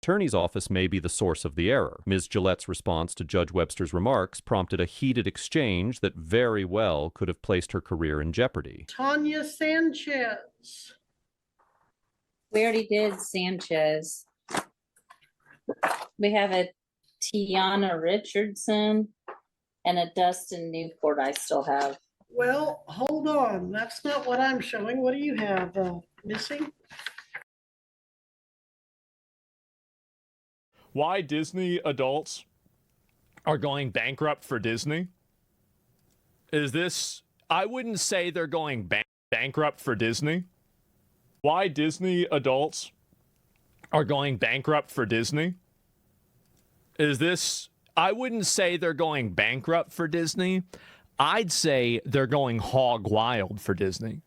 attorney's office may be the source of the error. Ms. Gillette's response to Judge Webster's remarks prompted a heated exchange that very well could have placed her career in jeopardy. Tanya Sanchez. We already did Sanchez. We have a Tiana Richardson and a Dustin Newport I still have. Well, hold on. That's not what I'm showing. What do you have missing? Why Disney adults are going bankrupt for Disney? Is this, I wouldn't say they're going bankrupt for Disney. Why Disney adults are going bankrupt for Disney? Is this, I wouldn't say they're going bankrupt for Disney. I'd say they're going hog wild for Disney.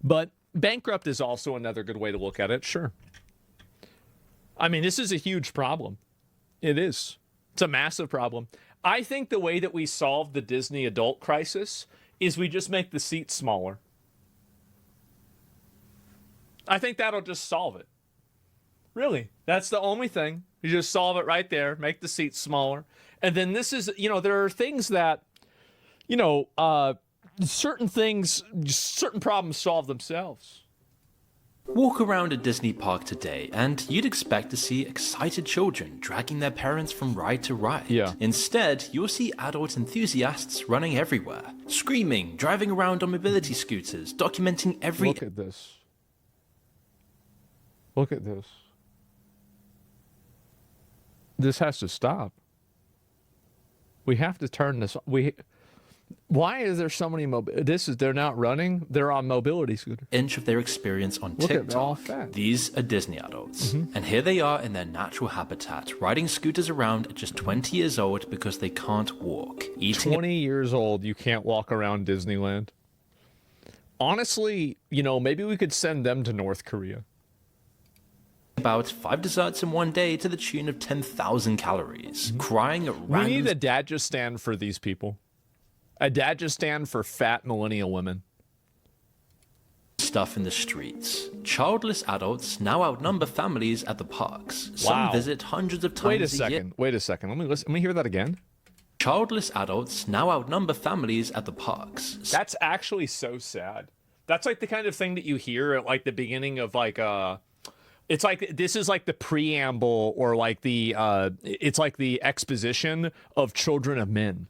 But bankrupt is also another good way to look at it, sure. I mean, this is a huge problem. It is. It's a massive problem. I think the way that we solve the Disney adult crisis is we just make the seats smaller. I think that'll just solve it. Really. That's the only thing. You just solve it right there, make the seats smaller. And then this is, you know, there are things that, you know, certain things, certain problems solve themselves. Walk around a Disney park today and you'd expect to see excited children dragging their parents from ride to ride. Yeah. Instead, you'll see adult enthusiasts running everywhere, screaming, driving around on mobility scooters, documenting every... Look at this. Look at this. This has to stop. We have to turn this... Why is there so many they're not running, they're on mobility scooters. Inch of their experience on Look TikTok. at all fat. These are Disney adults. And here they are in their natural habitat, riding scooters around at just 20 years old because they can't walk. Eating 20 years old, you can't walk around Disneyland. Honestly, you know, maybe we could send them to North Korea. about 5 desserts in one day to the tune of 10,000 calories. Crying at We random need a dad just stand for these people. A dad just stand for fat millennial women. stuff in the streets. Childless adults now outnumber families at the parks. Some Wow. visit hundreds of times Wait a year. second. Wait a second. Let me hear that again. Childless adults now outnumber families at the parks. That's actually so sad. That's like the kind of thing that you hear at like the beginning of like it's like this is like the preamble or like the it's like the exposition of Children of Men.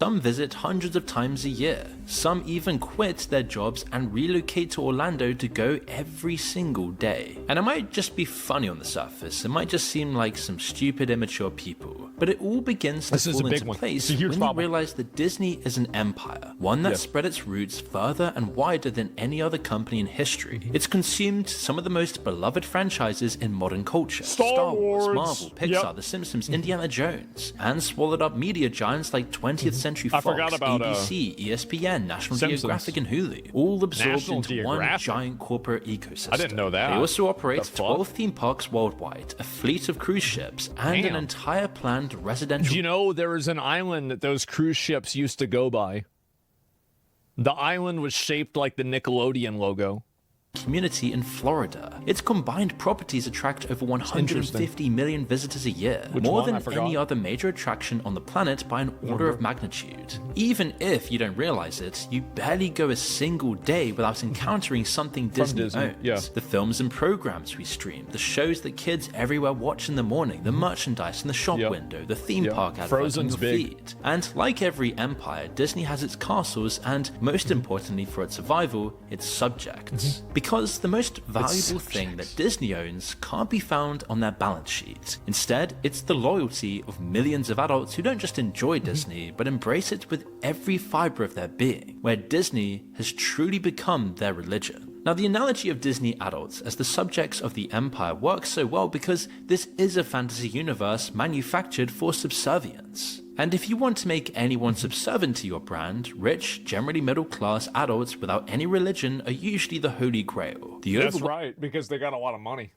Some visit hundreds of times a year. Some even quit their jobs and relocate to Orlando to go every single day. And it might just be funny on the surface. It might just seem like some stupid, immature people. But it all begins to fall into place when you realize that Disney is an empire. One that spread its roots further and wider than any other company in history. It's consumed some of the most beloved franchises in modern culture. Star Wars, Marvel, Pixar, The Simpsons, Indiana Jones. And swallowed up media giants like 20th Century Fox, ABC, ESPN, National Geographic, and Hulu, all absorbed into one giant corporate ecosystem. I didn't know that. They also operate 12 theme parks worldwide, a fleet of cruise ships, and an entire planned residential... Do you know there is an island that those cruise ships used to go by? The island was shaped like the Nickelodeon logo. Community in Florida. Its combined properties attract over 150 million visitors a year, more than any other major attraction on the planet by an order of magnitude. Even if you don't realize it, you barely go a single day without encountering something Disney owns. The films and programs we stream, the shows that kids everywhere watch in the morning, the merchandise in the shop window, the theme park adverts on your feed. And like every empire, Disney has its castles and, most importantly for its survival, its subjects. Because the most valuable thing that Disney owns can't be found on their balance sheet. Instead, it's the loyalty of millions of adults who don't just enjoy Disney, but embrace it with every fiber of their being, where Disney has truly become their religion. Now, the analogy of Disney adults as the subjects of the empire works so well because this is a fantasy universe manufactured for subservience. And if you want to make anyone subservient to your brand, rich, generally middle-class adults without any religion are usually the holy grail. That's right, because they got a lot of money.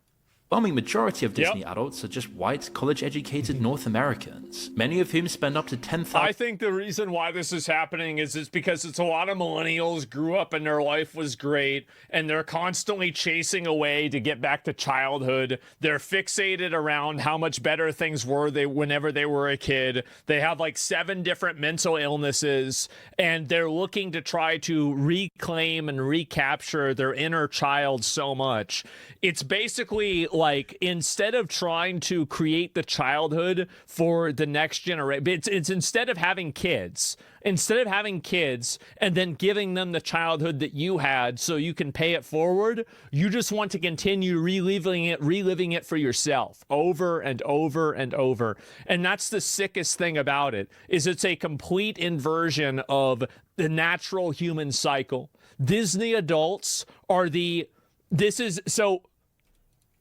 overwhelming majority of Disney adults are just white, college-educated North Americans, many of whom spend up to $10,000. I think the reason why this is happening is it's because it's a lot of millennials grew up and their life was great, and they're constantly chasing away to get back to childhood. They're fixated around how much better things were whenever they were a kid. They have like 7 different mental illnesses, and they're looking to try to reclaim and recapture their inner child so much. It's basically like, instead of trying to create the childhood for the next generation, it's instead of having kids and then giving them the childhood that you had so you can pay it forward, you just want to continue reliving it for yourself over and over and over. And that's the sickest thing about it, is it's a complete inversion of the natural human cycle. Disney adults are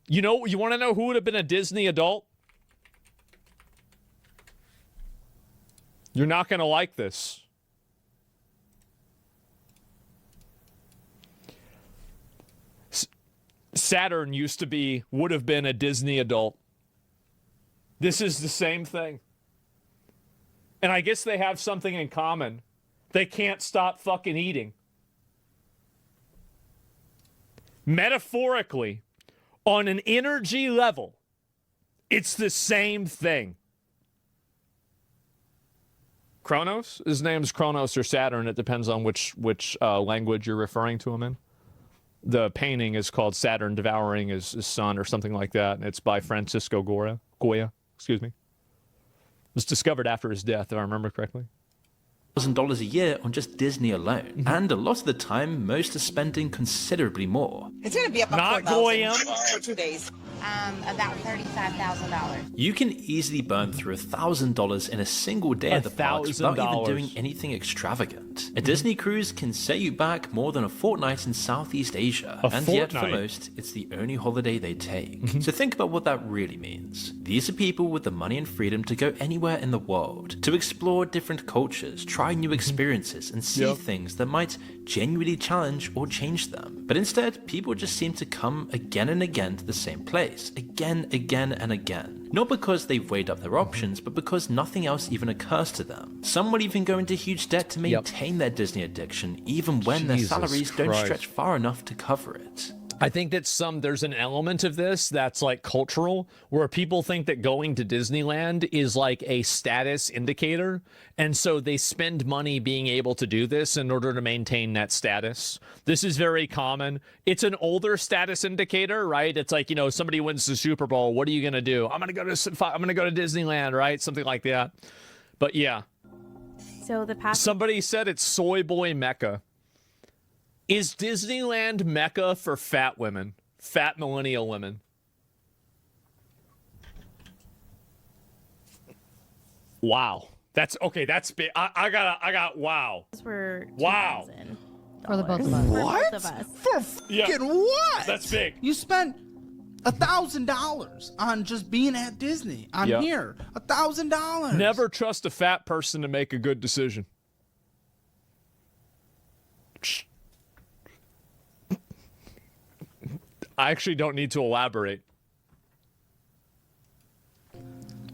you want to know who would have been a Disney adult? You're not going to like this. Saturn would have been a Disney adult. This is the same thing. And I guess they have something in common. They can't stop fucking eating. Metaphorically, on an energy level, it's the same thing. Kronos? His name's Kronos or Saturn. It depends on which language you're referring to him in. The painting is called Saturn Devouring His Son or something like that, and it's by Francisco Goya. It was discovered after his death, if I remember correctly. $1,000 a year on just Disney alone, and a lot of the time, most are spending considerably more. It's going to be up Not Goya. for 2 days. About $35,000. You can easily burn through $1,000 in a single day at the parks without even doing anything extravagant. A Disney cruise can set you back more than a fortnight in Southeast Asia, yet for most, it's the only holiday they take. So think about what that really means. These are people with the money and freedom to go anywhere in the world, to explore different cultures, try new experiences, and see things that might genuinely challenge or change them. But instead, people just seem to come again and again to the same place, again and again. Not because they've weighed up their options, but because nothing else even occurs to them. Some will even go into huge debt to maintain their Disney addiction, even when their salaries don't stretch far enough to cover it. I think that there's an element of this that's like cultural, where people think that going to Disneyland is like a status indicator. And so they spend money being able to do this in order to maintain that status. This is very common. It's an older status indicator, right? It's like, somebody wins the Super Bowl. What are you going to do? I'm going to go to Disneyland, right? Something like that. But yeah. So somebody said it's soy boy Mecca. Is Disneyland Mecca for fat women? Fat millennial women? Wow. That's big. I got wow. Wow. For the both of us. What? For both of us. For fucking what? That's big. You spent $1,000 on just being at Disney. I'm here. $1,000. Never trust a fat person to make a good decision. I actually don't need to elaborate.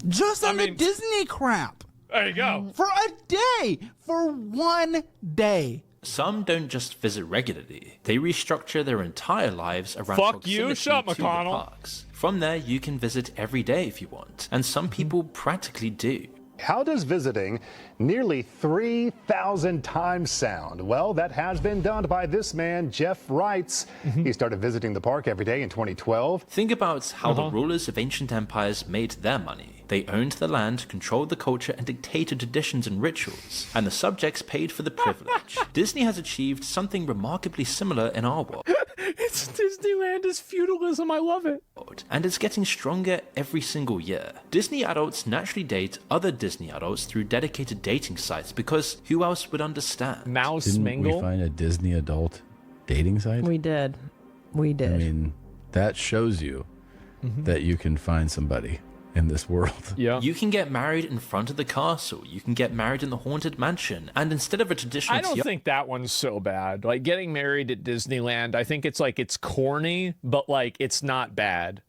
Just on the Disney crap. There you go. For a day. For 1 day. Some don't just visit regularly. They restructure their entire lives around proximity Shut to the parks. From there, you can visit every day if you want. And some people practically do. How does visiting nearly 3,000 times sound? Well, that has been done by this man, Jeff Wrights. He started visiting the park every day in 2012. Think about how the rulers of ancient empires made their money. They owned the land, controlled the culture, and dictated traditions and rituals. And the subjects paid for the privilege. Disney has achieved something remarkably similar in our world. It's Disneyland is feudalism. I love it. And it's getting stronger every single year. Disney adults naturally date other Disney adults through dedicated dating sites because who else would understand? Didn't we find a Disney adult dating site? We did. We did. I mean, that shows you that you can find somebody in this world. Yeah. You can get married in front of the castle. You can get married in the haunted mansion. And instead of a traditional... I don't think that one's so bad. Like, getting married at Disneyland, I think it's corny, but, it's not bad.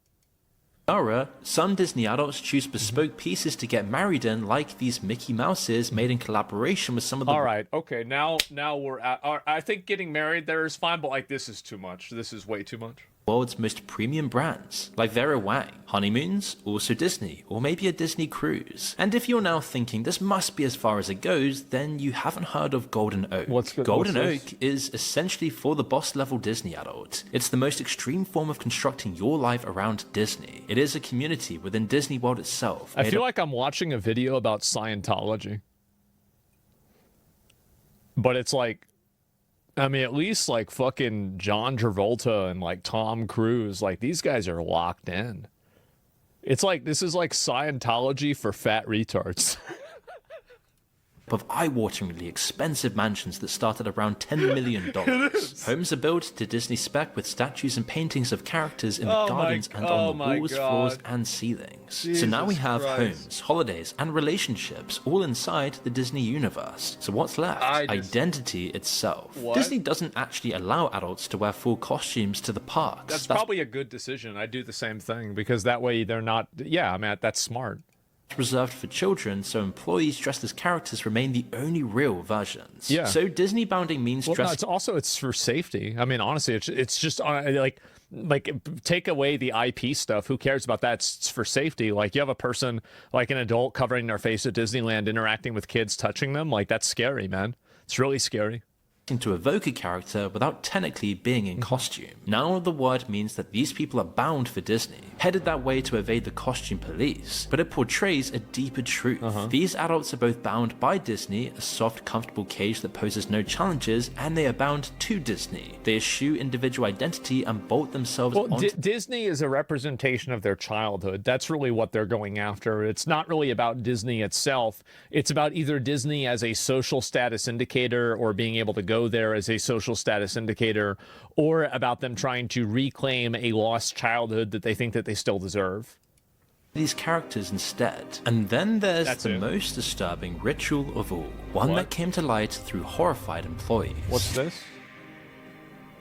Some Disney adults choose bespoke pieces to get married in, like these Mickey Mouses made in collaboration with some of the... Alright, okay, now we're at... I think getting married there is fine, but like this is too much. This is way too much. World's most premium brands, like Vera Wang. Honeymoons, also Disney, or maybe a Disney cruise. And if you're now thinking this must be as far as it goes, then you haven't heard of Golden Oak. Golden Oak is essentially for the boss level Disney adult. It's the most extreme form of constructing your life around Disney. It is a community within Disney World itself. I feel like I'm watching a video about Scientology. But it's like, I mean, at least like fucking John Travolta and like Tom Cruise, like these guys are locked in. It's like, this is like Scientology for fat retards. Of eye-wateringly expensive mansions that start at around $10 million. Homes are built to Disney spec with statues and paintings of characters in the gardens and on the walls, floors, and ceilings. So now we have homes, holidays, and relationships all inside the Disney universe. So what's left? Identity itself. What? Disney doesn't actually allow adults to wear full costumes to the parks. That's probably a good decision. I do the same thing because that way they're not, yeah, I mean, that's smart. Reserved for children, so employees dressed as characters remain the only real versions. Yeah. So Disney bounding means dressing. No, it's for safety. I mean, honestly, it's just like take away the IP stuff. Who cares about that? It's for safety. Like you have a person, like an adult, covering their face at Disneyland, interacting with kids, touching them. Like that's scary, man. It's really scary. To evoke a character without technically being in costume. Now the word means that these people are bound for Disney, headed that way to evade the costume police, but it portrays a deeper truth. These adults are both bound by Disney, a soft, comfortable cage that poses no challenges, and they are bound to Disney. They eschew individual identity and bolt themselves onto... Disney is a representation of their childhood. That's really what they're going after. It's not really about Disney itself. It's about either Disney as a social status indicator or being able to go there as a social status indicator, or about them trying to reclaim a lost childhood that they think that they still deserve. These characters instead. And then there's the most disturbing ritual of all, one that came to light through horrified employees. What's this?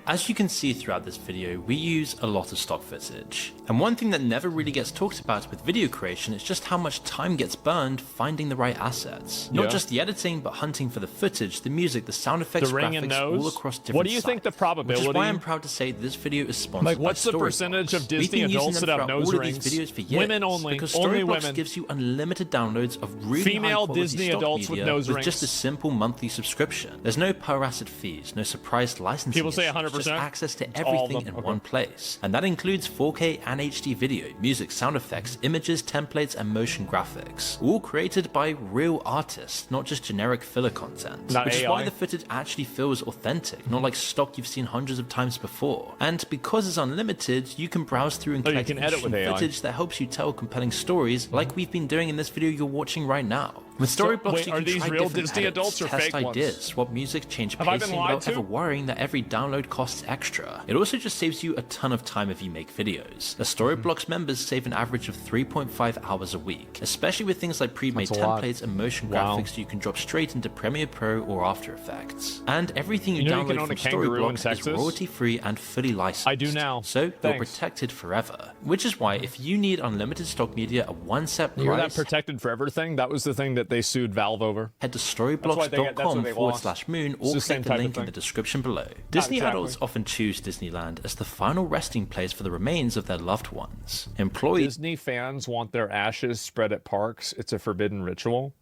As you can see throughout this video, we use a lot of stock footage. And one thing that never really gets talked about with video creation is just how much time gets burned finding the right assets. Not just the editing, but hunting for the footage, the music, the sound effects, graphics, all across different What do you think the probability? Which is why I'm proud to say this video is sponsored like, what's by the percentage of Disney adults that have nose rings? Videos for years, women only. Because only Storyblocks women. gives you unlimited downloads of really female high-quality Disney stock adults with media nose with rings. just a simple monthly subscription. There's no per-asset fees, no surprised licensing. People say 100%. Just access to everything in one place. And that includes 4K and HD video, music, sound effects, images, templates, and motion graphics. All created by real artists, not just generic filler content. Not which AI. is why the footage actually feels authentic, not like stock you've seen hundreds of times before. And because it's unlimited, you can browse through and collect footage that helps you tell compelling stories like we've been doing in this video you're watching right now. With Storyblocks, you are can these try real different Disney edits, adults or test fake ideas, ones? swap music, change Have I been pacing lied without to? ever worrying that every download costs extra. It also just saves you a ton of time if you make videos. As Storyblocks members save an average of 3.5 hours a week, especially with things like pre-made templates and motion graphics you can drop straight into Premiere Pro or After Effects. And everything you download from Storyblocks is royalty-free and fully licensed. I do now. So you're protected forever. Which is why if you need unlimited stock media at one set price... You hear that protected forever thing? That was the thing that they sued Valve over. Head to storyblocks.com/moon or click the link in the description below. Disney adults often choose Disneyland as the final resting place for the remains of their loved ones. Disney fans want their ashes spread at parks. It's a forbidden ritual.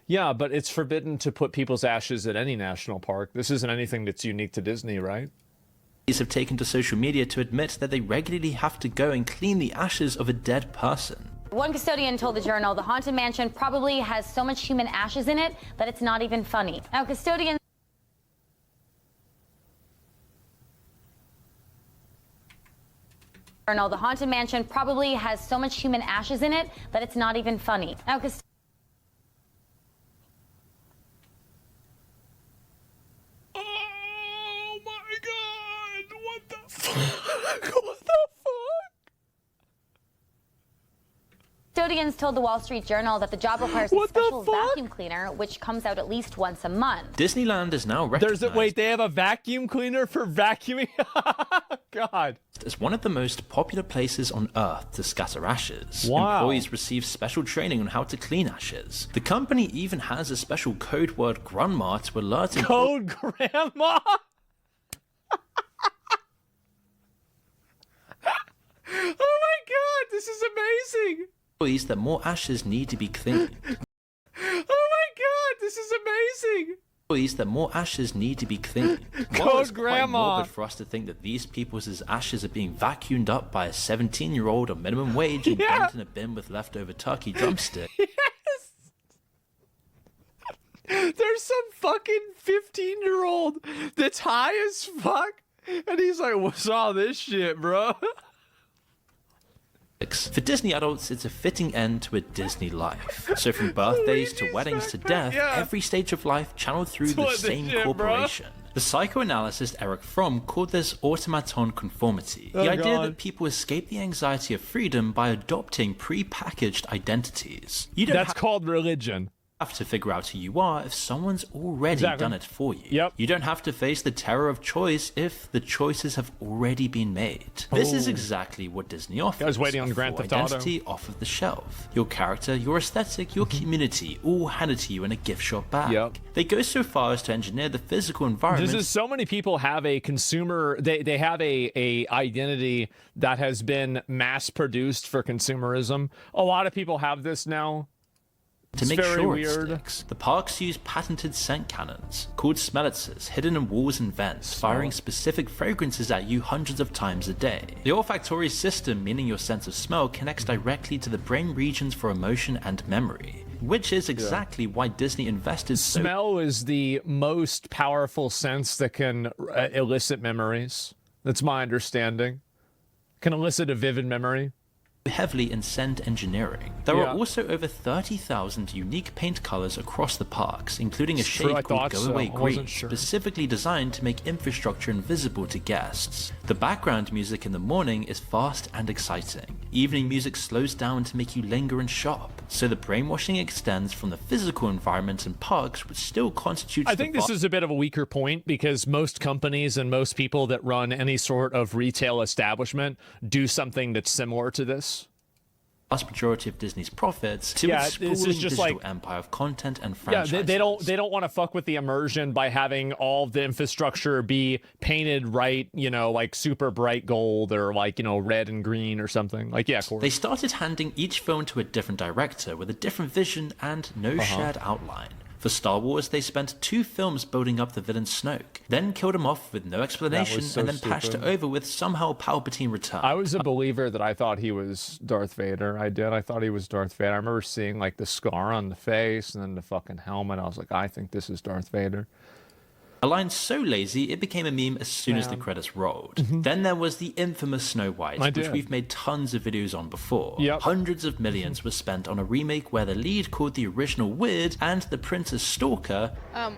Yeah, but it's forbidden to put people's ashes at any national park. This isn't anything that's unique to Disney, right? Have taken to social media to admit that they regularly have to go and clean the ashes of a dead person. One custodian told the Journal the Haunted Mansion probably has so much human ashes in it that it's not even funny. Now, custodians... The Haunted Mansion probably has so much human ashes in it that it's not even funny. Now, oh my god! What the fuck? What the fuck? Custodians told the Wall Street Journal that the job requires a special vacuum cleaner, which comes out at least once a month. Disneyland is now recognized. Wait, they have a vacuum cleaner for vacuuming? God. as one of the most popular places on Earth to scatter ashes. Wow. Employees receive special training on how to clean ashes. The company even has a special code word grandma to alert Code grandma? Oh my god, this is amazing! employees that more ashes need to be cleaned. Oh my god, this is amazing! Employees that more ashes need to be cleaned. Code It's quite grandma. morbid for us to think that these people's ashes are being vacuumed up by a 17-year-old on minimum wage and Yeah. dumped in a bin with leftover turkey drumstick. There's some fucking 15-year-old that's high as fuck, and he's like, what's all this shit, bro? For Disney adults, it's a fitting end to a Disney life. So from birthdays to weddings to death, every stage of life channeled through the same corporation. The psychoanalyst Eric Fromm called this automaton conformity. The idea that people escape the anxiety of freedom by adopting pre-packaged identities. You don't That's called religion. have to figure out who you are if someone's already done it for you. Yep. You don't have to face the terror of choice if the choices have already been made. This is exactly what Disney offers. I was waiting on a Grand full Theft Auto. identity off of the shelf. Your character, your aesthetic, your community, all handed to you in a gift shop bag. Yep. They go so far as to engineer the physical environment. This is so many people have a consumer, they have a identity that has been mass produced for consumerism. A lot of people have this now. to It's make very sure weird. it sticks. The parks use patented scent cannons, called smellitzers, hidden in walls and vents, firing specific fragrances at you hundreds of times a day. The olfactory system, meaning your sense of smell, connects directly to the brain regions for emotion and memory, which is exactly why Disney invested Smell is the most powerful sense that can elicit memories. That's my understanding. Can elicit a vivid memory. heavily in scent engineering. There are also over 30,000 unique paint colors across the parks, including a shade called Go Away Green, specifically designed to make infrastructure invisible to guests. The background music in the morning is fast and exciting. Evening music slows down to make you linger and shop. So the brainwashing extends from the physical environment in parks, which still constitutes I think this is a bit of a weaker point because most companies and most people that run any sort of retail establishment do something that's similar to this. Vast majority of Disney's profits to its sprawling digital empire of content and franchises. Yeah, they don't want to fuck with the immersion by having all the infrastructure be painted right, you know, like super bright gold or like, you know, red and green or something. Like, yeah, They started handing each film to a different director with a different vision and no shared outline. For Star Wars, they spent 2 films building up the villain Snoke, then killed him off with no explanation, and then patched it over with somehow Palpatine returned. I was a believer that I thought he was Darth Vader. I thought he was Darth Vader. I remember seeing like the scar on the face and then the fucking helmet. I was like, I think this is Darth Vader. A line so lazy, it became a meme as soon as the credits rolled. Then there was the infamous Snow White, which we've made tons of videos on before. Hundreds of millions were spent on a remake where the lead called the original weird and the princess stalker.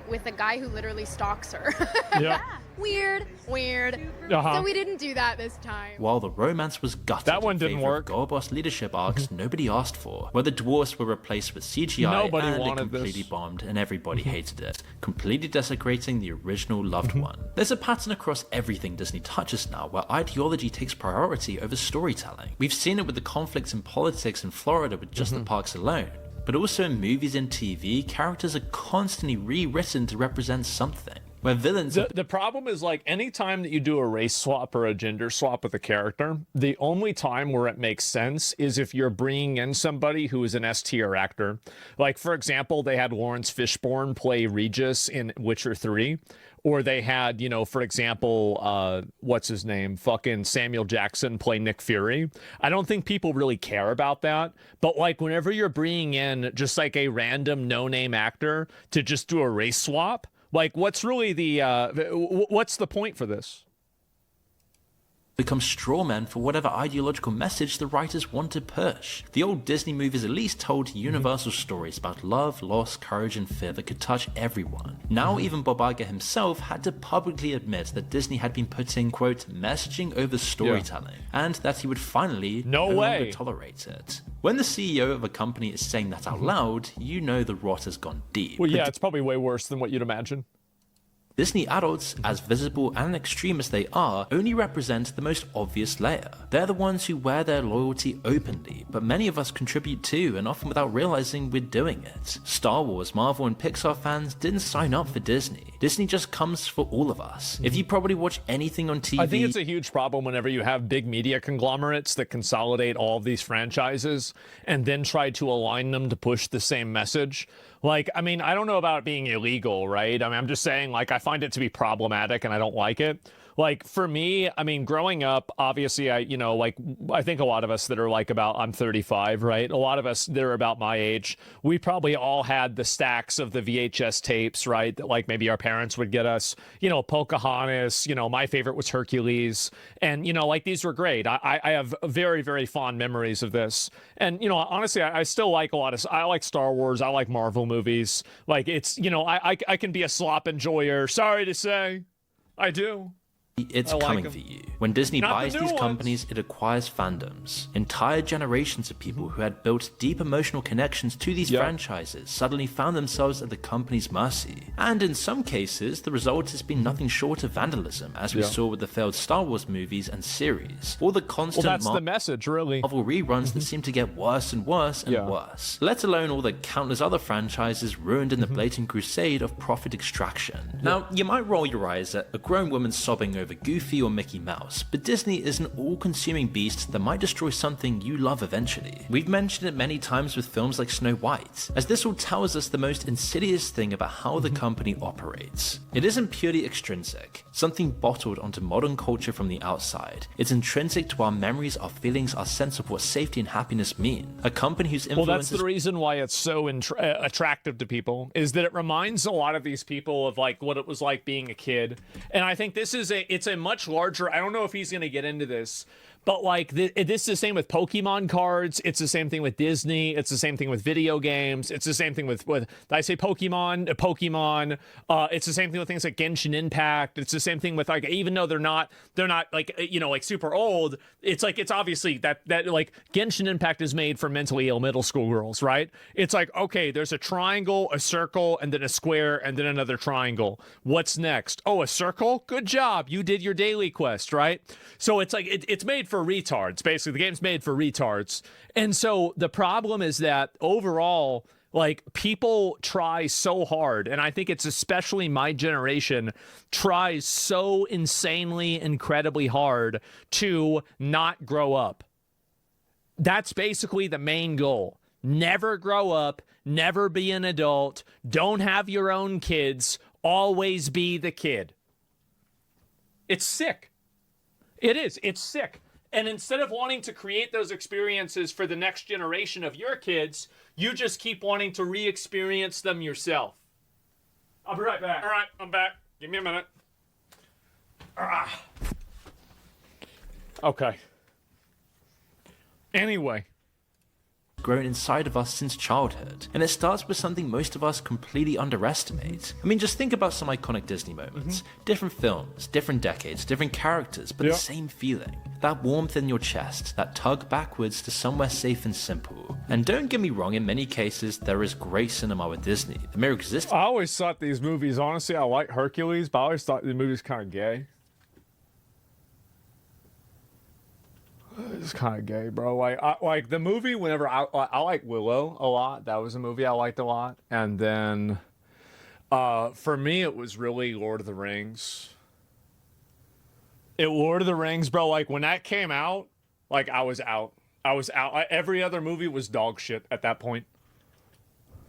With a guy who literally stalks her. Yeah. Weird. So we didn't do that this time. While the romance was gutted, that one didn't work. Girl boss leadership arcs nobody asked for, where the dwarfs were replaced with CGI Nobody and it wanted completely this. bombed and everybody hated it, completely desecrating the original loved one. There's a pattern across everything Disney touches now, where ideology takes priority over storytelling. We've seen it with the conflicts in politics in Florida with just the parks alone. But also in movies and TV, characters are constantly rewritten to represent something. Where villains the problem is like anytime that you do a race swap or a gender swap with a character, the only time where it makes sense is if you're bringing in somebody who is an S-tier actor. Like, for example, they had Lawrence Fishburne play Regis in Witcher 3. Or they had, you know, for example, what's his name? Fucking Samuel Jackson play Nick Fury. I don't think people really care about that. But like whenever you're bringing in just like a random no-name actor to just do a race swap, like what's really what's the point for this? become strawmen for whatever ideological message the writers want to push. The old Disney movies at least told universal stories about love, loss, courage, and fear that could touch everyone. Now even Bob Iger himself had to publicly admit that Disney had been putting, quote, messaging over storytelling, and that he would finally no longer tolerate it. When the CEO of a company is saying that out loud, you know the rot has gone deep. Well, yeah, it's probably way worse than what you'd imagine. Disney adults, as visible and extreme as they are, only represent the most obvious layer. They're the ones who wear their loyalty openly, but many of us contribute too, and often without realizing we're doing it. Star Wars, Marvel, and Pixar fans didn't sign up for Disney. Disney just comes for all of us. If you probably watch anything on TV... I think it's a huge problem whenever you have big media conglomerates that consolidate all of these franchises and then try to align them to push the same message. Like, I mean, I don't know about it being illegal, right? I mean, I'm just saying, like, I find it to be problematic and I don't like it. Like, for me, I mean, growing up, obviously, I think a lot of us that are like I'm 35, right? A lot of us that are about my age, we probably all had the stacks of the VHS tapes, right? That like maybe our parents would get us, Pocahontas, my favorite was Hercules. And, like these were great. I have very, very fond memories of this. And, honestly, I still like I like Star Wars. I like Marvel movies. Like it's, I can be a slop enjoyer. Sorry to say, I do. It's coming for you. When Disney buys these companies, it acquires fandoms. Entire generations of people who had built deep emotional connections to these franchises suddenly found themselves at the company's mercy. And in some cases, the result has been nothing short of vandalism, as we saw with the failed Star Wars movies and series, or the constant that's the message, really. Marvel reruns that seem to get worse and worse and worse. Let alone all the countless other franchises ruined in the blatant crusade of profit extraction. Now, you might roll your eyes at a grown woman sobbing over Goofy or Mickey Mouse, but Disney is an all-consuming beast that might destroy something you love eventually. We've mentioned it many times with films like Snow White, as this all tells us the most insidious thing about how the company operates. It isn't purely extrinsic, something bottled onto modern culture from the outside. It's intrinsic to our memories, our feelings, our sense of what safety and happiness mean. A company whose influence... Well, that's the reason why it's so attractive to people, is that it reminds a lot of these people of like what it was like being a kid. And I think it's a much larger, I don't know if he's going to get into this, but like this is the same with Pokemon cards. It's the same thing with Disney. It's the same thing with video games. It's the same thing with did I say Pokemon? It's the same thing with things like Genshin Impact. It's the same thing with like, even though they're not like, like super old. It's like, it's obviously that like Genshin Impact is made for mentally ill middle school girls, right? It's like, okay, there's a triangle, a circle, and then a square, and then another triangle. What's next? Oh, a circle? Good job. You did your daily quest, right? So it's like, it's made for retards. Basically, the game's made for retards. And so the problem is that overall, like, people try so hard, and I think it's especially my generation tries so insanely, incredibly hard to not grow up. That's basically the main goal. Never grow up, never be an adult, don't have your own kids, always be the kid. It's sick. It is. It's sick. And instead of wanting to create those experiences for the next generation of your kids, you just keep wanting to re-experience them yourself. I'll be right back. All right, I'm back. Give me a minute. Okay. Anyway. Grown inside of us since childhood, and it starts with something most of us completely underestimate. I mean, just think about some iconic Disney moments. Different films, different decades, different characters, but the same feeling. That warmth in your chest, that tug backwards to somewhere safe and simple. And don't get me wrong, in many cases, there is great cinema with Disney. The mere existence... I always thought these movies, honestly, I like Hercules, but I always thought the movie's kind of gay. It's kind of gay, bro. Like the movie. Whenever I like Willow a lot. That was a movie I liked a lot. And then, for me, it was really Lord of the Rings. Lord of the Rings, bro. Like when that came out, like I was out. Every other movie was dog shit at that point.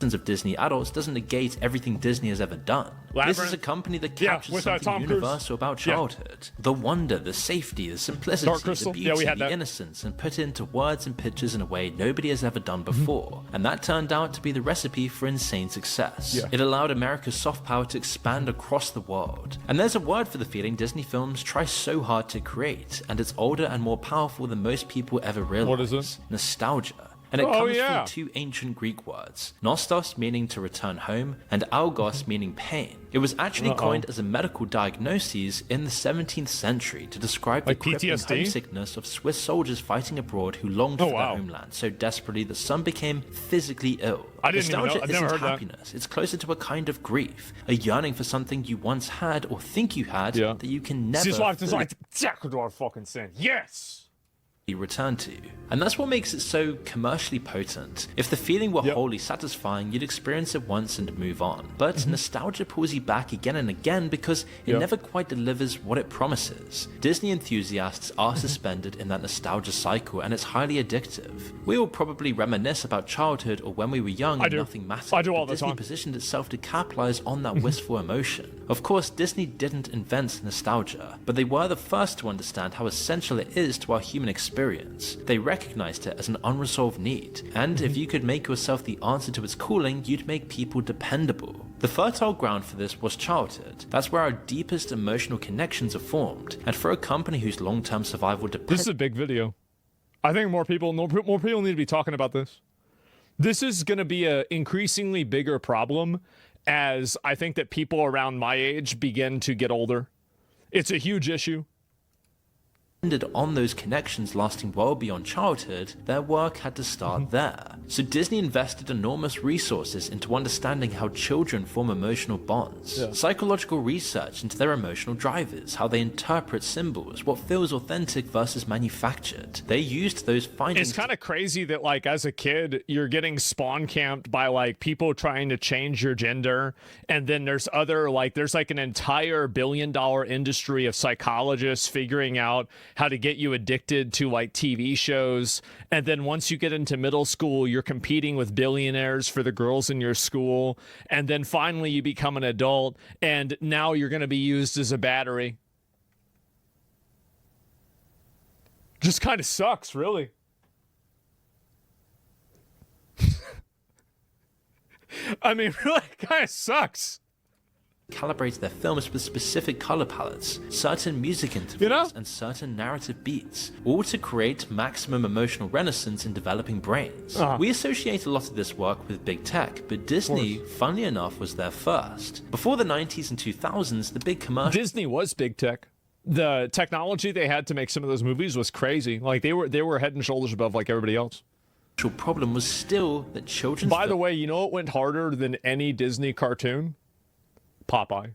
Of Disney adults doesn't negate everything Disney has ever done. Labyrinth. This is a company that captures something universal about childhood. The wonder, the safety, the simplicity, the beauty, the innocence, and put it into words and pictures in a way nobody has ever done before. And that turned out to be the recipe for insane success. It allowed America's soft power to expand across the world. And there's a word for the feeling Disney films try so hard to create, and it's older and more powerful than most people ever realize. What is it? Nostalgia. and it comes yeah. from two ancient Greek words, nostos meaning to return home, and algos meaning pain. It was actually coined as a medical diagnosis in the 17th century to describe the crippling PTSD? homesickness of Swiss soldiers fighting abroad who longed for their homeland so desperately that some became physically ill. I didn't even know. Nostalgia I've never isn't heard happiness. It's closer to a kind of grief, a yearning for something you once had or think you had that you can never fucking sin. Yes! return to. And that's what makes it so commercially potent. If the feeling were wholly satisfying, you'd experience it once and move on. But nostalgia pulls you back again and again because it never quite delivers what it promises. Disney enthusiasts are suspended in that nostalgia cycle, and it's highly addictive. We will probably reminisce about childhood or when we were young and nothing mattered. I do all the Disney time. positioned itself to capitalize on that wistful emotion. Of course, Disney didn't invent nostalgia, but they were the first to understand how essential it is to our human experience. They recognized it as an unresolved need, and if you could make yourself the answer to its calling, you'd make people dependable. The fertile ground for this was childhood. That's where our deepest emotional connections are formed, and for a company whose long-term survival depends... This is a big video. I think more people need to be talking about this. This is going to be an increasingly bigger problem as I think that people around my age begin to get older. It's a huge issue. On those connections lasting well beyond childhood, their work had to start there. So Disney invested enormous resources into understanding how children form emotional bonds, psychological research into their emotional drivers, how they interpret symbols, what feels authentic versus manufactured. They used those findings. It's kind of crazy that, like, as a kid, you're getting spawn camped by, like, people trying to change your gender, and then there's other, like, there's like an entire billion-dollar industry of psychologists figuring out how to get you addicted to like TV shows. And then once you get into middle school, you're competing with billionaires for the girls in your school. And then finally you become an adult and now you're going to be used as a battery. Just kind of sucks, really. I mean, really kind of sucks. Calibrate their films with specific color palettes, certain music intervals, and certain narrative beats, all to create maximum emotional renaissance in developing brains. We associate a lot of this work with big tech, but Disney, funnily enough, was there first. Before the 90s and 2000s, the big commercial... Disney was big tech. The technology they had to make some of those movies was crazy. Like, they were head and shoulders above like everybody else. The problem was still that children's... By the way, you know what went harder than any Disney cartoon? Popeye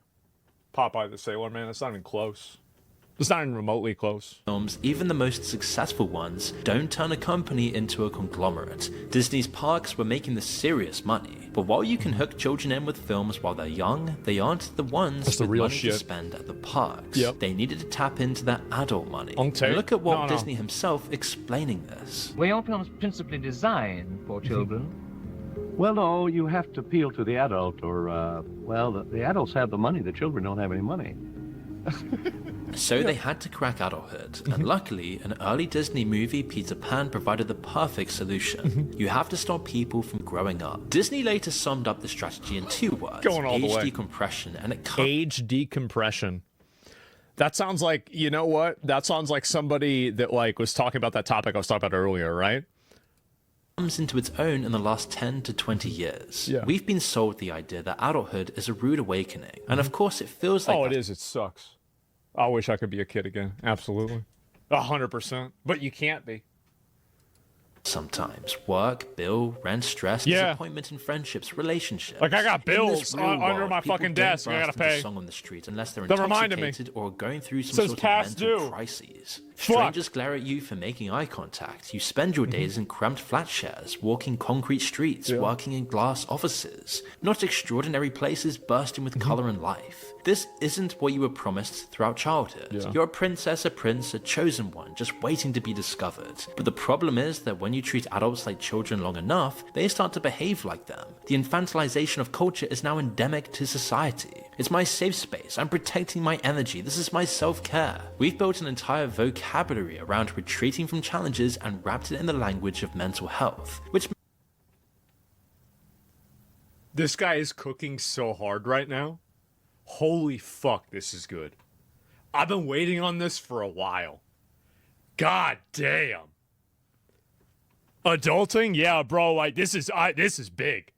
the Sailor Man. It's not even close. It's not even remotely close. Films, even the most successful ones, don't turn a company into a conglomerate. Disney's parks were making the serious money, but while you can hook children in with films while they're young, they aren't the ones with money to spend at the parks. They needed to tap into that adult money. And look at Walt Disney himself explaining this. Were your films principally designed for children? Well, no, you have to appeal to the adult, or, well, the adults have the money, the children don't have any money. So they had to crack adulthood, and luckily, an early Disney movie, Peter Pan, provided the perfect solution. You have to stop people from growing up. Disney later summed up the strategy in two words: age decompression, and it age decompression. That sounds like, you know what? That sounds like somebody that like was talking about that topic I was talking about earlier, right? Comes into its own in the last 10 to 20 years. We've been sold the idea that adulthood is a rude awakening, and of course it feels like it is. It sucks. I wish I could be a kid again. Absolutely. 100%. But you can't be. Sometimes work, bill, rent, stress, disappointment in friendships, relationships. Like I got bills under my fucking desk. I gotta pay. Song on the street unless they're intoxicated or going through some sort of mental crises. Strangers glare at you for making eye contact. You spend your days in cramped flat shares, walking concrete streets, working in glass offices. Not extraordinary places bursting with color and life. This isn't what you were promised throughout childhood. You're a princess, a prince, a chosen one, just waiting to be discovered. But the problem is that when you treat adults like children long enough, they start to behave like them. The infantilization of culture is now endemic to society. It's my safe space. I'm protecting my energy. This is my self-care. We've built an entire vocabulary around retreating from challenges and wrapped it in the language of mental health, which... This guy is cooking so hard right now. Holy fuck, this is good. I've been waiting on this for a while. God damn. Adulting? Yeah, bro. Like this is big.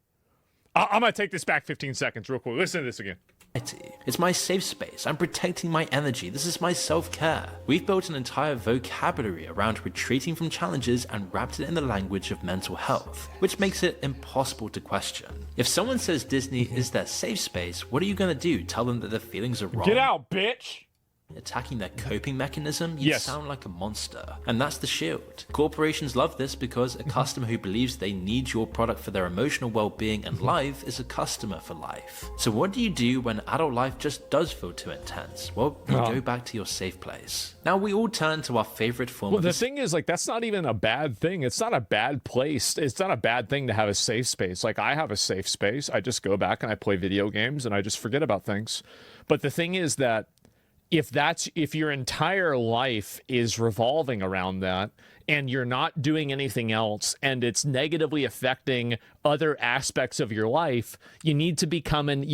I'm gonna take this back 15 seconds real quick. Listen to this again. It's my safe space. I'm protecting my energy. This is my self-care. We've built an entire vocabulary around retreating from challenges and wrapped it in the language of mental health, which makes it impossible to question. If someone says Disney is their safe space, what are you gonna do? Tell them that their feelings are wrong? Get out, bitch! Attacking their coping mechanism, you sound like a monster. And that's the shield. Corporations love this because a customer who believes they need your product for their emotional well-being and life is a customer for life. So what do you do when adult life just does feel too intense? Well, you go back to your safe place. Now we all turn to our favorite form of... the thing is, like, that's not even a bad thing. It's not a bad place. It's not a bad thing to have a safe space. Like, I have a safe space. I just go back and I play video games and I just forget about things. But the thing is that if your entire life is revolving around that and you're not doing anything else and it's negatively affecting other aspects of your life, you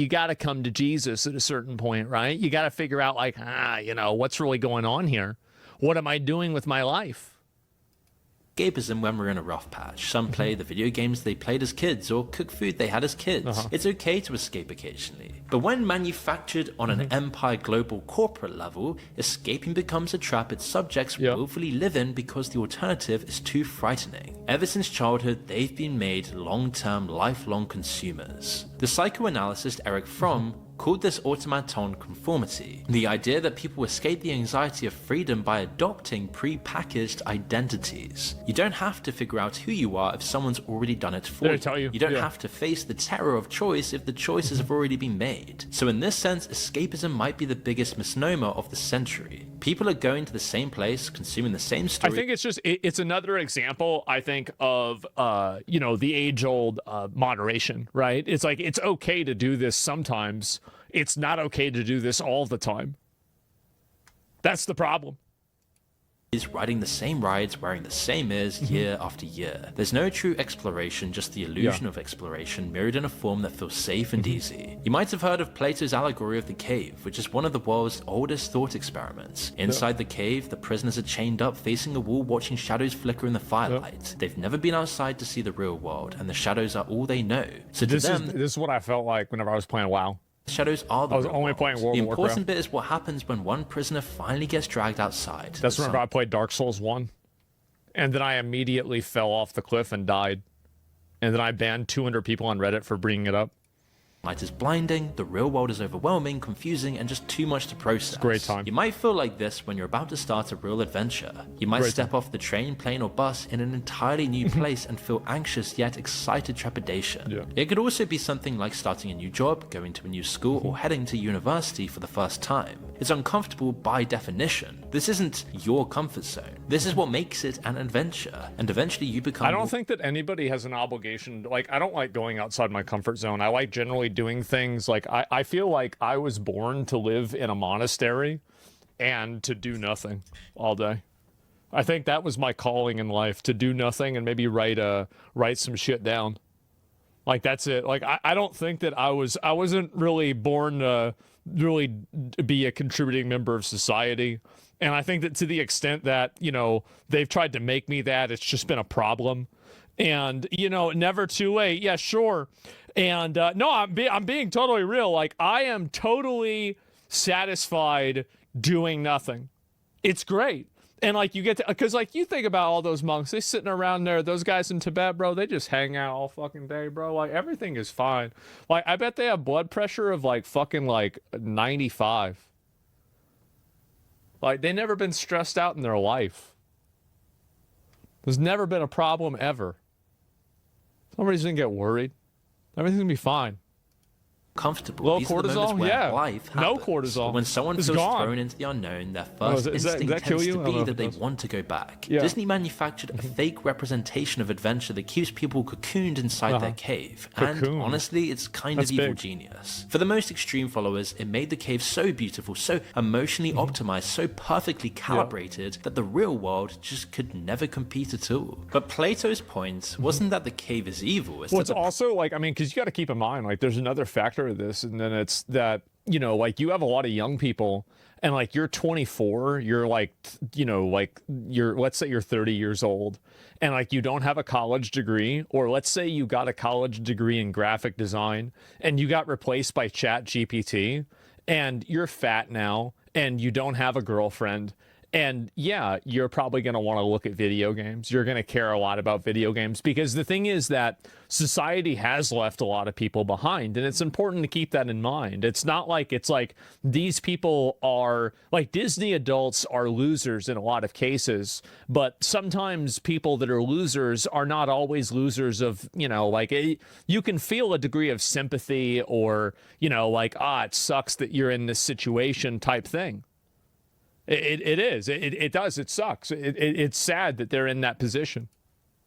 got to come to Jesus at a certain point, right? You got to figure out like, what's really going on here? What am I doing with my life? Escapism when we're in a rough patch. Some play the video games they played as kids or cook food they had as kids. It's okay to escape occasionally. But when manufactured on an empire global corporate level, escaping becomes a trap its subjects willfully live in because the alternative is too frightening. Ever since childhood, they've been made long-term, lifelong consumers. The psychoanalyst Erich Fromm called this automaton conformity, the idea that people escape the anxiety of freedom by adopting pre-packaged identities. You don't have to figure out who you are if someone's already done it for you. You don't have to face the terror of choice if the choices have already been made. So in this sense, escapism might be the biggest misnomer of the century. People are going to the same place, consuming the same story. I think it's another example, I think, of, the age-old moderation, right? It's like, it's okay to do this sometimes. It's not okay to do this all the time. That's the problem. Is riding the same rides, wearing the same ears year after year. There's no true exploration, just the illusion of exploration mirrored in a form that feels safe and easy. You might have heard of Plato's allegory of the cave, which is one of the world's oldest thought experiments. Inside the cave, the prisoners are chained up facing a wall watching shadows flicker in the firelight. They've never been outside to see the real world, and the shadows are all they know. So to them, this is what I felt like whenever I was playing WoW. Shadows are the I was only playing World of Warcraft. The important bit is what happens when one prisoner finally gets dragged outside. That's whenever I played Dark Souls 1. And then I immediately fell off the cliff and died. And then I banned 200 people on Reddit for bringing it up. Light is blinding, the real world is overwhelming, confusing, and just too much to process. It's a great time. You might feel like this when you're about to start a real adventure. You might step off the train, plane, or bus in an entirely new place and feel anxious yet excited trepidation. It could also be something like starting a new job, going to a new school, or heading to university for the first time. It's uncomfortable by definition. This isn't your comfort zone. This is what makes it an adventure. And eventually you become... I don't think that anybody has an obligation. Like, I don't like going outside my comfort zone. I like generally doing things. Like, I feel like I was born to live in a monastery and to do nothing all day. I think that was my calling in life, to do nothing and maybe write some shit down. Like, that's it. Like, I don't think that I wasn't really born to really be a contributing member of society. And I think that to the extent that, they've tried to make me that, it's just been a problem. And, never too late. Yeah, sure. And no, I'm being totally real. Like, I am totally satisfied doing nothing. It's great. And like, you get to, because like, you think about all those monks, they sitting around there, those guys in Tibet, bro, they just hang out all fucking day, bro. Like, everything is fine. Like, I bet they have blood pressure of like fucking like 95. Like, they never been stressed out in their life. There's never been a problem ever. Somebody's gonna get worried. Everything's gonna be fine. Comfortable. Low These cortisol, where life happens. No cortisol. When someone feels thrown into the unknown, their first instinct tends to be that they want to go back. Disney manufactured a fake representation of adventure that keeps people cocooned inside their cave. And honestly, it's kind of evil genius. For the most extreme followers, it made the cave so beautiful, so emotionally optimized, so perfectly calibrated that the real world just could never compete at all. But Plato's point wasn't that the cave is evil. Well, it's also like, I mean, because you got to keep in mind, like, there's another factor of this, and then it's that you know, like you have a lot of young people and like you're 24, you're like, you know, like let's say you're 30 years old and like you don't have a college degree, or let's say you got a college degree in graphic design and you got replaced by Chat GPT and you're fat now and you don't have a girlfriend. And yeah, you're probably going to want to look at video games. You're going to care a lot about video games because the thing is that society has left a lot of people behind. And it's important to keep that in mind. It's not like it's like these people are like Disney adults are losers in a lot of cases. But sometimes people that are losers are not always losers of, you know, like you can feel a degree of sympathy or, you know, like, it sucks that you're in this situation type thing. It is. It does. It sucks. It's sad that they're in that position.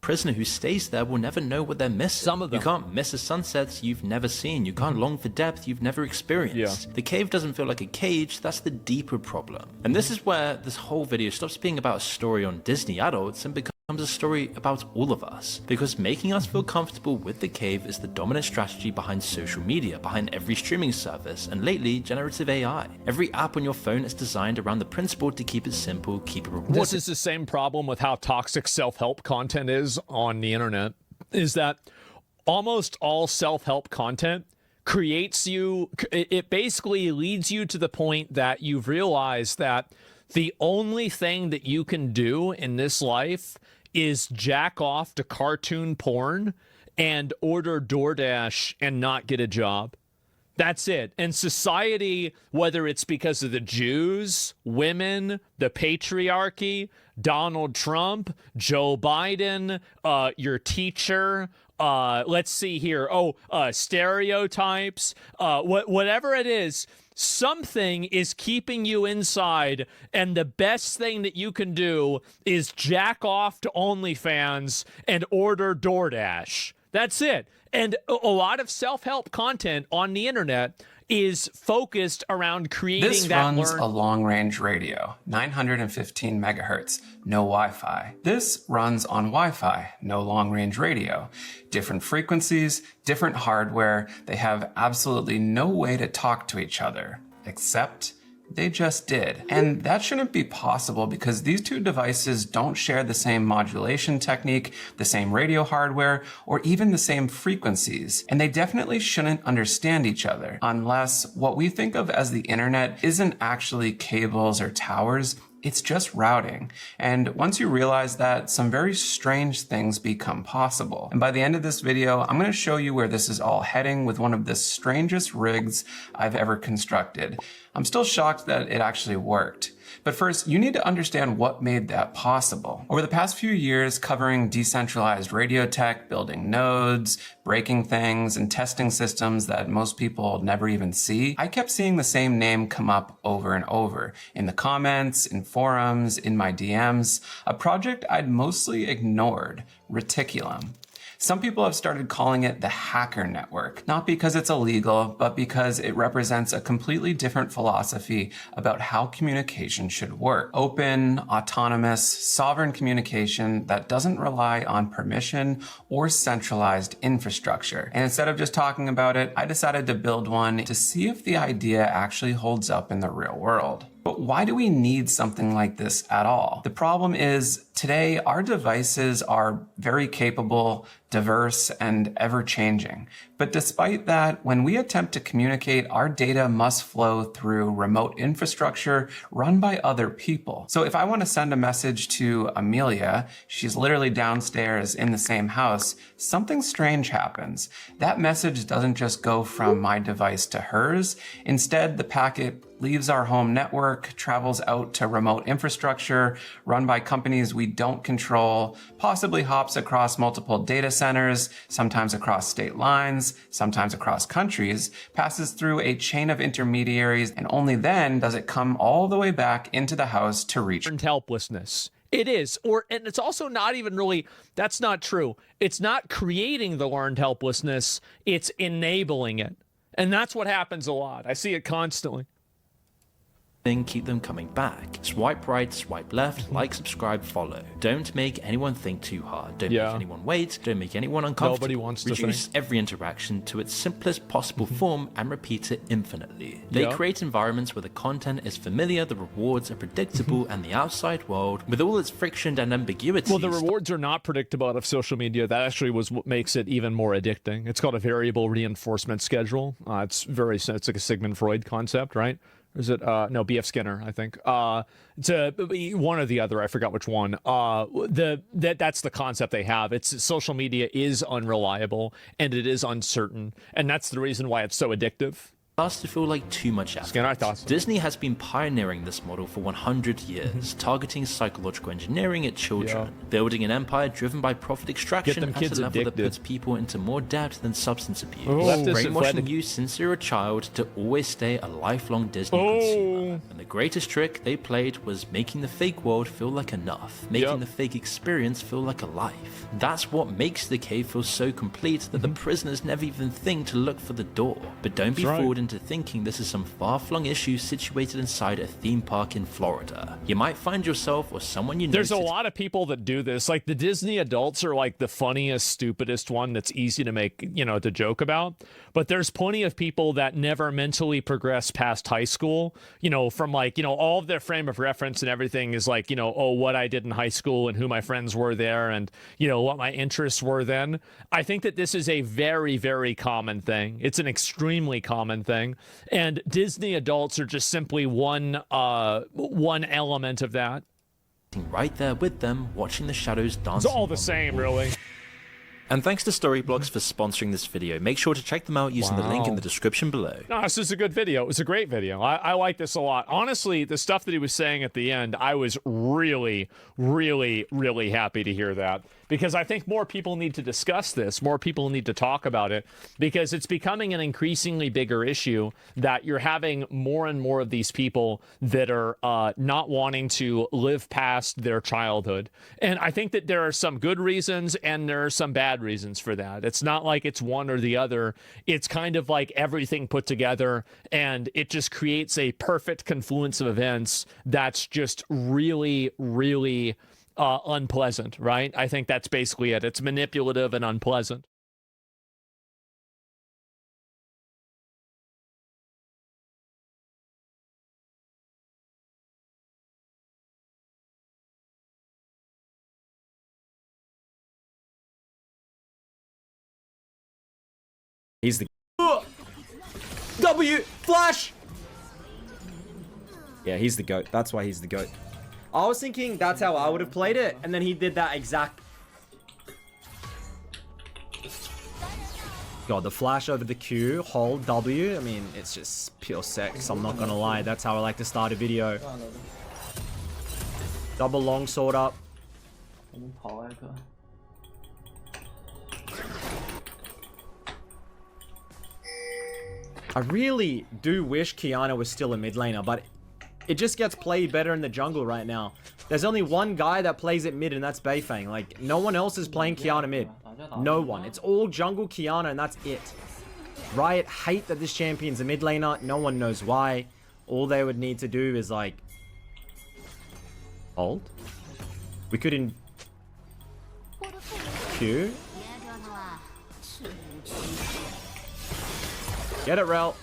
Prisoner who stays there will never know what they're missing. Some of them. You can't miss a sunset you've never seen. You can't long for depth you've never experienced. Yeah. The cave doesn't feel like a cage. That's the deeper problem. And this is where this whole video stops being about a story on Disney adults and becomes a story about all of us. Because making us feel comfortable with the cave is the dominant strategy behind social media, behind every streaming service, and lately, generative AI. Every app on your phone is designed around the principle to keep it simple, keep it rewarding. This is the same problem with how toxic self-help content is on the internet, is that almost all self-help content creates you, it basically leads you to the point that you've realized that the only thing that you can do in this life is jack off to cartoon porn and order DoorDash and not get a job. That's it. And society, whether it's because of the Jews, women, the patriarchy, Donald Trump, Joe Biden, your teacher, let's see here, stereotypes, whatever it is, something is keeping you inside, and the best thing that you can do is jack off to OnlyFans and order DoorDash. That's it. And a lot of self-help content on the internet is focused around creating this runs a long-range radio, 915 megahertz, no Wi-Fi. This runs on Wi-Fi, no long-range radio. Different frequencies, different hardware. They have absolutely no way to talk to each other, except they just did. And that shouldn't be possible because these two devices don't share the same modulation technique, the same radio hardware, or even the same frequencies. And they definitely shouldn't understand each other unless what we think of as the internet isn't actually cables or towers. It's just routing. And once you realize that, some very strange things become possible. And by the end of this video, I'm going to show you where this is all heading with one of the strangest rigs I've ever constructed. I'm still shocked that it actually worked. But first, you need to understand what made that possible. Over the past few years, covering decentralized radio tech, building nodes, breaking things, and testing systems that most people never even see, I kept seeing the same name come up over and over. In the comments, in forums, in my DMs, a project I'd mostly ignored, Reticulum. Some people have started calling it the hacker network, not because it's illegal, but because it represents a completely different philosophy about how communication should work. Open, autonomous, sovereign communication that doesn't rely on permission or centralized infrastructure. And instead of just talking about it, I decided to build one to see if the idea actually holds up in the real world. But why do we need something like this at all? The problem is, today our devices are very capable, diverse, and ever-changing. But despite that, when we attempt to communicate, our data must flow through remote infrastructure run by other people. So if I want to send a message to Amelia, she's literally downstairs in the same house, something strange happens. That message doesn't just go from my device to hers. Instead, the packet leaves our home network, travels out to remote infrastructure run by companies we don't control, possibly hops across multiple data centers, sometimes across state lines, sometimes across countries, passes through a chain of intermediaries, and only then does it come all the way back into the house to reach helplessness. It is, and it's also not even really, that's not true. It's not creating the learned helplessness, it's enabling it. And that's what happens a lot. I see it constantly. keep them coming back. Swipe right, swipe left, like, subscribe, follow. Don't make anyone think too hard. Don't make anyone wait. Don't make anyone uncomfortable. Nobody wants to Reduce think. every interaction to its simplest possible form and repeat it infinitely. They create environments where the content is familiar, the rewards are predictable, and the outside world, with all its friction and ambiguity. Well, the rewards are not predictable out of social media. That actually was what makes it even more addicting. It's called a variable reinforcement schedule. It's like a Sigmund Freud concept, right? Or is it no, B.F. Skinner, I think. It's one or the other, I forgot which one. That's the concept they have. It's social media is unreliable and it is uncertain, and that's the reason why it's so addictive. Starts to feel like too much effort. Disney has been pioneering this model for 100 years, targeting psychological engineering at children, building an empire driven by profit extraction at a level that puts people into more debt than substance abuse. Brainwashing you since you're a child to always stay a lifelong Disney consumer. And the greatest trick they played was making the fake world feel like enough, making the fake experience feel like a life. That's what makes the cave feel so complete that the prisoners never even think to look for the door. But don't be fooled into thinking this is some far-flung issue situated inside a theme park in Florida. You might find yourself or someone you know. There's a lot of people that do this. Like the Disney adults are like the funniest, stupidest one that's easy to make, to joke about. But there's plenty of people that never mentally progress past high school, from all of their frame of reference and everything is like, what I did in high school and who my friends were there and, what my interests were then. I think that this is a very, very common thing. It's an extremely common thing. And Disney adults are just simply one element of that. Right there with them, watching the shadows dance. It's all the same, really. And thanks to Storyblocks for sponsoring this video. Make sure to check them out using the link in the description below. No, this is a good video. It was a great video. I like this a lot. Honestly, the stuff that he was saying at the end, I was really, really, really happy to hear that. Because I think more people need to discuss this. More people need to talk about it. Because it's becoming an increasingly bigger issue that you're having more and more of these people that are not wanting to live past their childhood. And I think that there are some good reasons and there are some bad reasons for that. It's not like it's one or the other. It's kind of like everything put together, and it just creates a perfect confluence of events that's just really, really unpleasant, right? I think that's basically it. It's manipulative and unpleasant. He's the W Flash. Yeah, he's the GOAT. That's why he's the GOAT. I was thinking that's how I would have played it, and then he did that exact. God, the flash over the Q, hold W. I mean, it's just pure sex. I'm not gonna lie. That's how I like to start a video. Double longsword up. I really do wish Kiana was still a mid laner, but it just gets played better in the jungle right now. There's only one guy that plays it mid, and that's Beifang. Like, no one else is playing Kiana mid. No one. It's all jungle Kiana, and that's it. Riot hate that this champion's a mid laner. No one knows why. All they would need to do is, like... hold? We could in... Q? Get it, Rel.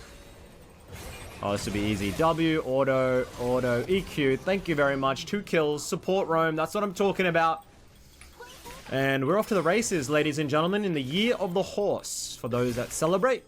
Oh, this will be easy. W, auto, EQ. Thank you very much. 2 kills. Support roam. That's what I'm talking about. And we're off to the races, ladies and gentlemen, in the year of the horse. For those that celebrate.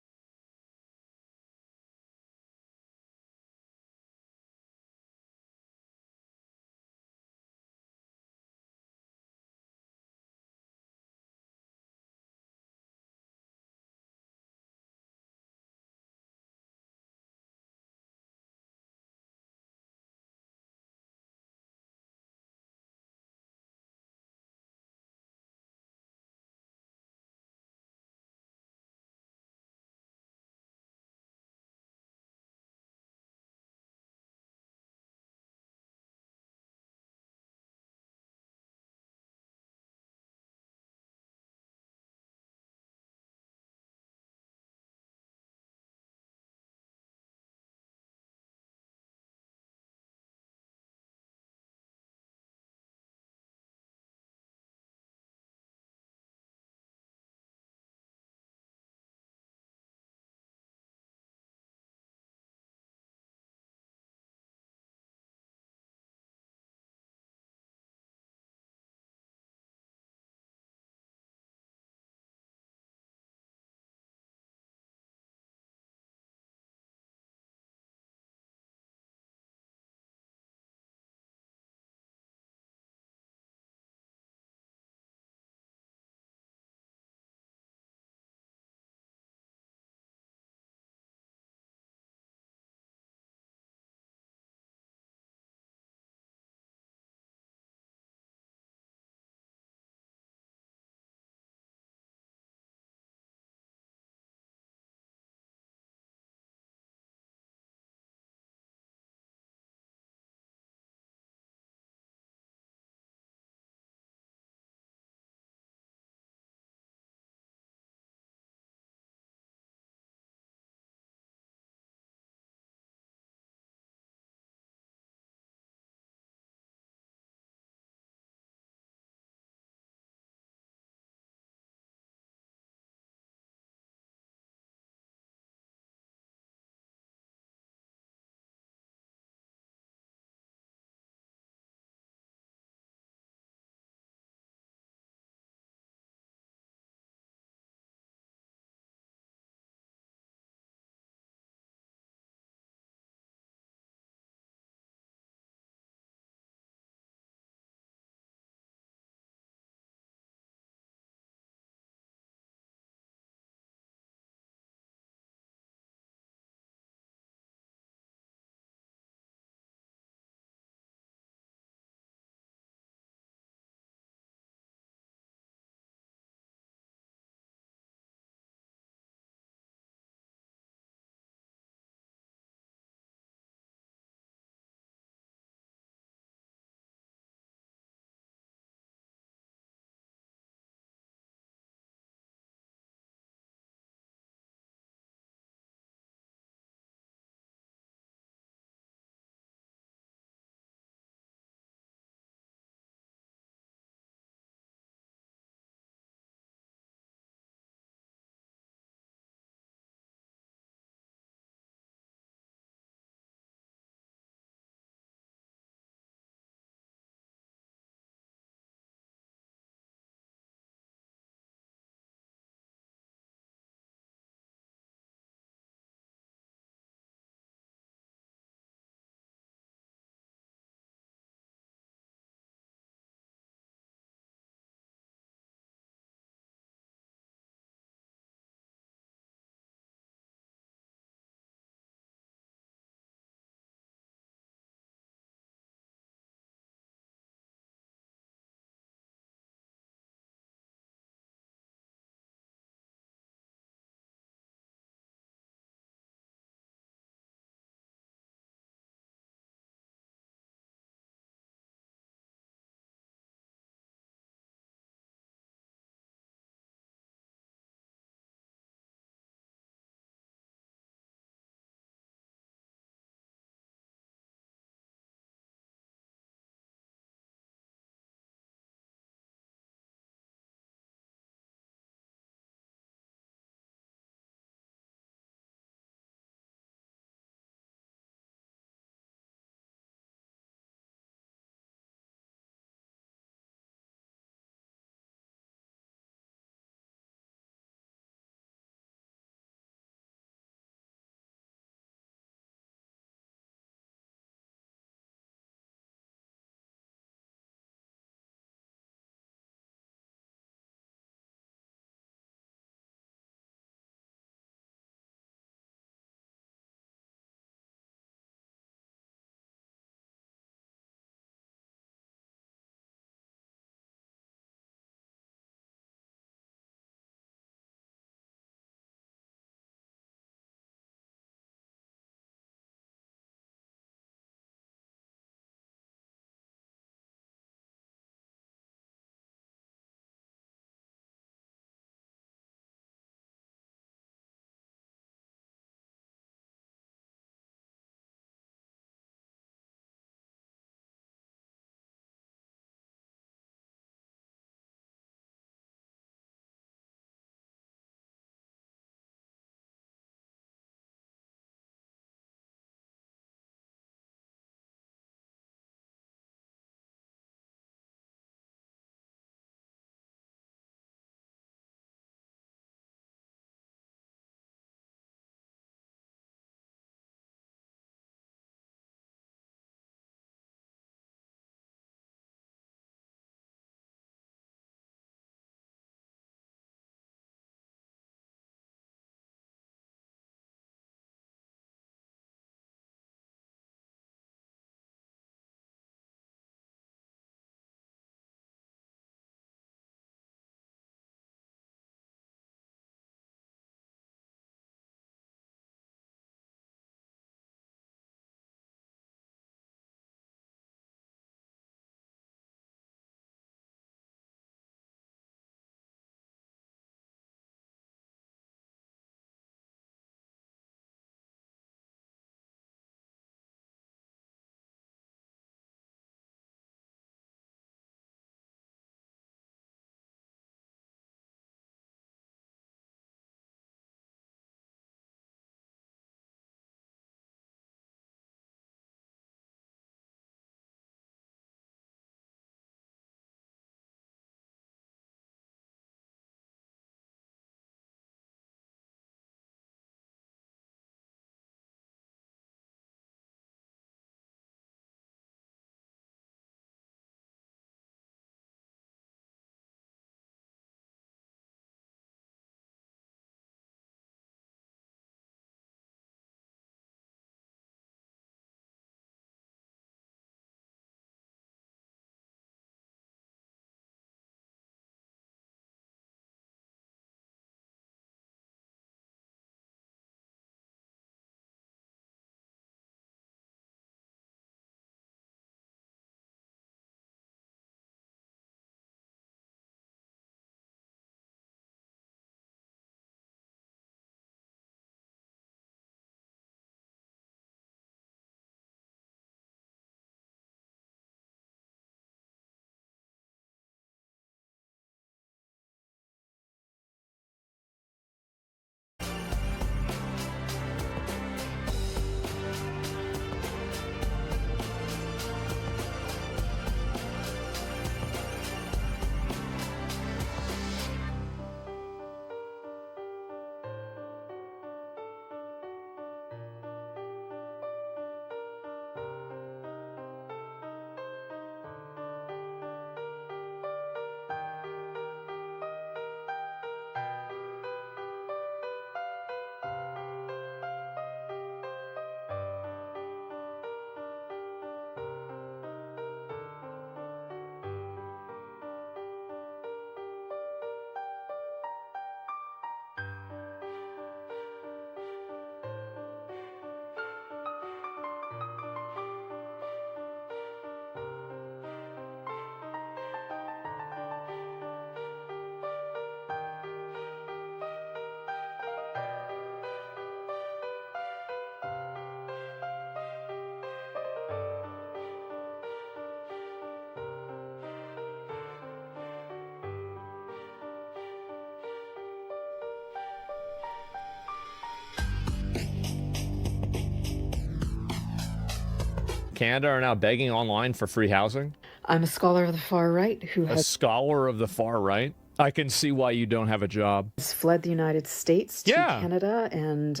Canada are now begging online for free housing? I'm a scholar of the far right who A has scholar of the far right? I can see why you don't have a job. fled the United States to Canada, and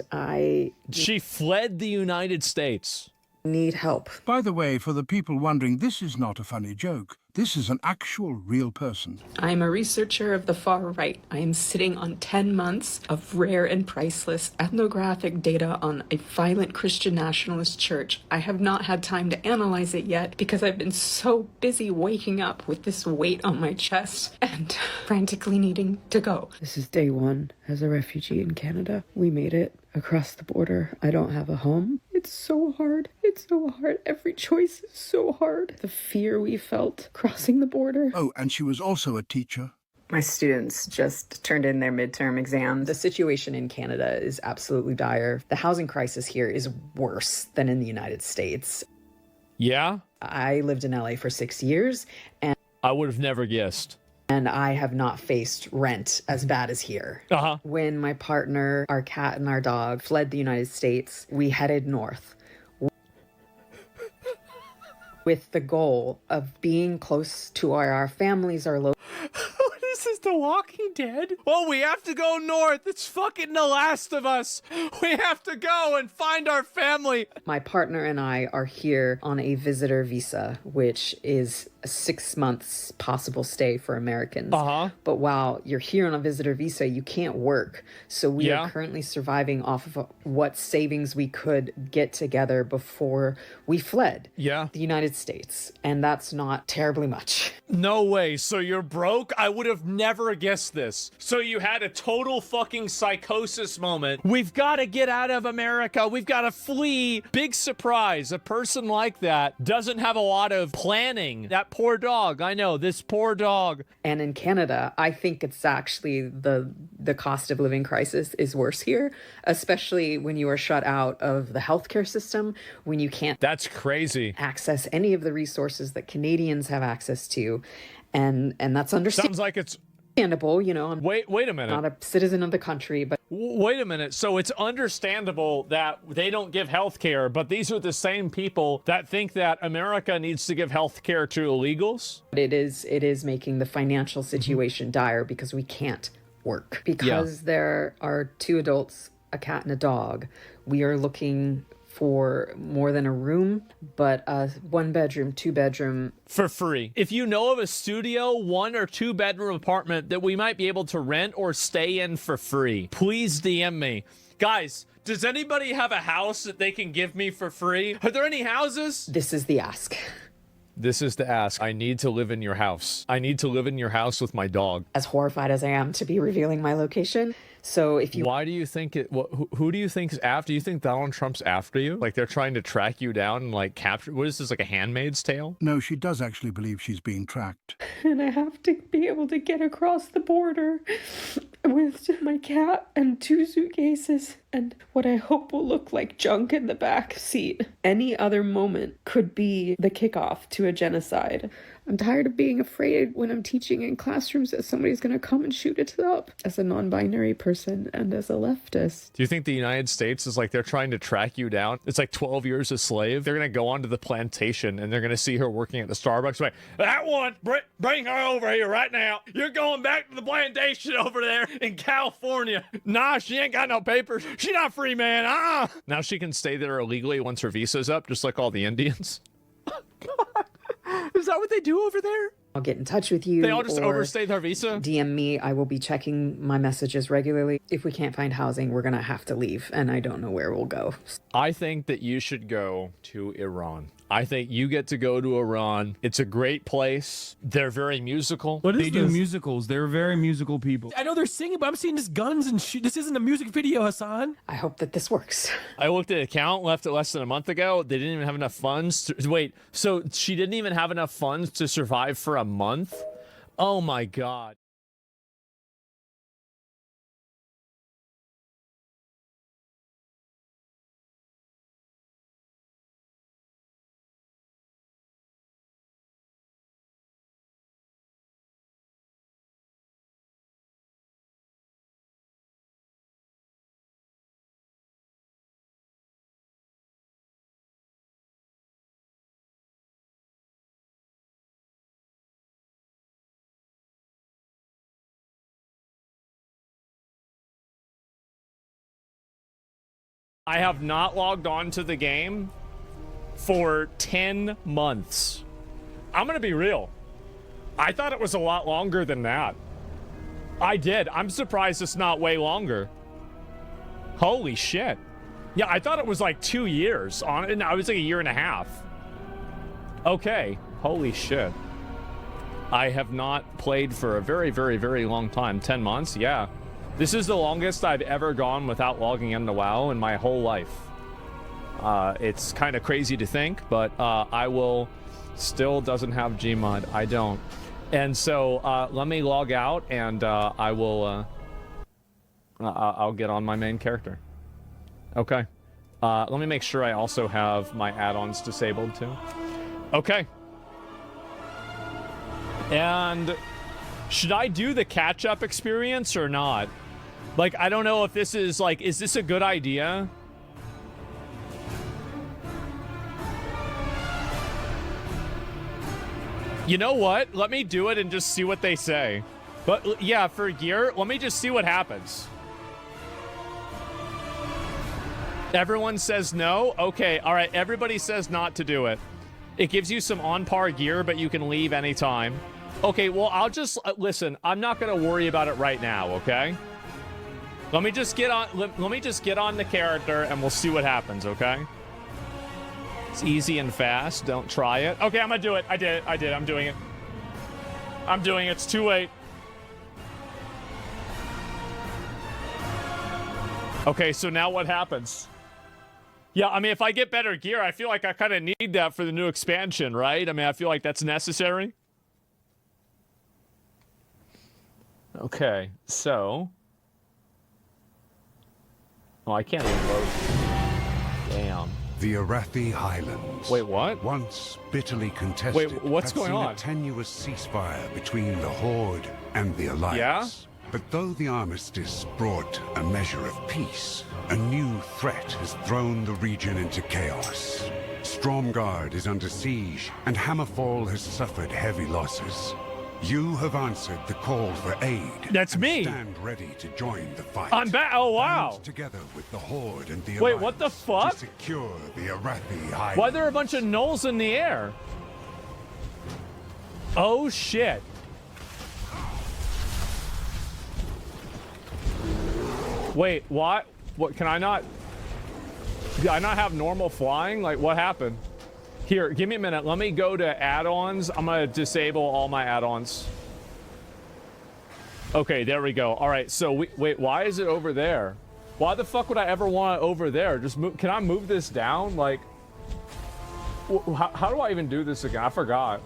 She fled the United States. Need help. By the way, for the people wondering, this is not a funny joke. This is an actual real person. I'm a researcher of the far right. I am sitting on 10 months of rare and priceless ethnographic data on a violent Christian nationalist church. I have not had time to analyze it yet because I've been so busy waking up with this weight on my chest and frantically needing to go. This is day one as a refugee in Canada. We made it across the border. I don't have a home. It's so hard. It's so hard. Every choice is so hard. The fear we felt crossing the border. Oh, and she was also a teacher. My students just turned in their midterm exams. The situation in Canada is absolutely dire. The housing crisis here is worse than in the United States. Yeah? I lived in LA for 6 years, and I would have never guessed. And I have not faced rent as bad as here. When my partner, our cat, and our dog fled the United States, we headed north with the goal of being close to where our families are located. This is The Walking Dead? Well, we have to go north. It's fucking The Last of Us. We have to go and find our family. My partner and I are here on a visitor visa, which is a 6 months possible stay for Americans. But while you're here on a visitor visa, you can't work. So we are currently surviving off of what savings we could get together before we fled the United States. And that's not terribly much. No way. So you're broke? I would have never guessed this. So you had a total fucking psychosis moment. We've got to get out of America. We've got to flee. Big surprise. A person like that doesn't have a lot of planning. That poor dog. I know, this poor dog. And in Canada, I think it's actually the cost of living crisis is worse here, especially when you are shut out of the healthcare system, when you can't That's crazy. access any of the resources that Canadians have access to. And that's understandable. Sounds like it's understandable, you know. I'm wait a minute. Not a citizen of the country, but wait a minute. So it's understandable that they don't give health care, but these are the same people that think that America needs to give health care to illegals? it is making the financial situation dire because we can't work. Because there are 2 adults, a cat and a dog. We are looking for more than a room, but a 1 bedroom, 2 bedroom. For free. If you know of a studio, 1 or 2 bedroom apartment that we might be able to rent or stay in for free, please DM me. Guys, does anybody have a house that they can give me for free? Are there any houses? This is the ask. This is the ask. I need to live in your house. I need to live in your house with my dog. As horrified as I am to be revealing my location. So if you... Why do you think it... Who do you think is after? Do you think Donald Trump's after you? Like they're trying to track you down and like capture... What is this, like a Handmaid's Tale? No, she does actually believe she's being tracked. And I have to be able to get across the border with my cat and 2 suitcases and what I hope will look like junk in the back seat. Any other moment could be the kickoff to a genocide. I'm tired of being afraid when I'm teaching in classrooms that somebody's going to come and shoot it up. As a non-binary person and as a leftist. Do you think the United States is like they're trying to track you down? It's like 12 years a slave. They're going to go onto the plantation and they're going to see her working at the Starbucks. Like, that one, bring her over here right now. You're going back to the plantation over there in California. Nah, she ain't got no papers. She not free, man. Now she can stay there illegally once her visa's up, just like all the Indians. God. Is that what they do over there? I'll get in touch with you. They all just overstay their visa? DM me. I will be checking my messages regularly. If we can't find housing, we're going to have to leave, and I don't know where we'll go. I think that you should go to Iran. I think you get to go to Iran. It's a great place. They're very musical. They do musicals. They're very musical people. I know they're singing, but I'm seeing just guns and shit. This isn't a music video, Hassan. I hope that this works. I looked at an account, left it less than a month ago. They didn't even have enough funds to... Wait, so she didn't even have enough funds to survive for a month? Oh my God. I have not logged on to the game for 10 months. I'm gonna be real. I thought it was a lot longer than that. I did. I'm surprised it's not way longer. Holy shit. Yeah, I thought it was like 2 years. No, I was like a year and a half. Okay. Holy shit. I have not played for a very, very, very long time. 10 months? Yeah. This is the longest I've ever gone without logging into WoW in my whole life. It's kind of crazy to think, but I will... Still doesn't have Gmod. I don't. And so let me log out, and I will... I'll get on my main character. Okay. Let me make sure I also have my add-ons disabled, too. Okay. And should I do the catch-up experience or not? Like, I don't know if this is, like, is this a good idea? You know what? Let me do it and just see what they say. But, yeah, for gear, let me just see what happens. Everyone says no? Okay, all right. Everybody says not to do it. It gives you some on-par gear, but you can leave anytime. Okay, well, I'll just... listen, I'm not going to worry about it right now, okay? Let me just get on... Let me just get on the character, and we'll see what happens, okay? It's easy and fast. Don't try it. Okay, I'm going to do it. I did it. I'm doing it. I'm doing it. It's too late. Okay, so now what happens? Yeah, I mean, if I get better gear, I feel like I kind of need that for the new expansion, right? I mean, I feel like that's necessary. Okay, so... Oh, I can't even load. Damn. The Arathi Highlands. Wait, what? Once bitterly contested. Wait, what's going on? A tenuous ceasefire between the Horde and the Alliance. Yeah? But though the armistice brought a measure of peace, a new threat has thrown the region into chaos. Stromgarde is under siege, and Hammerfall has suffered heavy losses. You have answered the call for aid. That's me. Stand ready to join the fight. I'm back. Oh, wow. Stand together with the Horde and the Wait, Alliance what the fuck? to secure the Arathi Highlands. Why are there a bunch of gnolls in the air? Oh, shit. Wait, what? What, can I not... Do I not have normal flying? Like, what happened? Here, give me a minute. Let me go to add-ons. I'm gonna disable all my add-ons. Okay, there we go. All right, so wait, why is it over there? Why the fuck would I ever want it over there? Just move. Can I move this down? Like, how do I even do this again? I forgot.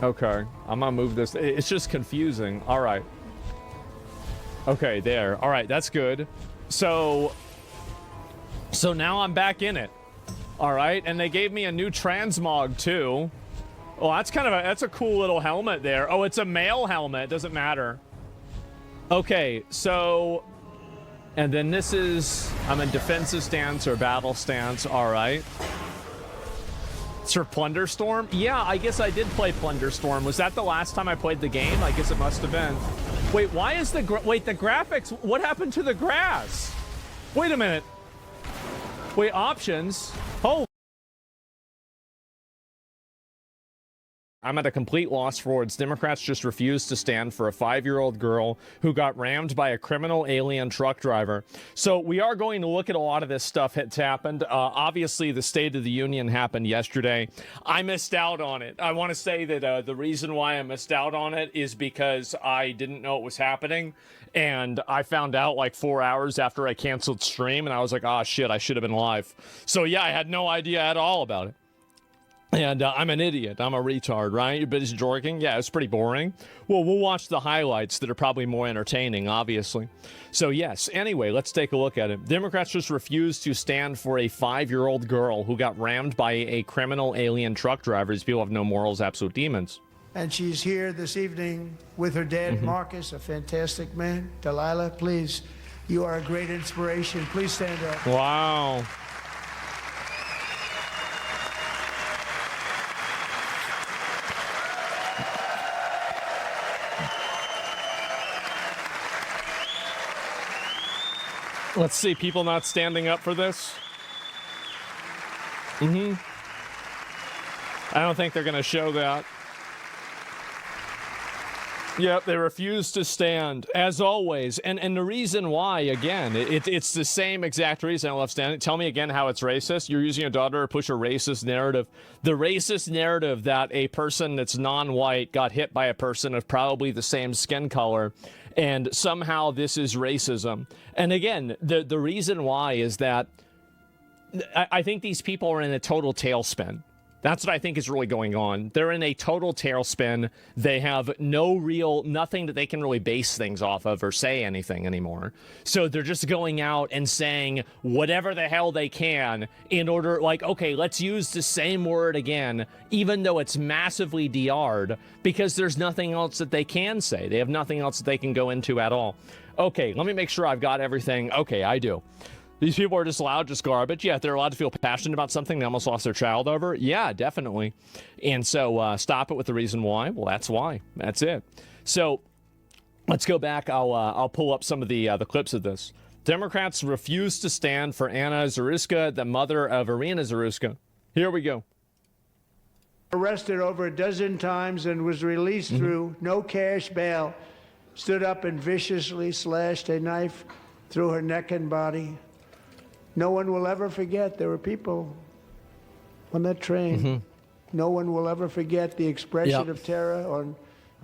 Okay, I'm gonna move this. It's just confusing. All right. Okay, there. All right, that's good. So now I'm back in it. All right, and they gave me a new transmog too. Oh, that's kind of that's a cool little helmet there. Oh, it's a male helmet. It doesn't matter. Okay, so, and then this is, I'm in defensive stance or battle stance. All right. Sir Plunderstorm? Yeah, I guess I did play Plunderstorm. Was that the last time I played the game? I guess it must have been. Wait, why is the graphics? What happened to the grass? Wait a minute. Wait, options. Oh. I'm at a complete loss for words. Democrats just refused to stand for a 5-year-old girl who got rammed by a criminal alien truck driver. So we are going to look at a lot of this stuff that's happened. Obviously, the State of the Union happened yesterday. I missed out on it. I want to say that the reason why I missed out on it is because I didn't know it was happening. And I found out like 4 hours after I canceled stream. And I was like, ah, shit, I should have been live. So yeah, I had no idea at all about it. And I'm an idiot. I'm a retard, right? You're busy jorking? Yeah, it's pretty boring. Well, we'll watch the highlights that are probably more entertaining, obviously. So, yes. Anyway, let's take a look at it. Democrats just refused to stand for a 5-year-old girl who got rammed by a criminal alien truck driver. These people have no morals, absolute demons. And she's here this evening with her dad, Marcus, a fantastic man. Delilah, please, you are a great inspiration. Please stand up. Wow. Let's see, people not standing up for this. I don't think they're going to show that. Yep, they refuse to stand, as always. And the reason why, again, it's the same exact reason I love standing. Tell me again how it's racist. You're using your daughter to push a racist narrative. The racist narrative that a person that's non-white got hit by a person of probably the same skin color, and somehow this is racism. And again, the reason why is that I think these people are in a total tailspin. That's what I think is really going on. They're in a total tailspin. They have nothing that they can really base things off of or say anything anymore. So they're just going out and saying whatever the hell they can in order, like, okay, let's use the same word again, even though it's massively DR'd, because there's nothing else that they can say. They have nothing else that they can go into at all. Okay, let me make sure I've got everything. Okay, I do. These people are just allowed, just garbage. Yeah, if they're allowed to feel passionate about something they almost lost their child over. Yeah, definitely. And so stop it with the reason why. Well, that's why. That's it. So let's go back. I'll pull up some of the clips of this. Democrats refuse to stand for Anna Zaruska, the mother of Irina Zaruska. Here we go. Arrested over a dozen times and was released through no cash bail. Stood up and viciously slashed a knife through her neck and body. No one will ever forget there were people on that train. No one will ever forget the expression of terror on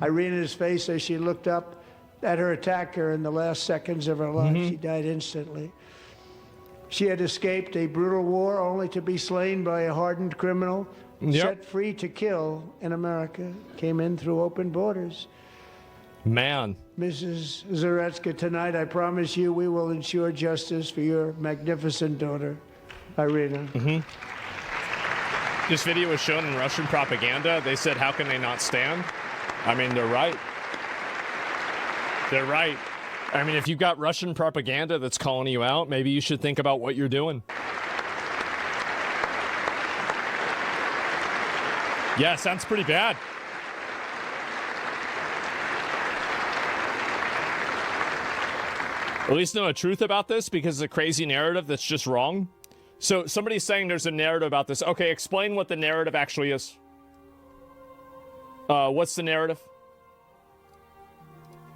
Irina's face as she looked up at her attacker in the last seconds of her life. She died instantly. She had escaped a brutal war only to be slain by a hardened criminal, set free to kill in America, came in through open borders. Man. Mrs. Zaretska, tonight I promise you we will ensure justice for your magnificent daughter, Irina. This video was shown in Russian propaganda. They said, how can they not stand? I mean, they're right. They're right. I mean, if you've got Russian propaganda that's calling you out, maybe you should think about what you're doing. Yeah, sounds pretty bad. At least know the truth about this, because it's a crazy narrative that's just wrong. So somebody's saying there's a narrative about this. Okay, explain what the narrative actually is. What's the narrative?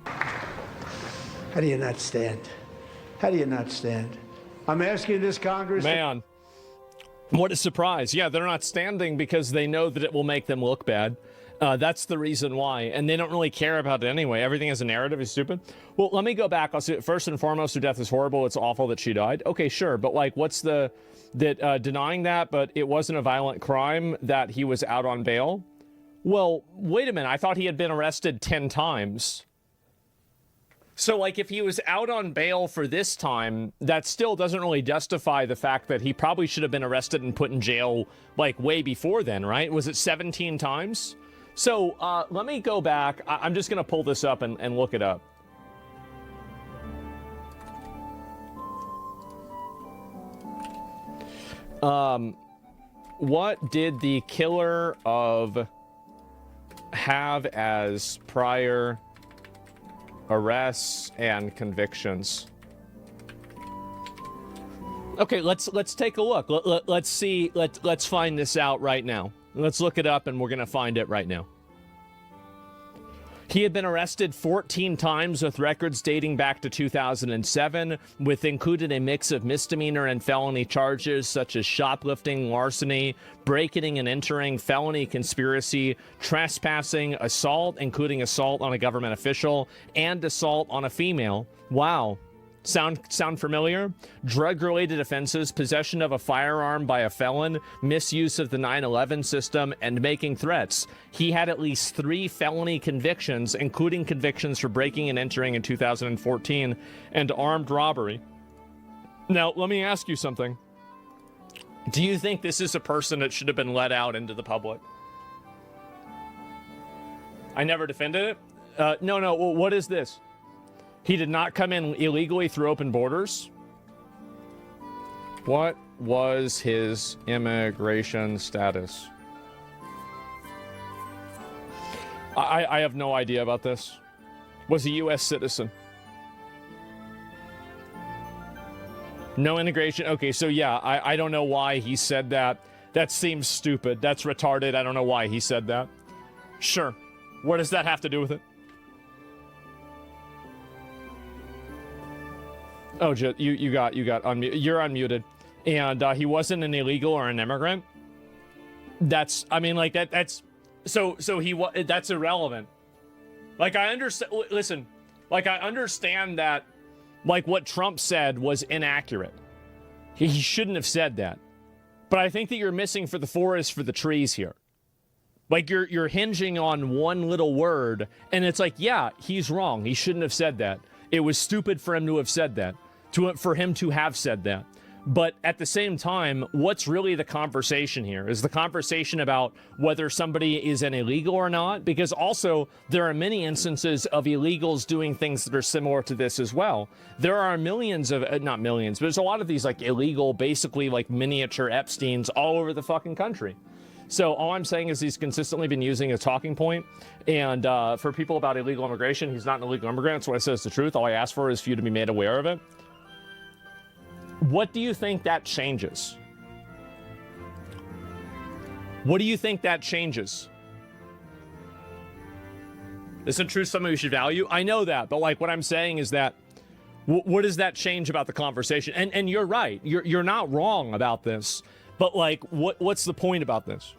How do you not stand? How do you not stand? I'm asking this Congress... Man, what a surprise. Yeah, they're not standing because they know that it will make them look bad. That's the reason why. And they don't really care about it anyway. Everything as a narrative is stupid. Well, let me go back. I'll say, first and foremost, her death is horrible. It's awful that she died. Okay, sure. But, like, what's the... denying that, but it wasn't a violent crime, that he was out on bail? Well, wait a minute. I thought he had been arrested 10 times. So, like, if he was out on bail for this time, that still doesn't really justify the fact that he probably should have been arrested and put in jail, like, way before then, right? Was it 17 times? So, let me go back. I'm just going to pull this up and look it up. What did the killer of have as prior arrests and convictions? Okay, let's take a look. Let's see. Let's find this out right now. Let's look it up, and we're gonna find it right now. He had been arrested 14 times with records dating back to 2007, with included a mix of misdemeanor and felony charges such as shoplifting, larceny, breaking and entering, felony conspiracy, trespassing, assault, including assault on a government official, and assault on a female. Wow. Sound familiar? Drug-related offenses, possession of a firearm by a felon, misuse of the 9/11 system, and making threats. He had at least 3 felony convictions, including convictions for breaking and entering in 2014 and armed robbery. Now, let me ask you something. Do you think this is a person that should have been let out into the public? I never defended it. No, well, what is this? He did not come in illegally through open borders. What was his immigration status? I have no idea about this. Was a U.S. citizen. No integration. Okay, so yeah, I don't know why he said that. That seems stupid. That's retarded. I don't know why he said that. Sure. What does that have to do with it? Oh, you got unmuted. You're unmuted. And he wasn't an illegal or an immigrant. That's, I mean, like that's that's irrelevant. Like I understand, listen, like I understand that like what Trump said was inaccurate. He shouldn't have said that. But I think that you're missing for the forest for the trees here. Like you're hinging on one little word and it's like, yeah, he's wrong. He shouldn't have said that. It was stupid for him to have said that, for him to have said that. But at the same time, what's really the conversation here? Is the conversation about whether somebody is an illegal or not? Because also, there are many instances of illegals doing things that are similar to this as well. There are millions of, not millions, but there's a lot of these like illegal, basically like miniature Epsteins all over the fucking country. So all I'm saying is he's consistently been using a talking point. And for people about illegal immigration, he's not an illegal immigrant. That's what I said is the truth. All I ask for is for you to be made aware of it. What do you think that changes? What do you think that changes? Isn't truth something we should value? I know that, but like what I'm saying is that what does that change about the conversation? And you're right. You're not wrong about this. But like what's the point about this?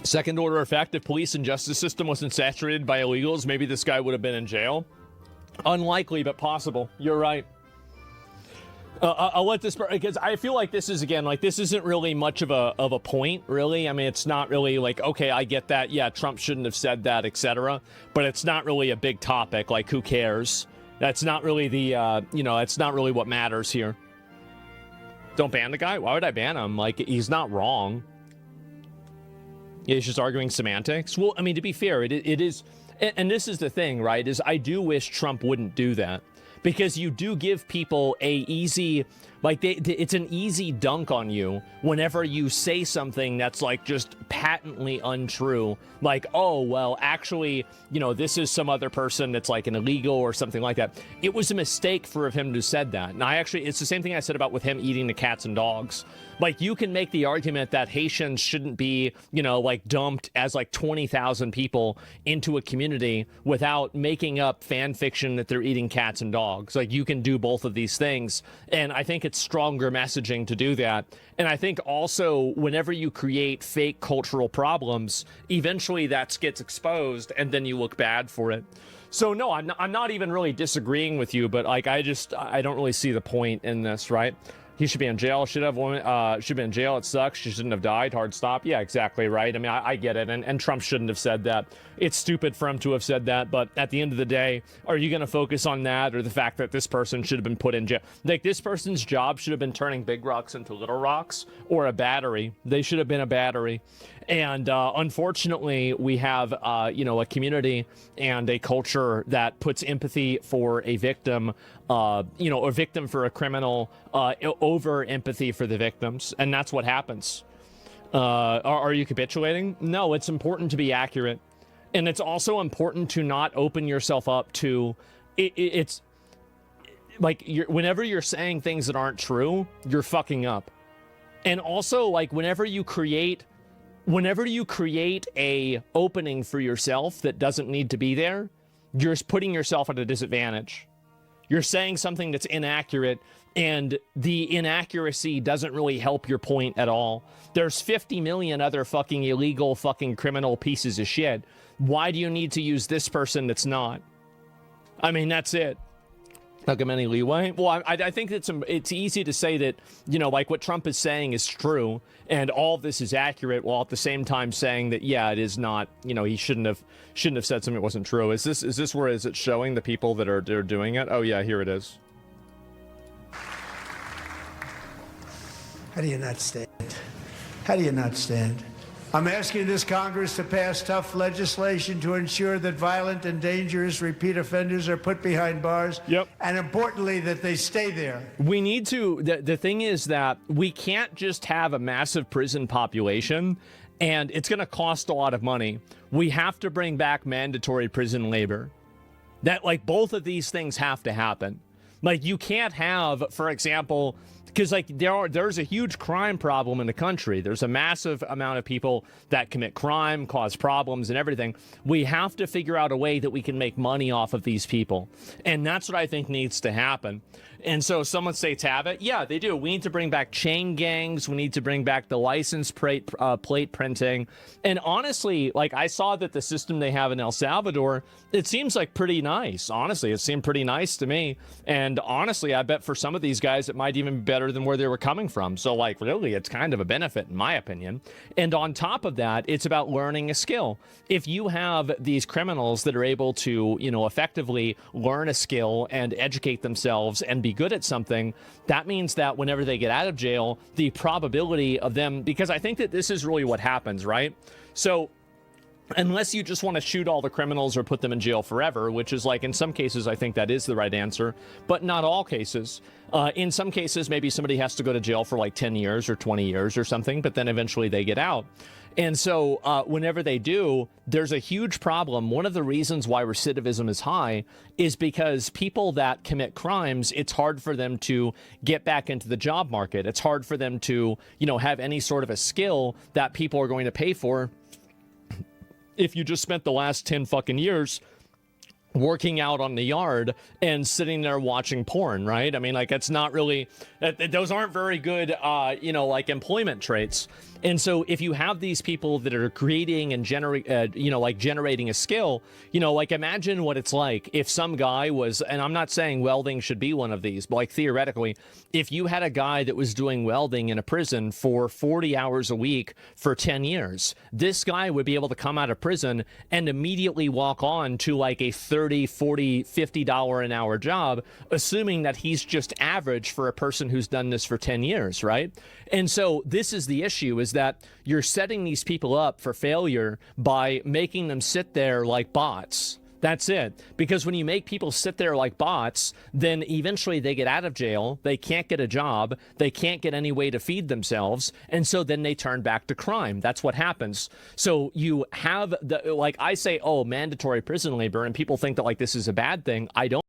Second order effect, if police and justice system wasn't saturated by illegals, maybe this guy would have been in jail. Unlikely, but possible. You're right. I'll let this, because I feel like this is, again, like this isn't really much of a point, really. I mean, it's not really like, okay, I get that. Yeah, Trump shouldn't have said that, etc. But it's not really a big topic. Like, who cares? That's not really the, that's not really what matters here. Don't ban the guy. Why would I ban him? Like, he's not wrong. Yeah, he's just arguing semantics. Well, I mean, to be fair, it is, and this is the thing, right, is I do wish Trump wouldn't do that. Because you do give people a easy, like, it's an easy dunk on you whenever you say something that's, like, just patently untrue. Like, oh, well, actually, this is some other person that's, like, an illegal or something like that. It was a mistake for him to have said that. And it's the same thing I said about with him eating the cats and dogs. Like, you can make the argument that Haitians shouldn't be, like, dumped as, like, 20,000 people into a community without making up fan fiction that they're eating cats and dogs. Like, you can do both of these things. And I think it's stronger messaging to do that. And I think also whenever you create fake cultural problems, eventually that gets exposed and then you look bad for it. So no, I'm not even really disagreeing with you, but like, I don't really see the point in this, right? He should be in jail. Should be in jail. It sucks. She shouldn't have died. Hard stop. Yeah, exactly right. I mean, I get it. And Trump shouldn't have said that. It's stupid for him to have said that. But at the end of the day, are you going to focus on that or the fact that this person should have been put in jail? Like, this person's job should have been turning big rocks into little rocks or a battery. They should have been a battery. And unfortunately, we have, a community and a culture that puts empathy for a victim, a victim for a criminal over empathy for the victims. And that's what happens. Are you capitulating? No, it's important to be accurate. And it's also important to not open yourself up to it's like whenever you're saying things that aren't true, you're fucking up. And also, like, whenever you create a opening for yourself that doesn't need to be there, you're putting yourself at a disadvantage. You're saying something that's inaccurate, and the inaccuracy doesn't really help your point at all. There's 50 million other fucking illegal fucking criminal pieces of shit. Why do you need to use this person that's not? I mean, that's it. Not give him any leeway. Well, I think it's easy to say that, like what Trump is saying is true and all of this is accurate, while at the same time saying that, yeah, it is not, he shouldn't have said something that wasn't true. Is this where is it showing the people that are doing it? Oh yeah, here it is. How do you not stand? How do you not stand? I'm asking this Congress to pass tough legislation to ensure that violent and dangerous repeat offenders are put behind bars. Yep. And importantly, that they stay there. We need to, the thing is that we can't just have a massive prison population and it's going to cost a lot of money. We have to bring back mandatory prison labor. That, like, both of these things have to happen. Like, you can't have, for example, because, like, there's a huge crime problem in the country. There's a massive amount of people that commit crime, cause problems and everything. We have to figure out a way that we can make money off of these people. And that's what I think needs to happen. And so someone states have it. Yeah, they do. We need to bring back chain gangs. We need to bring back the license plate printing. And honestly, like, I saw that the system they have in El Salvador, it seems like pretty nice. Honestly, it seemed pretty nice to me. And honestly, I bet for some of these guys, it might even be better than where they were coming from. So, like, really, it's kind of a benefit, in my opinion. And on top of that, it's about learning a skill. If you have these criminals that are able to, you know, effectively learn a skill and educate themselves and be good at something, that means that whenever they get out of jail, the probability of them, because I think that this is really what happens, right? So unless you just want to shoot all the criminals or put them in jail forever, which is, like, in some cases, I think that is the right answer, but not all cases. In some cases, maybe somebody has to go to jail for like 10 years or 20 years or something, but then eventually they get out. And so whenever they do, there's a huge problem. One of the reasons why recidivism is high is because people that commit crimes, it's hard for them to get back into the job market. It's hard for them to, you know, have any sort of a skill that people are going to pay for if you just spent the last 10 fucking years working out on the yard and sitting there watching porn, right? I mean, like, it's not really, those aren't very good, you know, like, employment traits. And so if you have these people that are creating and generating a skill, you know, like, imagine what it's like if some guy was, and I'm not saying welding should be one of these, but, like, theoretically, if you had a guy that was doing welding in a prison for 40 hours a week for 10 years, this guy would be able to come out of prison and immediately walk on to, like, a $30, $40, $50 an hour job, assuming that he's just average for a person who's done this for 10 years, right? And so this is the issue, is that you're setting these people up for failure by making them sit there like bots. That's it. Because when you make people sit there like bots, then eventually they get out of jail, they can't get a job, they can't get any way to feed themselves, and so then they turn back to crime. That's what happens. So you have, like, I say, oh, mandatory prison labor, and people think that, like, this is a bad thing. I don't.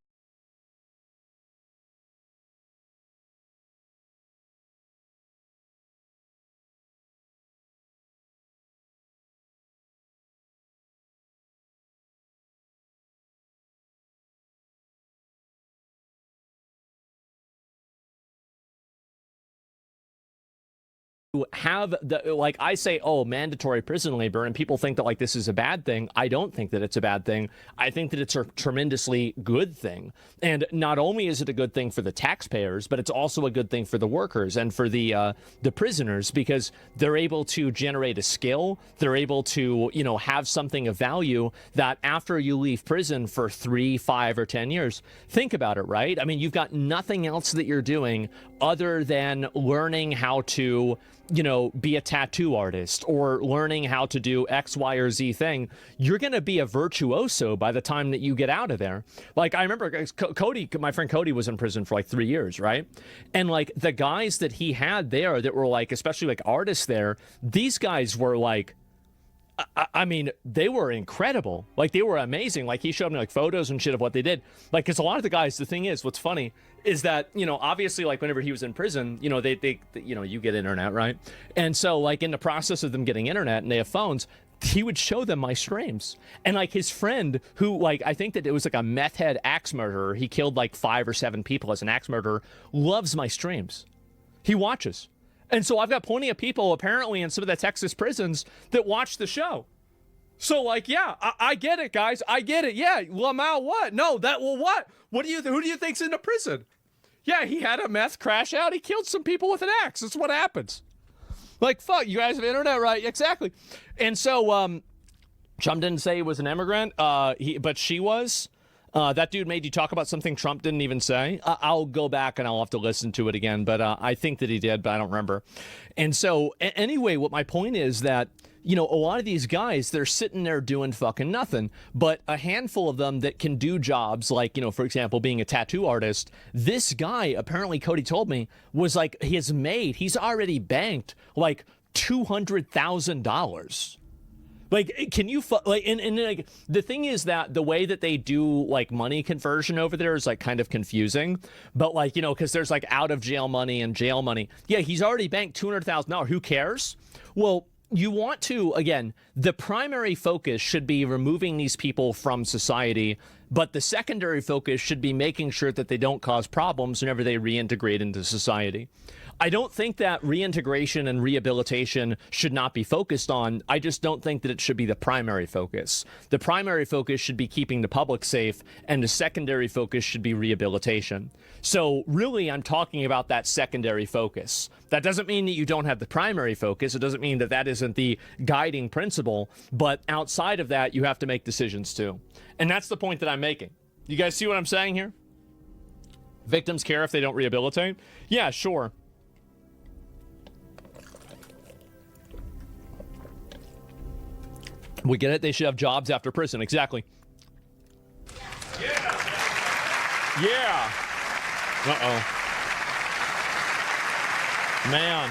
Have like, I say, oh, mandatory prison labor, and people think that, like, this is a bad thing. I don't think that it's a bad thing. I think that it's a tremendously good thing. And not only is it a good thing for the taxpayers, but it's also a good thing for the workers and for the prisoners, because they're able to generate a skill. They're able to, you know, have something of value that after you leave prison for 3, 5, or 10 years, think about it, right? I mean, you've got nothing else that you're doing other than learning how to, you know, be a tattoo artist or learning how to do X, Y, or Z thing. You're going to be a virtuoso by the time that you get out of there. Like, I remember Cody, my friend Cody, was in prison for like 3 years, right? And, like, the guys that he had there that were, like, especially, like, artists there, these guys were, like, I mean, they were incredible. Like, they were amazing. Like, he showed me, like, photos and shit of what they did. Like, because a lot of the guys, the thing is, what's funny is that, you know, obviously, like, whenever he was in prison, you know, they you know, you get internet, right? And so, like, in the process of them getting internet and they have phones, he would show them my streams. And, like, his friend who, like, I think that it was like a meth head axe murderer. He killed like 5 or 7 people as an axe murderer, loves my streams. He watches. And so I've got plenty of people apparently in some of the Texas prisons that watch the show. So, like, yeah, I get it, guys. I get it. Yeah, Lamau, what? No, that, well, what? Who do you think's in the prison? Yeah, he had a meth crash out. He killed some people with an axe. That's what happens. Like, fuck, you guys have internet, right? Exactly. And so, Trump didn't say he was an immigrant, but she was. That dude made you talk about something Trump didn't even say. I'll go back and I'll have to listen to it again, but I think that he did, but I don't remember. And so, anyway, what my point is that, you know, a lot of these guys, they're sitting there doing fucking nothing, but a handful of them that can do jobs like, you know, for example, being a tattoo artist. This guy, apparently Cody told me, was like, he's already banked like $200,000. Like, can you, like, and like, the thing is that the way that they do, like, money conversion over there is, like, kind of confusing. But, like, you know, because there's, like, out of jail money and jail money. Yeah, he's already banked $200,000. Who cares? Well, you want to, again, the primary focus should be removing these people from society, but the secondary focus should be making sure that they don't cause problems whenever they reintegrate into society. I don't think that reintegration and rehabilitation should not be focused on. I just don't think that it should be the primary focus. The primary focus should be keeping the public safe, and the secondary focus should be rehabilitation. So really, I'm talking about that secondary focus. That doesn't mean that you don't have the primary focus. It doesn't mean that that isn't the guiding principle, but outside of that, you have to make decisions too. And that's the point that I'm making. You guys see what I'm saying here? Victims care if they don't rehabilitate? Yeah, sure. We get it. They should have jobs after prison. Exactly. Yeah. Uh-oh. Man.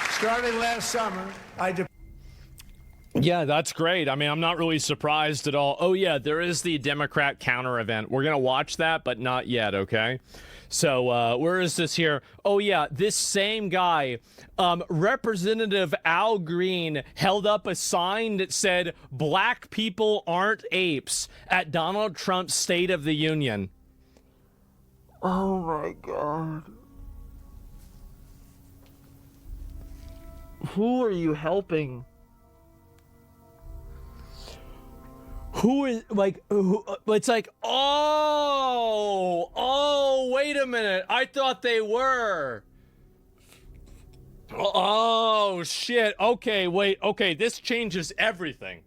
Starting last summer, Yeah, that's great. I mean, I'm not really surprised at all. Oh, yeah, there is the Democrat counter event. We're going to watch that, but not yet, okay? So, where is this here? Oh, yeah, this same guy, Representative Al Green, held up a sign that said, "Black people aren't apes," at Donald Trump's State of the Union. Oh, my God. Who are you helping? Who is, like, who, it's like, oh, wait a minute. I thought they were. Oh, shit. Okay, wait. Okay, this changes everything.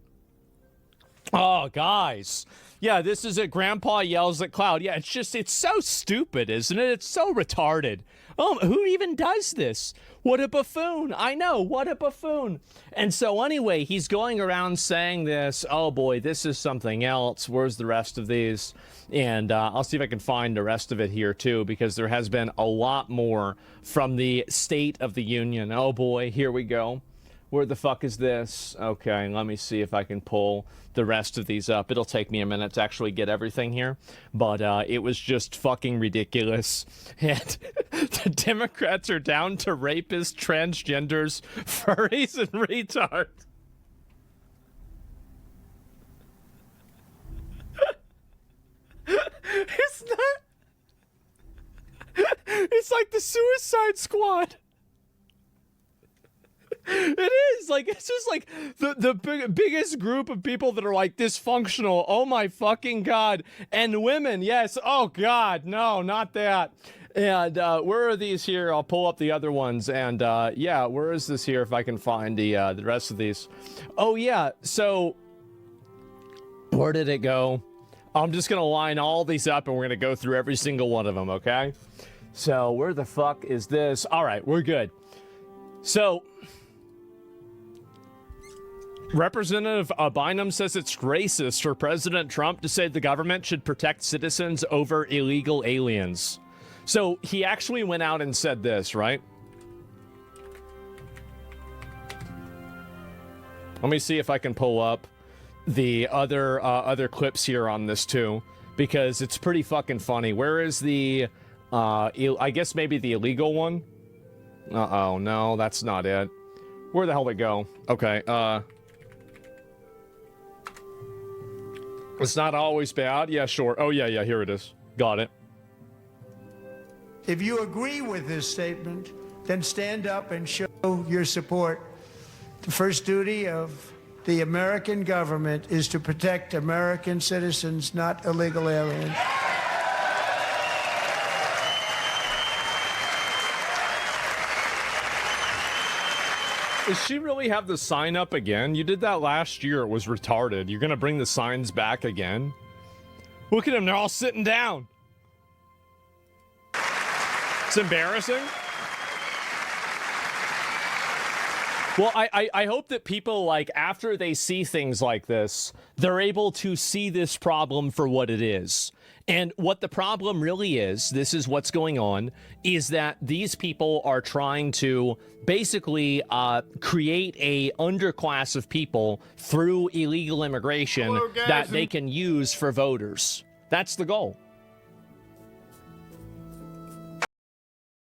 Oh, guys. Yeah, this is it. Grandpa yells at Cloud. Yeah, it's so stupid, isn't it? It's so retarded. Oh, who even does this? What a buffoon. I know, what a buffoon. And so anyway, he's going around saying this. Oh boy, this is something else. Where's the rest of these? And I'll see if I can find the rest of it here too, because there has been a lot more from the State of the Union. Oh boy, here we go. Where the fuck is this? Okay, let me see if I can pull the rest of these up. It'll take me a minute to actually get everything here, but it was just fucking ridiculous. And the Democrats are down to rapists, transgenders, furries, and retards. It's not... It's like the Suicide Squad. It is like, it's just like the biggest group of people that are like dysfunctional. Oh my fucking God. And women. Yes. Oh God. No, not that. And where are these here? I'll pull up the other ones. And yeah, where is this here? If I can find the rest of these. Oh yeah. So where did it go? I'm just going to line all these up and we're going to go through every single one of them. Okay. So where the fuck is this? All right, we're good. So Representative Bynum says it's racist for President Trump to say the government should protect citizens over illegal aliens. So he actually went out and said this, right? Let me see if I can pull up the other clips here on this too, because it's pretty fucking funny. Where is the, I guess maybe the illegal one? Uh-oh, no, that's not it. Where the hell did it go? Okay, it's not always bad. Yeah, sure. Oh, yeah, here it is. Got it. If you agree with this statement, then stand up and show your support. The first duty of the American government is to protect American citizens, not illegal aliens. Does she really have the sign up again? You did that last year. It was retarded. You're going to bring the signs back again? Look at them. They're all sitting down. It's embarrassing. Well, I hope that people, like, after they see things like this, they're able to see this problem for what it is. And what the problem really is, this is what's going on, is that these people are trying to basically create a underclass of people through illegal immigration that they can use for voters. That's the goal.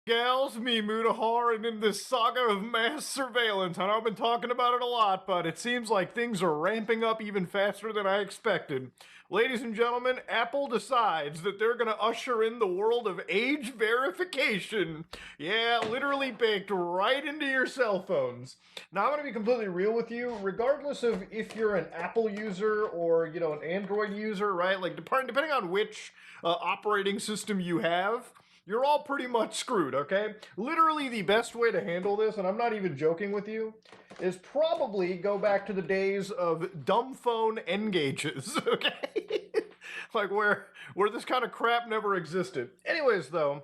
Gals, me Mutahar, and in this saga of mass surveillance. I know I've been talking about it a lot, but it seems like things are ramping up even faster than I expected. Ladies and gentlemen, Apple decides that they're gonna usher in the world of age verification. Yeah, literally baked right into your cell phones. Now, I'm gonna be completely real with you, regardless of if you're an Apple user or, you know, an Android user, right? Like, depending on which operating system you have, you're all pretty much screwed, okay? Literally the best way to handle this, and I'm not even joking with you, is probably go back to the days of dumb phone engages, okay? Like where this kind of crap never existed. Anyways, though,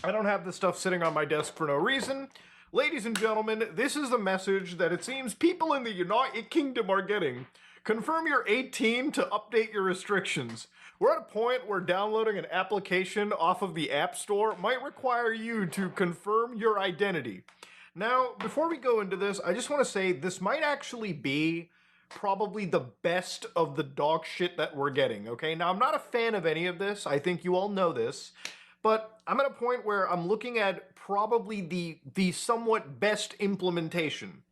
I don't have this stuff sitting on my desk for no reason. Ladies and gentlemen, this is the message that it seems people in the United Kingdom are getting. Confirm you're 18 to update your restrictions. We're at a point where downloading an application off of the App Store might require you to confirm your identity. Now, before we go into this, I just want to say this might actually be probably the best of the dog shit that we're getting, okay? Now, I'm not a fan of any of this. I think you all know this. But I'm at a point where I'm looking at probably the somewhat best implementation.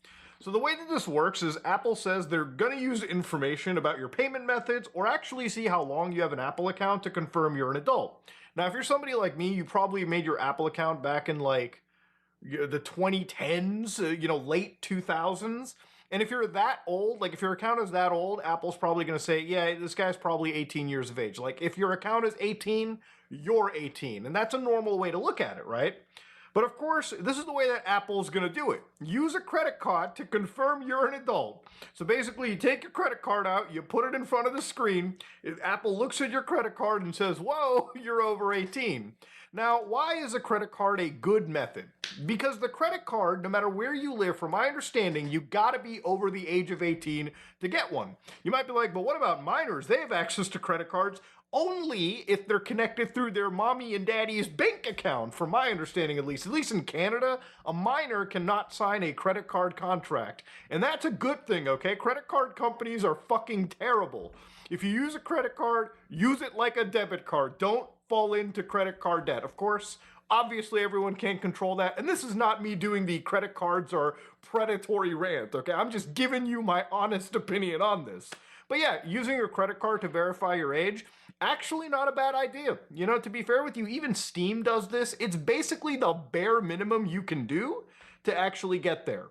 So the way that this works is Apple says they're going to use information about your payment methods or actually see how long you have an Apple account to confirm you're an adult. Now, if you're somebody like me, you probably made your Apple account back in like the 2010s, you know, late 2000s. And if you're that old, like if your account is that old, Apple's probably going to say, yeah, this guy's probably 18 years of age. Like if your account is 18, you're 18. And that's a normal way to look at it, right? But of course, this is the way that Apple's going to do it. Use a credit card to confirm you're an adult. So basically, you take your credit card out, you put it in front of the screen, Apple looks at your credit card and says, whoa, you're over 18. Now, why is a credit card a good method? Because the credit card, no matter where you live, from my understanding, you gotta be over the age of 18 to get one. You might be like, but what about minors? They have access to credit cards only if they're connected through their mommy and daddy's bank account, from my understanding at least. At least in Canada, a minor cannot sign a credit card contract. And that's a good thing, okay? Credit card companies are fucking terrible. If you use a credit card, use it like a debit card. Don't fall into credit card debt. Of course, obviously everyone can't control that. And this is not me doing the credit cards are predatory rant, okay? I'm just giving you my honest opinion on this. But yeah, using your credit card to verify your age, actually not a bad idea. You know, to be fair with you, even Steam does this. It's basically the bare minimum you can do to actually get there.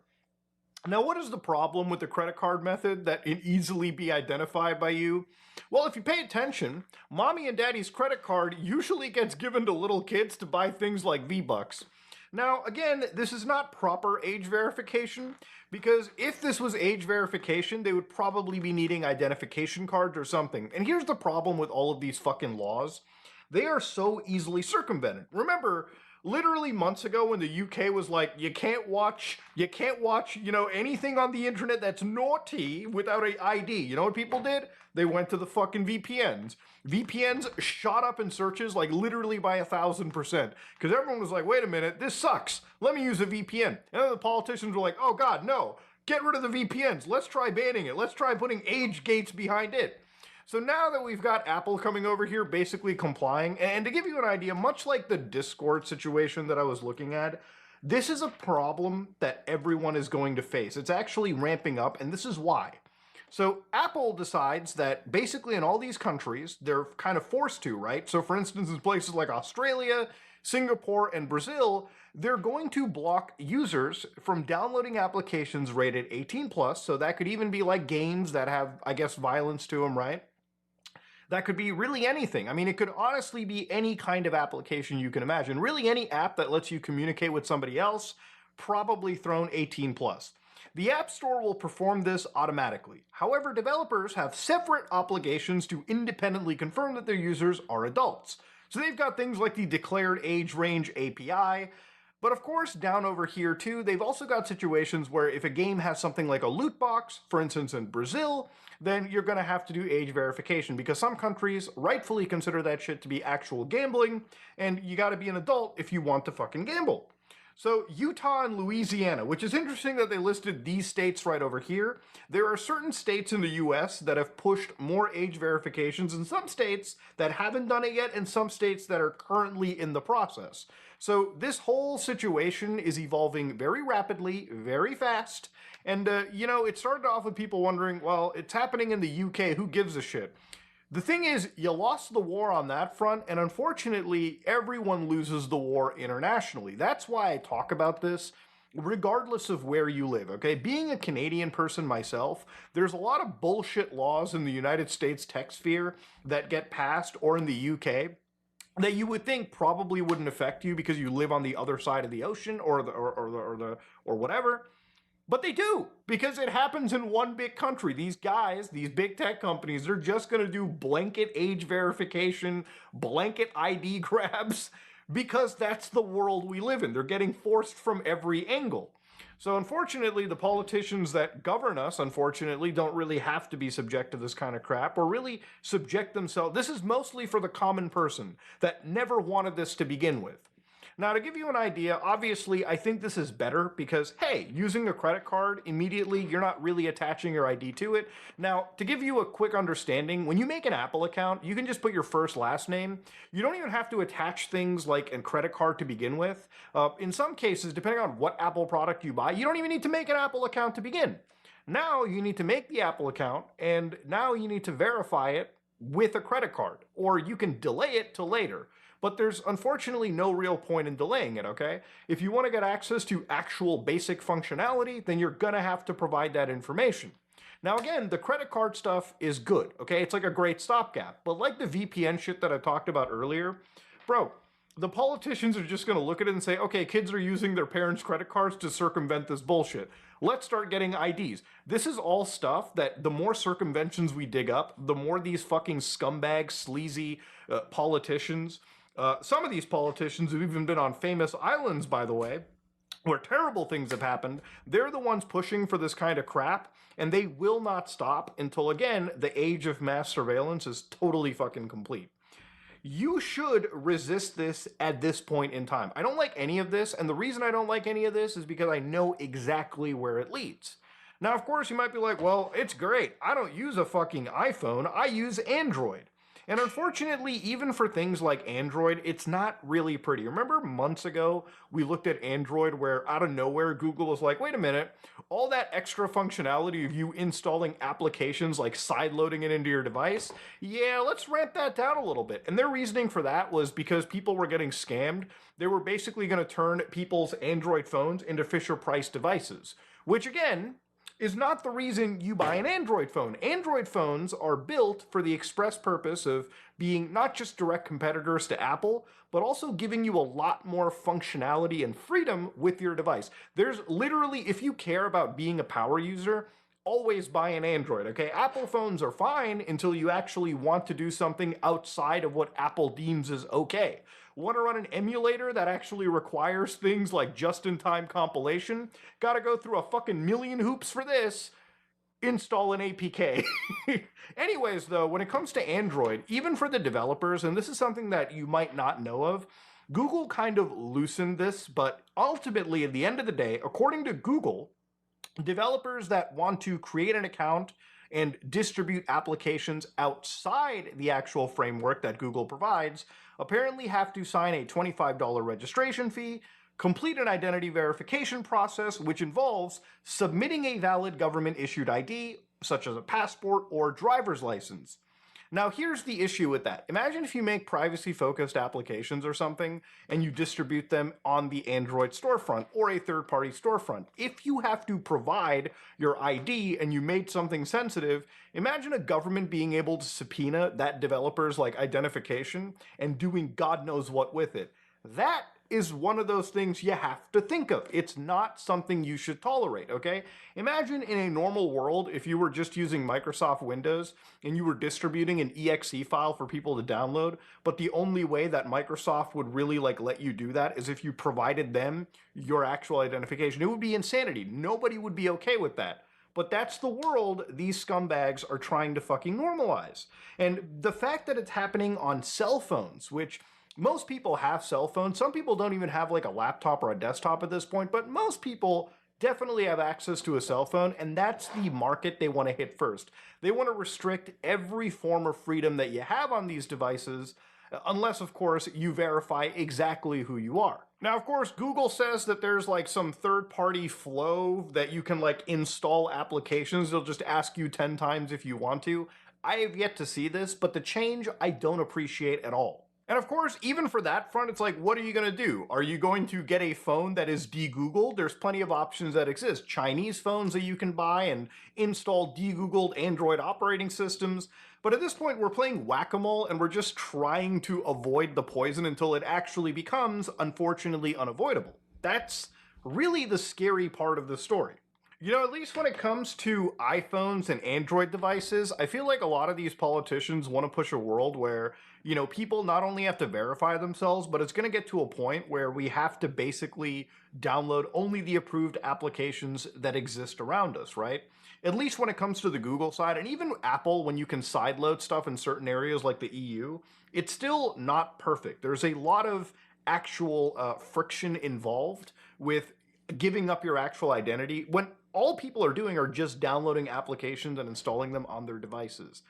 Now, what is the problem with the credit card method that can easily be identified by you? Well, if you pay attention, mommy and daddy's credit card usually gets given to little kids to buy things like V-Bucks. Now, again, this is not proper age verification, because if this was age verification, they would probably be needing identification cards or something. And here's the problem with all of these fucking laws. They are so easily circumvented. Remember, literally months ago when the UK was like, you can't watch, you know, anything on the internet that's naughty without an ID. You know what people did? They went to the fucking VPNs. VPNs shot up in searches like literally by 1,000%. Because everyone was like, wait a minute, this sucks. Let me use a VPN. And then the politicians were like, oh God, no. Get rid of the VPNs. Let's try banning it. Let's try putting age gates behind it. So now that we've got Apple coming over here basically complying, and to give you an idea, much like the Discord situation that I was looking at, this is a problem that everyone is going to face. It's actually ramping up, and this is why. So Apple decides that basically in all these countries, they're kind of forced to, right? So for instance, in places like Australia, Singapore, and Brazil, they're going to block users from downloading applications rated 18+, so that could even be like games that have, I guess, violence to them, right? That could be really anything. I mean, it could honestly be any kind of application you can imagine. Really any app that lets you communicate with somebody else, probably thrown 18+. The App Store will perform this automatically. However, developers have separate obligations to independently confirm that their users are adults. So they've got things like the Declared Age Range API, But of course, down over here too, they've also got situations where if a game has something like a loot box, for instance in Brazil, then you're going to have to do age verification because some countries rightfully consider that shit to be actual gambling, and you got to be an adult if you want to fucking gamble. So Utah and Louisiana, which is interesting that they listed these states right over here. There are certain states in the US that have pushed more age verifications, and some states that haven't done it yet, and some states that are currently in the process. So this whole situation is evolving very rapidly, very fast, and you know, it started off with people wondering, well, it's happening in the UK, who gives a shit? The thing is, you lost the war on that front, and unfortunately, everyone loses the war internationally. That's why I talk about this, regardless of where you live, okay? Being a Canadian person myself, there's a lot of bullshit laws in the United States tech sphere that get passed, or in the UK, that you would think probably wouldn't affect you because you live on the other side of the ocean or whatever. But they do, because it happens in one big country. These guys, these big tech companies, they're just going to do blanket age verification, blanket ID grabs, because that's the world we live in. They're getting forced from every angle. So unfortunately, the politicians that govern us, unfortunately, don't really have to be subject to this kind of crap, or really subject themselves. This is mostly for the common person that never wanted this to begin with. Now, to give you an idea, obviously, I think this is better because, hey, using a credit card, immediately, you're not really attaching your ID to it. Now, to give you a quick understanding, when you make an Apple account, you can just put your first, last name. You don't even have to attach things like a credit card to begin with. In some cases, depending on what Apple product you buy, you don't even need to make an Apple account to begin. Now, you need to make the Apple account, and now you need to verify it with a credit card, or you can delay it till later. But there's unfortunately no real point in delaying it, okay? If you want to get access to actual basic functionality, then you're gonna have to provide that information. Now again, the credit card stuff is good, okay? It's like a great stopgap. But like the VPN shit that I talked about earlier, bro, the politicians are just gonna look at it and say, okay, kids are using their parents' credit cards to circumvent this bullshit. Let's start getting IDs. This is all stuff that the more circumventions we dig up, the more these fucking scumbag, sleazy politicians. Some of these politicians have even been on famous islands, by the way, where terrible things have happened. They're the ones pushing for this kind of crap, and they will not stop until, again, the age of mass surveillance is totally fucking complete. You should resist this at this point in time. I don't like any of this, and the reason I don't like any of this is because I know exactly where it leads. Now, of course, you might be like, well, it's great. I don't use a fucking iPhone. I use Android. And unfortunately, even for things like Android, it's not really pretty. Remember months ago, we looked at Android where out of nowhere, Google was like, wait a minute, all that extra functionality of you installing applications like sideloading it into your device, yeah, let's ramp that down a little bit. And their reasoning for that was because people were getting scammed. They were basically going to turn people's Android phones into Fisher-Price devices, which again, is not the reason you buy an Android phone. Android phones are built for the express purpose of being not just direct competitors to Apple, but also giving you a lot more functionality and freedom with your device. There's literally, if you care about being a power user, always buy an Android, okay? Apple phones are fine until you actually want to do something outside of what Apple deems as okay. Want to run an emulator that actually requires things like just-in-time compilation? Gotta go through a fucking million hoops for this. Install an APK. Anyways, though, when it comes to Android, even for the developers, and this is something that you might not know of, Google kind of loosened this, but ultimately, at the end of the day, according to Google, developers that want to create an account and distribute applications outside the actual framework that Google provides apparently have to sign a $25 registration fee, complete an identity verification process, which involves submitting a valid government-issued ID, such as a passport or driver's license. Now, here's the issue with that. Imagine if you make privacy-focused applications or something, and you distribute them on the Android storefront or a third-party storefront. If you have to provide your ID and you made something sensitive, imagine a government being able to subpoena that developer's identification and doing God knows what with it. That is one of those things you have to think of. It's not something you should tolerate, okay? Imagine in a normal world if you were just using Microsoft Windows and you were distributing an exe file for people to download, but the only way that Microsoft would really like let you do that is if you provided them your actual identification. It would be insanity. Nobody would be okay with that. But that's the world these scumbags are trying to fucking normalize. And the fact that it's happening on cell phones, which most people have cell phones. Some people don't even have like a laptop or a desktop at this point, but most people definitely have access to a cell phone, and that's the market they want to hit first. They want to restrict every form of freedom that you have on these devices, unless, of course, you verify exactly who you are. Now, of course, Google says that there's like some third-party flow that you can like install applications. They'll just ask you 10 times if you want to. I have yet to see this, but the change I don't appreciate at all. And of course, even for that front, it's like, what are you going to do? Are you going to get a phone that is de-Googled? There's plenty of options that exist. Chinese phones that you can buy and install de-Googled Android operating systems. But at this point, we're playing whack-a-mole and we're just trying to avoid the poison until it actually becomes, unfortunately, unavoidable. That's really the scary part of the story. You know, at least when it comes to iPhones and Android devices, I feel like a lot of these politicians want to push a world where, you know, people not only have to verify themselves, but it's going to get to a point where we have to basically download only the approved applications that exist around us, right? At least when it comes to the Google side, and even Apple, when you can sideload stuff in certain areas like the EU, it's still not perfect. There's a lot of actual friction involved with giving up your actual identity when all people are doing are just downloading applications and installing them on their devices.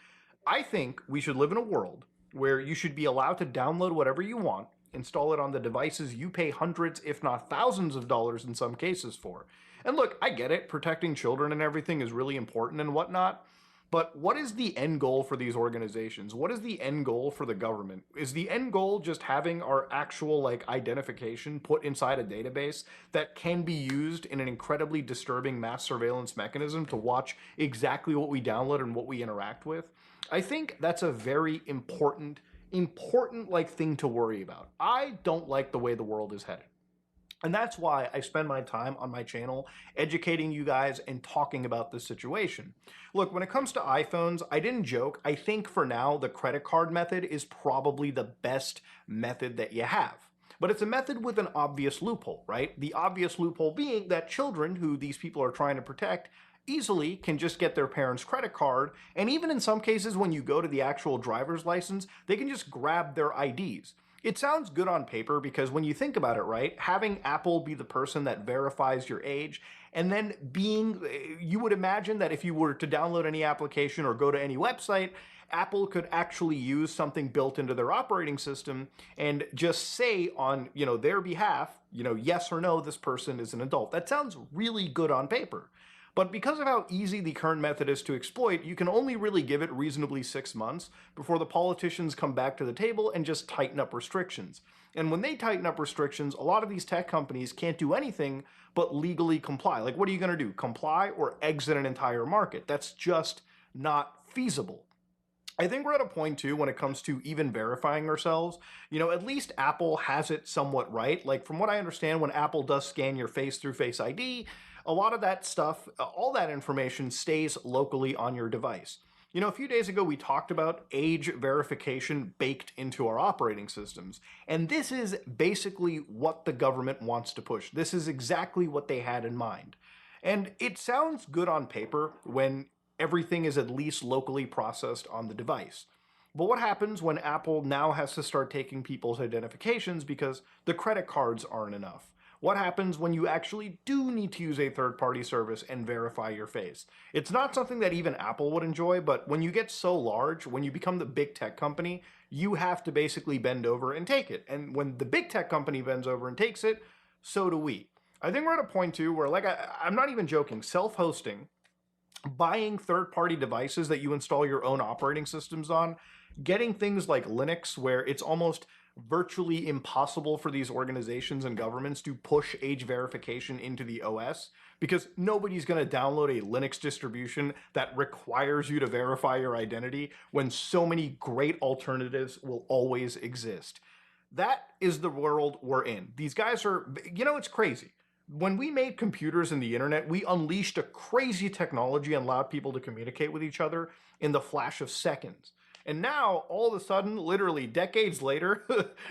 I think we should live in a world where you should be allowed to download whatever you want, install it on the devices you pay hundreds, if not thousands of dollars in some cases for. And look, I get it, protecting children and everything is really important and whatnot, but what is the end goal for these organizations? What is the end goal for the government? Is the end goal just having our actual like identification put inside a database that can be used in an incredibly disturbing mass surveillance mechanism to watch exactly what we download and what we interact with? I think that's a very important like thing to worry about. I don't like the way the world is headed. And that's why I spend my time on my channel educating you guys and talking about this situation. Look, when it comes to iPhones, I didn't joke. I think for now, the credit card method is probably the best method that you have. But it's a method with an obvious loophole, right? The obvious loophole being that children who these people are trying to protect easily can just get their parents' credit card, and even in some cases when you go to the actual driver's license, they can just grab their IDs. It sounds good on paper because when you think about it, right, having Apple be the person that verifies your age, and then you would imagine that if you were to download any application or go to any website, Apple could actually use something built into their operating system and just say on, their behalf, yes or no, this person is an adult. That sounds really good on paper. But because of how easy the current method is to exploit, you can only really give it reasonably 6 months before the politicians come back to the table and just tighten up restrictions. And when they tighten up restrictions, a lot of these tech companies can't do anything but legally comply. Like, what are you going to do? Comply or exit an entire market? That's just not feasible. I think we're at a point too when it comes to even verifying ourselves. At least Apple has it somewhat right. Like, from what I understand, when Apple does scan your face through Face ID, a lot of that stuff, all that information stays locally on your device. A few days ago we talked about age verification baked into our operating systems, and this is basically what the government wants to push. This is exactly what they had in mind. And it sounds good on paper when everything is at least locally processed on the device. But what happens when Apple now has to start taking people's identifications because the credit cards aren't enough? What happens when you actually do need to use a third-party service and verify your face? It's not something that even Apple would enjoy, but when you get so large, when you become the big tech company, you have to basically bend over and take it. And when the big tech company bends over and takes it, so do we. I think we're at a point too where, like, I'm not even joking, self-hosting, buying third-party devices that you install your own operating systems on, getting things like Linux where it's almost virtually impossible for these organizations and governments to push age verification into the OS because nobody's going to download a Linux distribution that requires you to verify your identity when so many great alternatives will always exist. That is the world we're in. These guys are, it's crazy. When we made computers and the internet, we unleashed a crazy technology and allowed people to communicate with each other in the flash of seconds. And now, all of a sudden, literally decades later,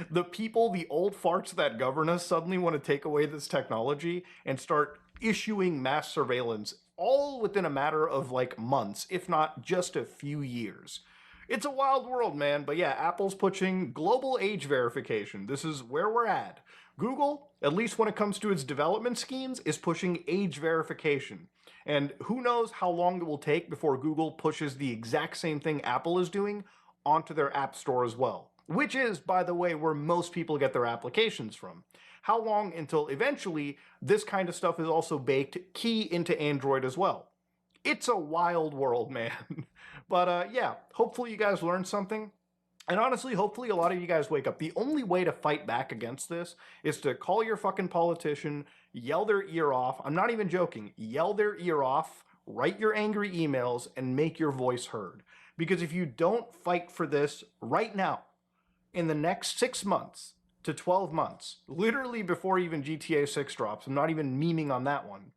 the people, the old farts that govern us, suddenly want to take away this technology and start issuing mass surveillance, all within a matter of like months, if not just a few years. It's a wild world, man. But yeah, Apple's pushing global age verification. This is where we're at. Google, at least when it comes to its development schemes, is pushing age verification. And who knows how long it will take before Google pushes the exact same thing Apple is doing onto their App Store as well. Which is, by the way, where most people get their applications from. How long until eventually this kind of stuff is also baked key into Android as well. It's a wild world, man. But yeah, hopefully you guys learned something. And honestly, hopefully a lot of you guys wake up. The only way to fight back against this is to call your fucking politician, yell their ear off. I'm not even joking. Yell their ear off, write your angry emails, and make your voice heard. Because if you don't fight for this right now, in the next 6 months to 12 months, literally before even GTA 6 drops, I'm not even memeing on that one,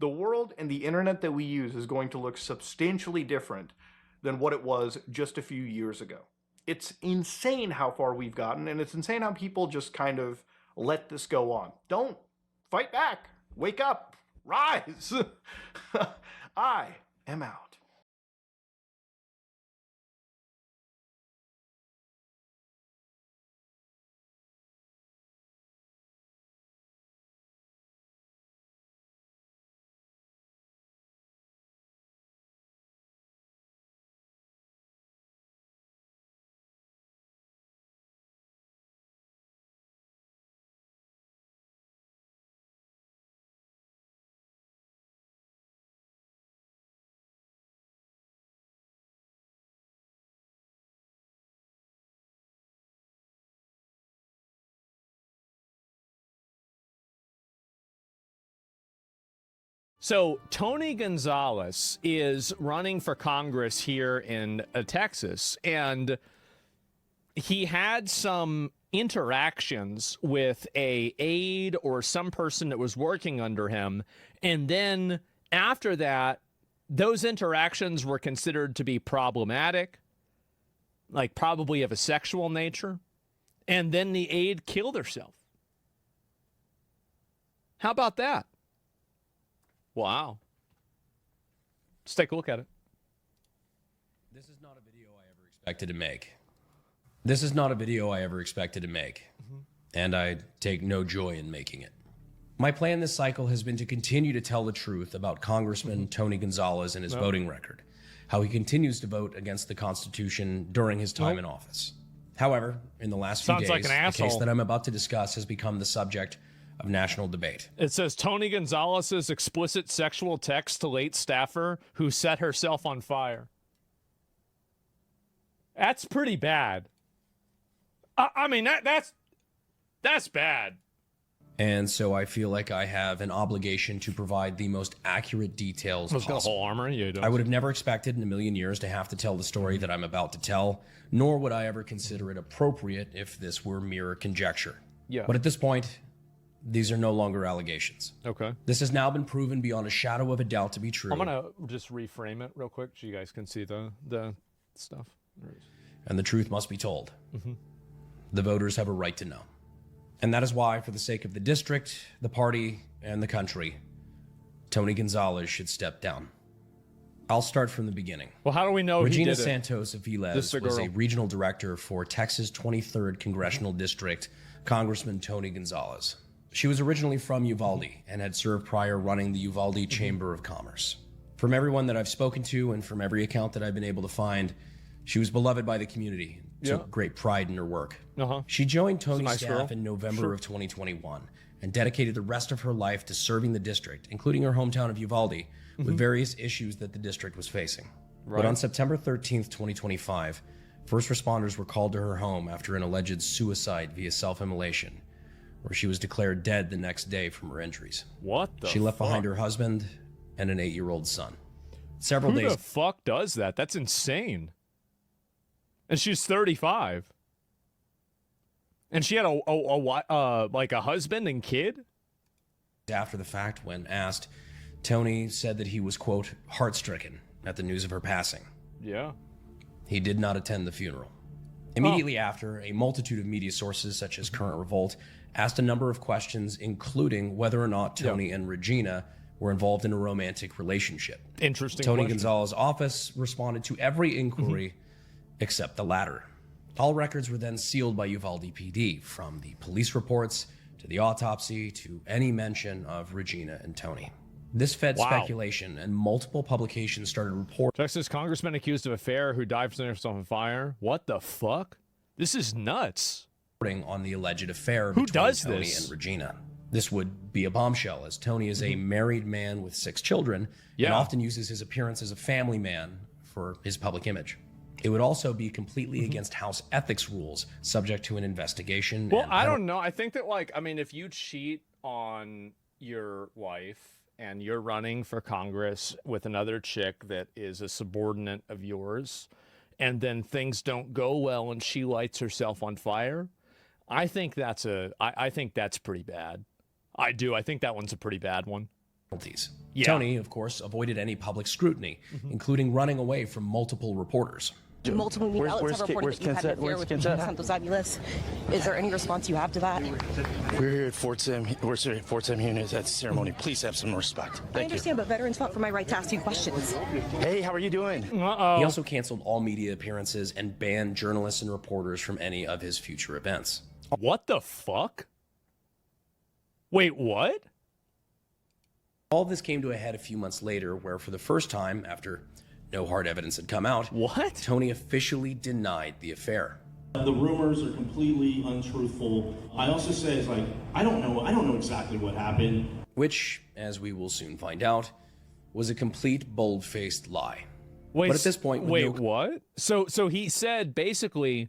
the world and the internet that we use is going to look substantially different than what it was just a few years ago. It's insane how far we've gotten, and it's insane how people just kind of let this go on. Don't fight back. Wake up. Rise. I am out. So Tony Gonzalez is running for Congress here in Texas, and he had some interactions with a aide or some person that was working under him, and then after that, those interactions were considered to be problematic, like probably of a sexual nature, and then the aide killed herself. How about that? Wow. Let's take a look at it. This is not a video I ever expected to make. This is not a video I ever expected to make. And I take no joy in making it. My plan this cycle has been to continue to tell the truth about Congressman Tony Gonzalez and his voting record, how he continues to vote against the Constitution during his time in office. However, in the last few days, the case that I'm about to discuss has become the subject of national debate. It says Tony Gonzalez's explicit sexual text to late staffer who set herself on fire. That's pretty bad. I mean, that's bad. And so I feel like I have an obligation to provide the most accurate details possible. Whole armor? Yeah, I would have never expected in a million years to have to tell the story that I'm about to tell, nor would I ever consider it appropriate if this were mere conjecture. Yeah. But at this point, these are no longer allegations. Okay. This has now been proven beyond a shadow of a doubt to be true. I'm gonna just reframe it real quick so you guys can see the stuff. And the truth must be told. The voters have a right to know. And that is why, for the sake of the district, the party, and the country, Tony Gonzalez should step down. I'll start from the beginning. Well, how do we know Regina he did Santos Aviles was a regional director for Texas 23rd Congressional District, Congressman Tony Gonzalez. She was originally from Uvalde and had served prior running the Uvalde Chamber of Commerce. From everyone that I've spoken to and from every account that I've been able to find, she was beloved by the community and took great pride in her work. She joined Tony's staff in November of 2021 and dedicated the rest of her life to serving the district, including her hometown of Uvalde, with various issues that the district was facing. But on September 13th, 2025, first responders were called to her home after an alleged suicide via self-immolation, where she was declared dead the next day from her injuries. What the She left behind her husband and an 8-year-old son. Several days. Who the fuck does that? That's insane. And she's 35. And she had like a husband and kid? After the fact, when asked, Tony said that he was, quote, heart-stricken at the news of her passing. Yeah. He did not attend the funeral. Immediately after, a multitude of media sources, such as Current Revolt, asked a number of questions, including whether or not Tony and Regina were involved in a romantic relationship. Interesting Tony question. Gonzalez's office responded to every inquiry except the latter. All records were then sealed by Uvalde PD, from the police reports to the autopsy to any mention of Regina and Tony. This fed speculation, and multiple publications started reporting. Texas congressman accused of affair who died from himself on fire. What the fuck? This is nuts. On the alleged affair Who between does Tony this? and Regina. This would be a bombshell, as Tony is a married man with 6 children and often uses his appearance as a family man for his public image. It would also be completely against house ethics rules, subject to an investigation. Well, I don't know. I think that, like, I mean, if you cheat on your wife and you're running for Congress with another chick that is a subordinate of yours, and then things don't go well and she lights herself on fire, I think that's pretty bad. I do. I think that one's a pretty bad one. Yeah. Tony, of course, avoided any public scrutiny, including running away from multiple reporters. Multiple media outlets have reported that you had an affair with Santos Aviles. Is there any response you have to that? We're here at Fort Sam. We're here at Fort Sam Unit at the ceremony. Please have some respect. I understand, but veterans fought for my right to ask you questions. Hey, how are you doing? He also canceled all media appearances and banned journalists and reporters from any of his future events. What the fuck? Wait, what? All this came to a head a few months later, where for the first time, after no hard evidence had come out, Tony officially denied the affair. The rumors are completely untruthful. I also say, it's like, I don't know exactly what happened. Which, as we will soon find out, was a complete bold-faced lie. Wait, but at this point, what? So he said basically,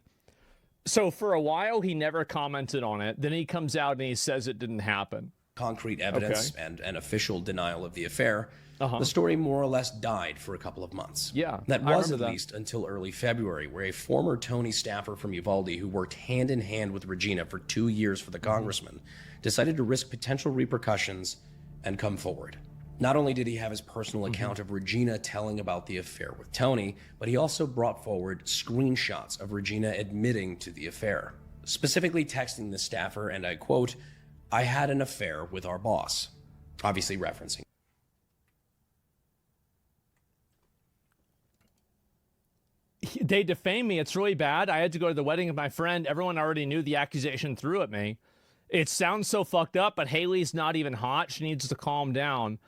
so for a while he never commented on it. Then he comes out and he says it didn't happen. Concrete evidence and an official denial of the affair, the story more or less died for a couple of months. Yeah, that was at least until early February, where a former Tony staffer from Uvalde, who worked hand in hand with Regina for 2 years for the congressman, decided to risk potential repercussions and come forward. Not only did he have his personal account of Regina telling about the affair with Tony, but he also brought forward screenshots of Regina admitting to the affair, specifically texting the staffer, and I quote, "I had an affair with our boss," obviously referencing. They defame me. It's really bad. I had to go to the wedding of my friend. Everyone already knew the accusation threw at me. It sounds so fucked up, but Haley's not even hot. She needs to calm down.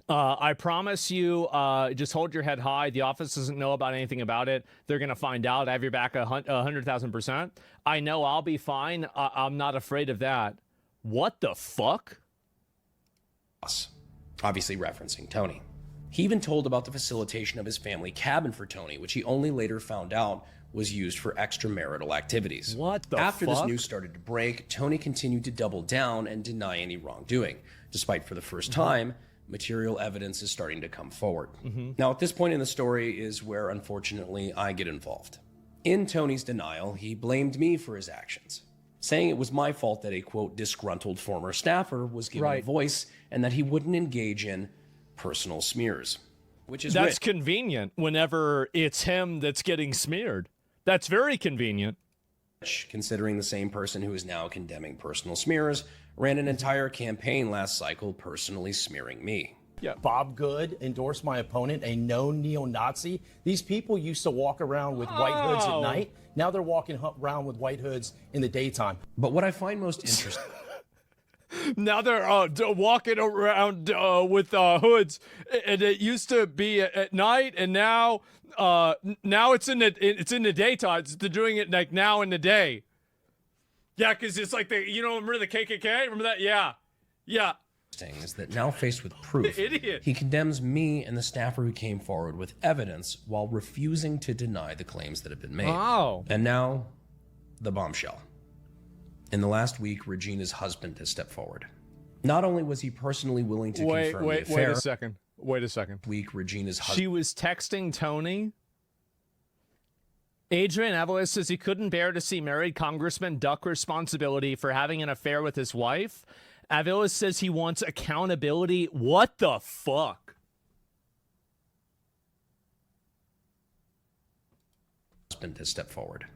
I promise you, just hold your head high. The office doesn't know about anything about it. They're going to find out. I have your back 100,000%. I know I'll be fine. I'm not afraid of that. What the fuck? Obviously referencing Tony. He even told about the facilitation of his family cabin for Tony, which he only later found out was used for extramarital activities. What the After fuck? this news started to break, Tony continued to double down and deny any wrongdoing, despite for the first time, material evidence is starting to come forward. Now, at this point in the story is where, unfortunately, I get involved. In Tony's denial, he blamed me for his actions, saying it was my fault that a, quote, disgruntled former staffer was given a voice and that he wouldn't engage in personal smears, which is That's convenient whenever it's him that's getting smeared. That's very convenient. Considering the same person who is now condemning personal smears ran an entire campaign last cycle personally smearing me. Yeah. Bob Good endorsed my opponent, a known neo-Nazi. These people used to walk around with white hoods at night. Now they're walking around with white hoods in the daytime. But what I find most interesting... Now they're walking around with hoods, and it used to be at night, and now it's in the daytime. They're doing it like now in the day. Yeah, because it's like remember the KKK? Remember that? Yeah. Is that now faced with proof, Idiot. he condemns me and the staffer who came forward with evidence while refusing to deny the claims that have been made. Oh. And now, the bombshell. In the last week, Regina's husband has stepped forward. Not only was he personally willing to confirm the affair... Wait a second. Regina's husband... She was texting Tony? Adrian Evelis says he couldn't bear to see married congressman duck responsibility for having an affair with his wife. Evelis says he wants accountability. What the fuck? Husband has stepped forward.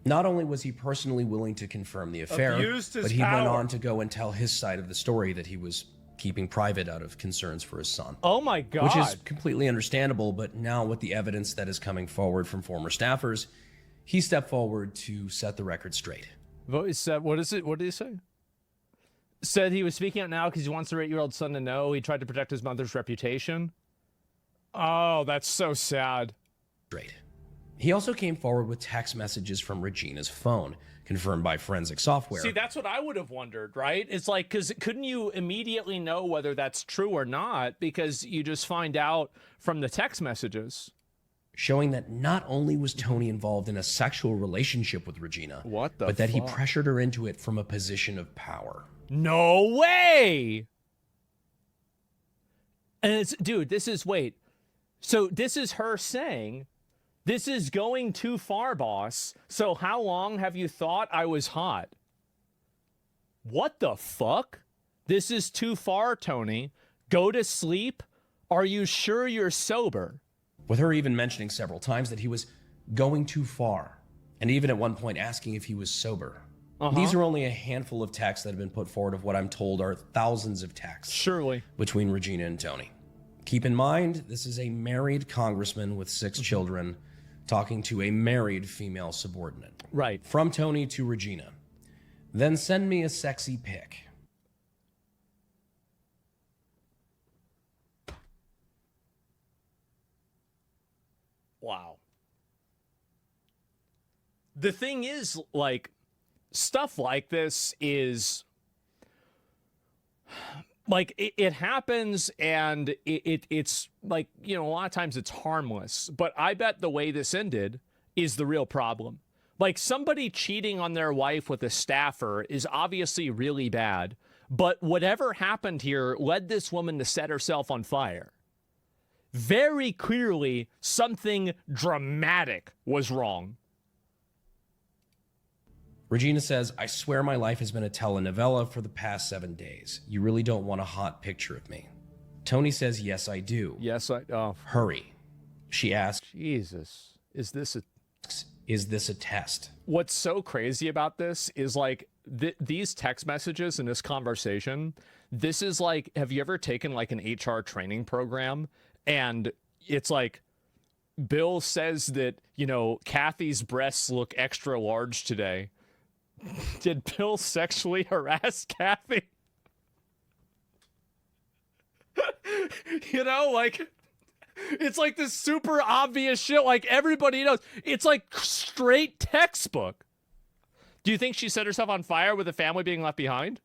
Not only was he personally willing to confirm the affair, but he went on to go and tell his side of the story that he was keeping private out of concerns for his son. Oh my God. Which is completely understandable, but now with the evidence that is coming forward from former staffers, he stepped forward to set the record straight. What is it? What did he say? Said he was speaking out now because he wants their 8-year-old son to know he tried to protect his mother's reputation. Oh, that's so sad. Straight. He also came forward with text messages from Regina's phone, confirmed by forensic software. See, that's what I would have wondered, right? It's like, because couldn't you immediately know whether that's true or not? Because you just find out from the text messages. Showing that not only was Tony involved in a sexual relationship with Regina, but that he pressured her into it from a position of power. No way! And it's, dude, so this is her saying, this is going too far, boss. So how long have you thought I was hot? What the fuck? This is too far, Tony. Go to sleep. Are you sure you're sober? With her even mentioning several times that he was going too far, and even at one point asking if he was sober. These are only a handful of texts that have been put forward of what I'm told are thousands of texts. Surely. Between Regina and Tony. Keep in mind, this is a married congressman with 6 children talking to a married female subordinate. Right. From Tony to Regina. Then send me a sexy pic. Wow. The thing is, like, stuff like this is, like, it happens, and it's like, you know, a lot of times it's harmless, but I bet the way this ended is the real problem. Like, somebody cheating on their wife with a staffer is obviously really bad, but whatever happened here led this woman to set herself on fire. Very clearly, something dramatic was wrong. Regina says, I swear my life has been a telenovela for the past 7 days. You really don't want a hot picture of me. Tony says, yes, I do. Yes, I... Oh. Hurry. She asks, Jesus. Is this a test? What's so crazy about this is, like, these text messages and this conversation, this is like, have you ever taken, like, an HR training program? And it's like, Bill says that, you know, Kathy's breasts look extra large today. Did Bill sexually harass Kathy? You know, like, it's like this super obvious shit. Like, everybody knows. It's like straight textbook. Do you think she set herself on fire with the family being left behind?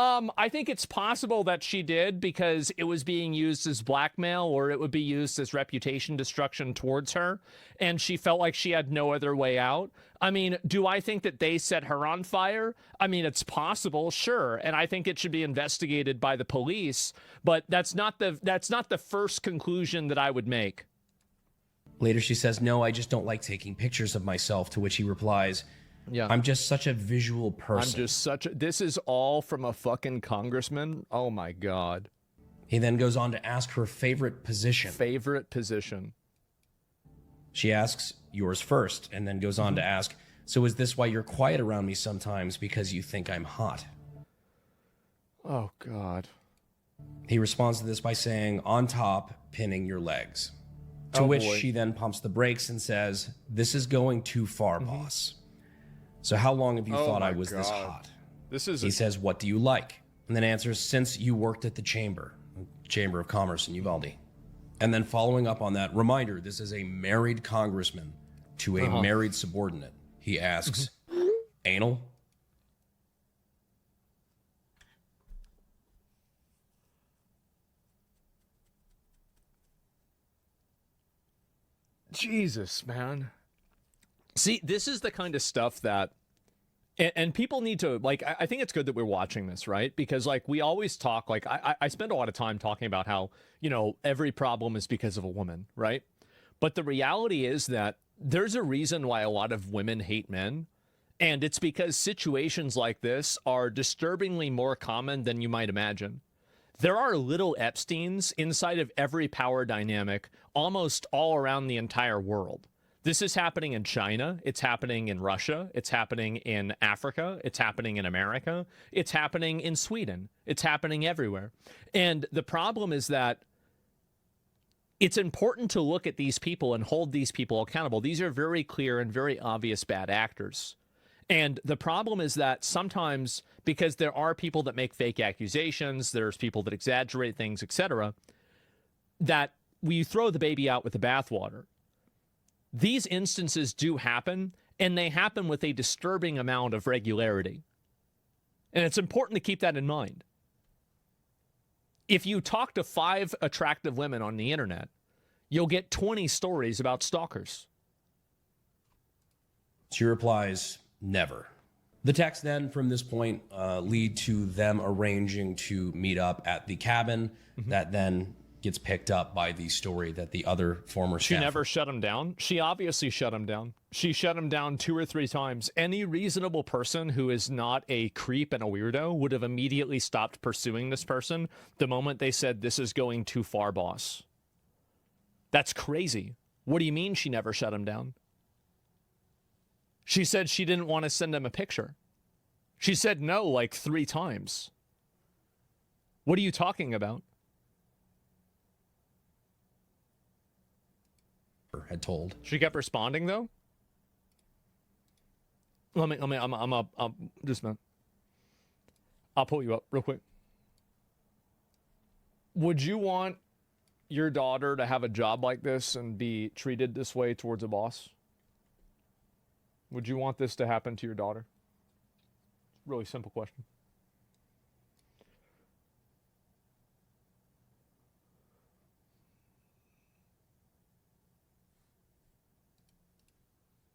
I think it's possible that she did because it was being used as blackmail, or it would be used as reputation destruction towards her, and she felt like she had no other way out. I mean, do I think that they set her on fire? I mean, it's possible, sure, and I think it should be investigated by the police, but that's not the first conclusion that I would make. Later she says, no, I just don't like taking pictures of myself, to which he replies, yeah, I'm just such a visual person. This is all from a fucking congressman? Oh my God. He then goes on to ask her favorite position. Favorite position. She asks, yours first, and then goes on to ask, so is this why you're quiet around me sometimes, because you think I'm hot? Oh God. He responds to this by saying, on top, pinning your legs. To which she then pumps the brakes and says, this is going too far, boss. So how long have you thought I was this hot? He says, what do you like? And then answers, since you worked at the Chamber of Commerce in Uvalde. And then following up on that, reminder, this is a married congressman to a married subordinate. He asks, anal? Jesus, man. See, this is the kind of stuff that, and people need to, like, I think it's good that we're watching this, right? Because, like, we always talk, like, I spend a lot of time talking about how, you know, every problem is because of a woman, right? But the reality is that there's a reason why a lot of women hate men, and it's because situations like this are disturbingly more common than you might imagine. There are little Epsteins inside of every power dynamic almost all around the entire world. This is happening in China, it's happening in Russia, it's happening in Africa, it's happening in America, it's happening in Sweden, it's happening everywhere. And the problem is that it's important to look at these people and hold these people accountable. These are very clear and very obvious bad actors. And the problem is that sometimes, because there are people that make fake accusations, there's people that exaggerate things, etc., that we throw the baby out with the bathwater. These instances do happen, and they happen with a disturbing amount of regularity. And it's important to keep that in mind. If you talk to 5 attractive women on the internet, you'll get 20 stories about stalkers. She replies, never. The texts then from this point lead to them arranging to meet up at the cabin. That then gets picked up by the story that the other former She staff... never shut him down. She obviously shut him down. She shut him down 2 or 3 times. Any reasonable person who is not a creep and a weirdo would have immediately stopped pursuing this person the moment they said, this is going too far, boss. That's crazy. What do you mean she never shut him down? She said she didn't want to send him a picture. She said no like 3 times. What are you talking about? Had told. She kept responding though. I'm just man. I'll pull you up real quick. Would you want your daughter to have a job like this and be treated this way towards a boss? Would you want this to happen to your daughter? Really simple question.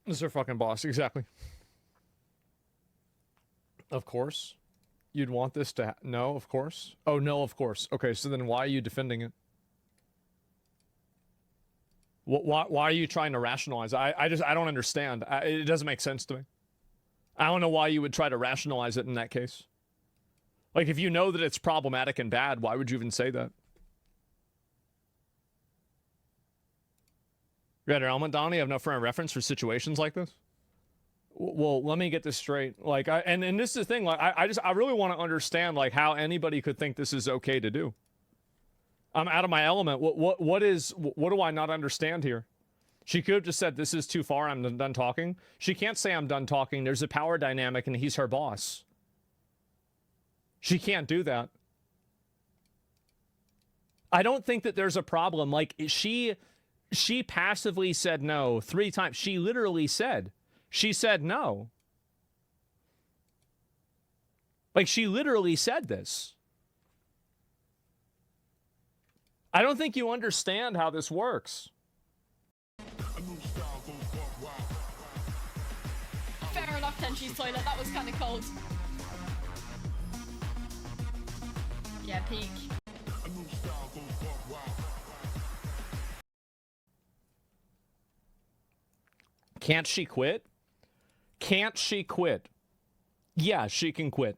This is her fucking boss, exactly. Of course. You'd want this to no, of course. Oh, no, of course. Okay, so then why are you defending it? Why are you trying to rationalize? I don't understand. It doesn't make sense to me. I don't know why you would try to rationalize it in that case. Like, if you know that it's problematic and bad, why would you even say that? Red element, Donnie, I have no frame of reference for situations like this. Well, let me get this straight. Like, and this is the thing. Like, I really want to understand like how anybody could think this is okay to do. I'm out of my element. What do I not understand here? She could have just said, this is too far, I'm done talking. She can't say I'm done talking. There's a power dynamic and he's her boss. She can't do that. I don't think that there's a problem. Like, she passively said no 3 times. She literally said, she said no. Like, she literally said this. I don't think you understand how this works. Fair enough, Tenchi's toilet. That was kind of cold. Yeah, peak. Can't she quit? Can't she quit? Yeah, she can quit.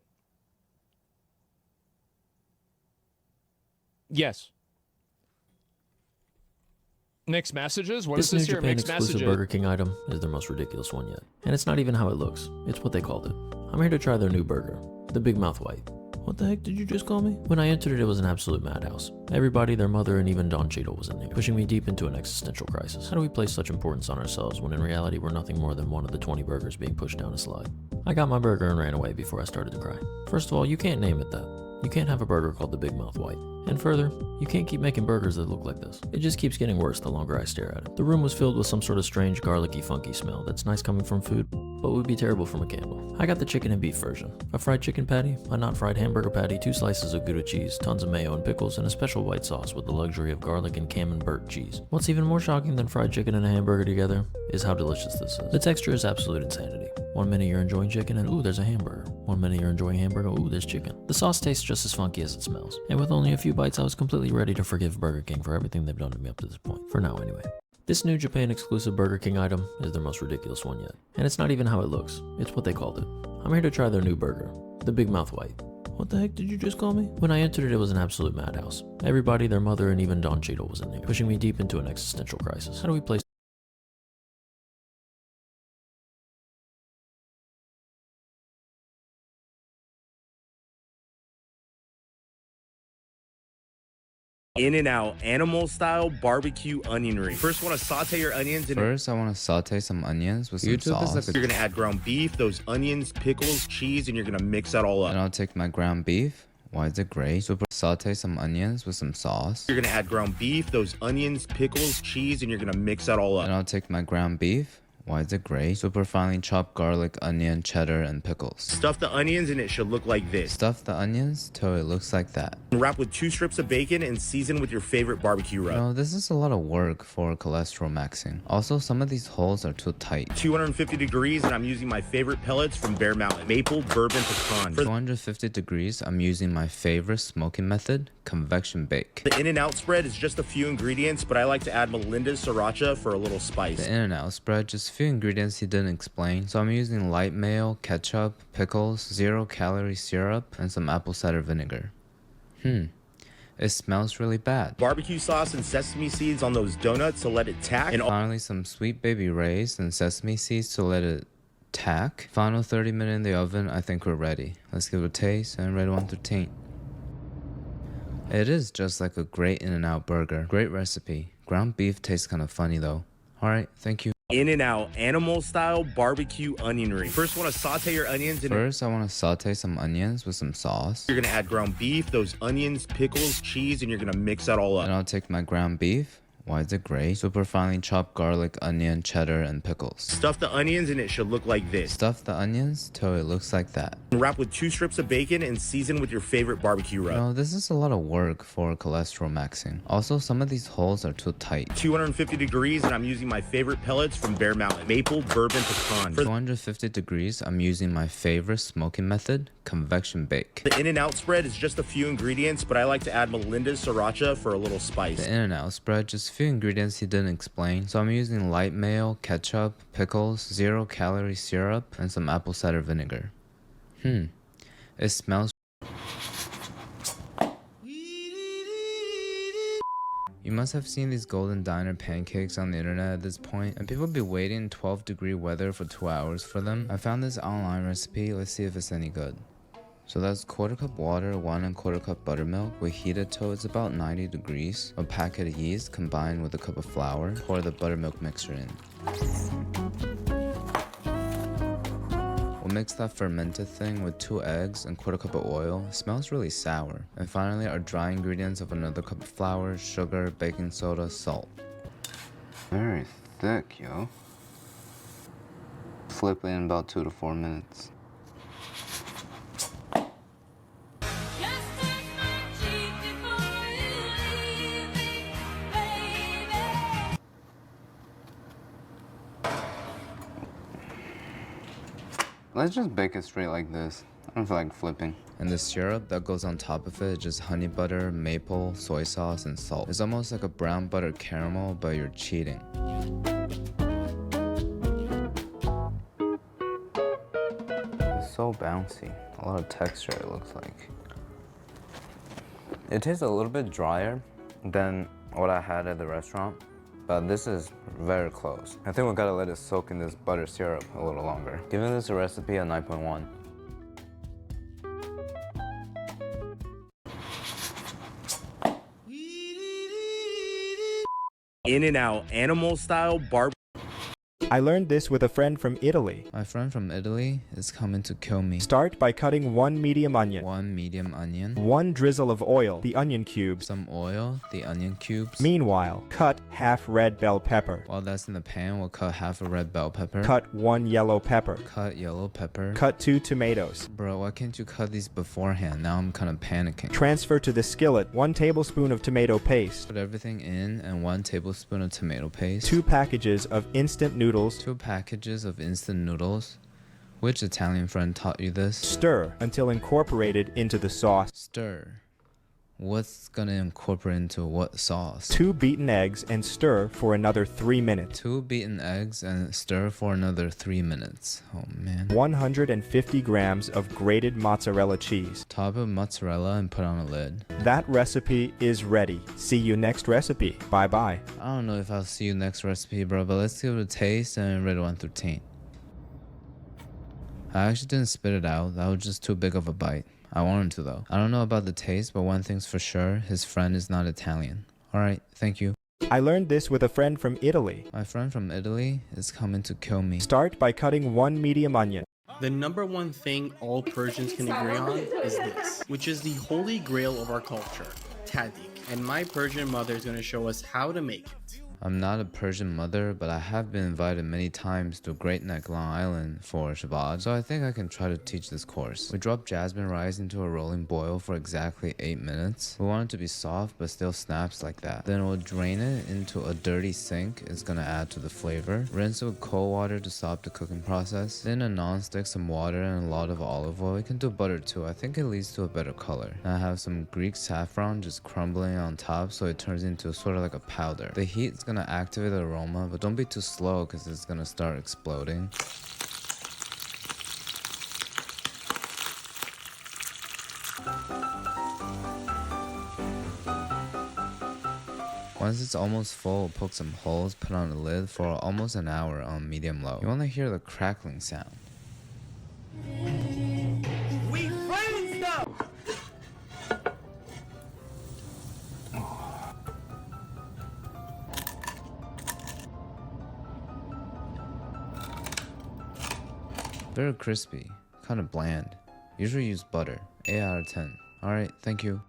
Yes. Mixed messages? What is this here? Mixed messages. This new Japan exclusive Burger King item is their most ridiculous one yet. And it's not even how it looks. It's what they called it. I'm here to try their new burger, the Big Mouth White. What the heck did you just call me? When I entered it, it was an absolute madhouse. Everybody, their mother, and even Don Cheadle was in there, pushing me deep into an existential crisis. How do we place such importance on ourselves when in reality we're nothing more than one of the 20 burgers being pushed down a slide? I got my burger and ran away before I started to cry. First of all, you can't name it that. You can't have a burger called the Big Mouth White. And further, you can't keep making burgers that look like this. It just keeps getting worse the longer I stare at it. The room was filled with some sort of strange garlicky funky smell that's nice coming from food, but would be terrible from a candle. I got the chicken and beef version. A fried chicken patty, a not fried hamburger patty, 2 slices of Gouda cheese, tons of mayo and pickles, and a special white sauce with the luxury of garlic and camembert cheese. What's even more shocking than fried chicken and a hamburger together is how delicious this is. The texture is absolute insanity. One minute you're enjoying chicken and ooh, there's a hamburger. One minute you're enjoying hamburger, ooh, there's chicken. The sauce tastes just as funky as it smells. And with only a few bites, I was completely ready to forgive Burger King for everything they've done to me up to this point. For now, anyway. This new Japan exclusive Burger King item is their most ridiculous one yet. And it's not even how it looks, it's what they called it. I'm here to try their new burger, the Big Mouth White. What the heck did you just call me? When I entered it was an absolute madhouse. Everybody, their mother, and even Don Cheadle was in there, pushing me deep into an existential crisis. How do we place In-N-Out animal style barbecue onion ring. First, want to saute your onions. First, I want to saute some onions with some sauce. You're gonna add ground beef, those onions, pickles, cheese, and you're gonna mix that all up. And I'll take my ground beef. Why is it gray? Super. Saute some onions with some sauce. You're gonna add ground beef, those onions, pickles, cheese, and you're gonna mix that all up. And I'll take my ground beef. Why is it gray? Super finely chopped garlic, onion, cheddar, and pickles. Stuff the onions and it should look like this. Stuff the onions till it looks like that. Wrap with 2 strips of bacon and season with your favorite barbecue rub. No, this is a lot of work for cholesterol maxing. Also, some of these holes are too tight. 250 degrees and I'm using my favorite pellets from Bear Mountain. Maple, bourbon, pecan. For 250 degrees, I'm using my favorite smoking method, convection bake. The In-N-Out spread is just a few ingredients, but I like to add Melinda's sriracha for a little spice. The In-N-Out spread, just few ingredients he didn't explain. So I'm using light mayo, ketchup, pickles, 0-calorie syrup, and some apple cider vinegar. It smells really bad. Barbecue sauce and sesame seeds on those donuts to let it tack. And finally some sweet baby rays and sesame seeds to let it tack. Final 30 minutes in the oven, I think we're ready. Let's give it a taste and rate 1 through 10. It is just like a great In-N-Out burger. Great recipe. Ground beef tastes kind of funny though. Alright, thank you. In-N-Out animal style barbecue onion ring. First, want to saute your onions. First, I want to saute some onions with some sauce. You're gonna add ground beef, those onions, pickles, cheese, and you're gonna mix that all up. And I'll take my ground beef. Why is it gray? Super finely chopped garlic, onion, cheddar, and pickles. Stuff the onions and it should look like this. Stuff the onions till it looks like that. Wrap with 2 strips of bacon and season with your favorite barbecue rub. No, this is a lot of work for cholesterol maxing. Also, some of these holes are too tight. 250 degrees and I'm using my favorite pellets from Bear Mountain. Maple, bourbon, pecan. For 250 degrees, I'm using my favorite smoking method, convection bake. The In-N-Out spread is just a few ingredients, but I like to add Melinda's sriracha for a little spice. The In-N-Out spread, just few ingredients he didn't explain. So I'm using light mayo, ketchup, pickles, 0-calorie syrup, and some apple cider vinegar. It smells. You must have seen these golden diner pancakes on the internet at this point, and people be waiting in 12-degree weather for 2 hours for them. I found this online recipe. Let's see if it's any good. So that's 1/4 cup water, 1 1/4 cup buttermilk. We heat it till it's about 90 degrees. A packet of yeast combined with a cup of flour. Pour the buttermilk mixture in. We'll mix that fermented thing with 2 eggs and 1/4 cup of oil. It smells really sour. And finally our dry ingredients of another cup of flour, sugar, baking soda, salt. Very thick, yo. Flip it in about 2 to 4 minutes. Let's just bake it straight like this. I don't feel like flipping. And the syrup that goes on top of it is just honey butter, maple, soy sauce, and salt. It's almost like a brown butter caramel, but you're cheating. It's so bouncy. A lot of texture it looks like. It tastes a little bit drier than what I had at the restaurant. But this is very close. I think we gotta let it soak in this butter syrup a little longer. Giving this a recipe at 9.1. In-N-Out animal style barbecue. I learned this with a friend from Italy. My friend from Italy is coming to kill me. Start by cutting 1 medium onion. 1 medium onion. 1 drizzle of oil, the onion cubes. Some oil, the onion cubes. Meanwhile, cut half red bell pepper. While that's in the pan, we'll cut half a red bell pepper. Cut 1 yellow pepper. Cut yellow pepper. Cut 2 tomatoes. Bro, why can't you cut these beforehand? Now I'm kind of panicking. Transfer to the skillet 1 tablespoon of tomato paste. Put everything in and 1 tablespoon of tomato paste. 2 packages of instant noodles. 2 packages of instant noodles. Which Italian friend taught you this? Stir until incorporated into the sauce. Stir. What's gonna incorporate into what sauce? 2 beaten eggs and stir for another 3 minutes. 2 beaten eggs and stir for another 3 minutes. Oh man. 150 grams of grated mozzarella cheese. Top with mozzarella and put on a lid. That recipe is ready. See you next recipe. Bye bye. I don't know if I'll see you next recipe, bro, but let's give it a taste and rate it 1 through 10. I actually didn't spit it out. That was just too big of a bite. I wanted to though. I don't know about the taste, but one thing's for sure, his friend is not Italian. Alright, thank you. I learned this with a friend from Italy. My friend from Italy is coming to kill me. Start by cutting 1 medium onion. The number one thing all Persians can agree on is this, which is the holy grail of our culture, tadik. And my Persian mother is going to show us how to make it. I'm not a Persian mother, but I have been invited many times to Great Neck, Long Island for Shabbat, so I think I can try to teach this course. We drop jasmine rice into a rolling boil for exactly 8 minutes. We want it to be soft but still snaps like that. Then we'll drain it into a dirty sink. It's gonna add to the flavor. Rinse it with cold water to stop the cooking process. Then a non-stick, some water, and a lot of olive oil. You can do butter too. I think it leads to a better color. Now I have some Greek saffron just crumbling on top so it turns into sort of like a powder. The heat is gonna activate the aroma, but don't be too slow because it's gonna start exploding. Once it's almost full, poke some holes, put on a lid for almost an hour on medium low. You want to hear the crackling sound. We friends now! Very crispy, kind of bland. Usually use butter. 8 out of 10. Alright, thank you.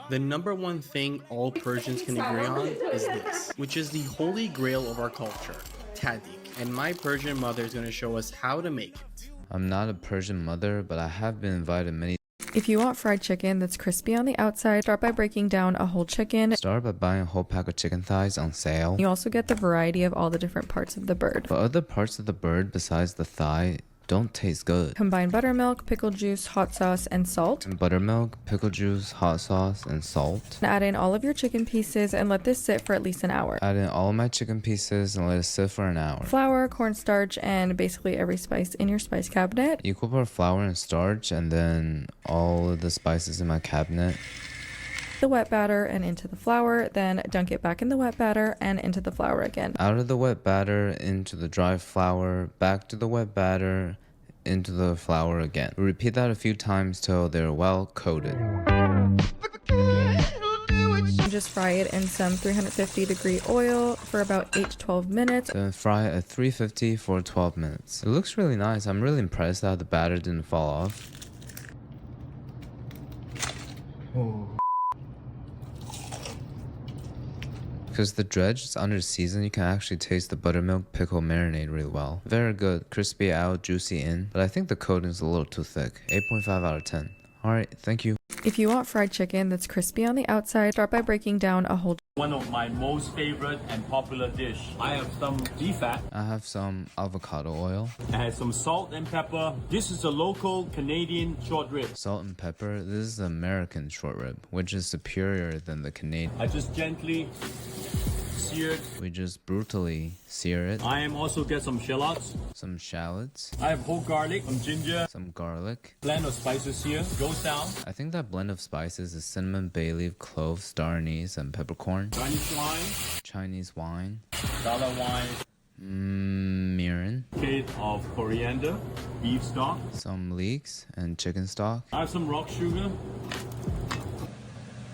The number one thing all Persians can agree on is this, which is the holy grail of our culture, tadik. And my Persian mother is going to show us how to make it. I'm not a Persian mother, but I have been invited many. If you want fried chicken that's crispy on the outside, start by breaking down a whole chicken. Start by buying a whole pack of chicken thighs on sale. You also get the variety of all the different parts of the bird. But other parts of the bird besides the thigh don't taste good. Combine buttermilk, pickle juice, hot sauce, and salt. And buttermilk, pickle juice, hot sauce, and salt. Add in all of your chicken pieces and let this sit for at least an hour. Add in all of my chicken pieces and let it sit for an hour. Flour, cornstarch, and basically every spice in your spice cabinet. Equal part flour and starch, and then all of the spices in my cabinet. The wet batter and into the flour, then dunk it back in the wet batter and into the flour again. Out of the wet batter into the dry flour, back to the wet batter, into the flour again. Repeat that a few times till they're well coated. Just fry it in some 350-degree oil for about 8 to 12 minutes. Then fry it at 350 for 12 minutes. It looks really nice. I'm really impressed that the batter didn't fall off. Because the dredge is under seasoned, you can actually taste the buttermilk pickle marinade really well. Very good, crispy out, juicy in, but I think the coating is a little too thick. 8.5 out of 10. Alright, thank you. If you want fried chicken that's crispy on the outside, start by breaking down a whole. One of my most favorite and popular dish. I have some beef fat. I have some avocado oil. I have some salt and pepper. This is a local Canadian short rib. Salt and pepper. This is the American short rib, which is superior than the Canadian. I just gently sear it. We just brutally sear it. I am also get some shallots. Some shallots. I have whole garlic, some ginger. Some garlic. Blend of spices here. Goes down. I think that blend of spices is cinnamon, bay leaf, clove, star anise, and peppercorn. Chinese wine. Chinese wine. Dollar wine. Mirin. Bit of coriander. Beef stock. Some leeks and chicken stock. I have some rock sugar.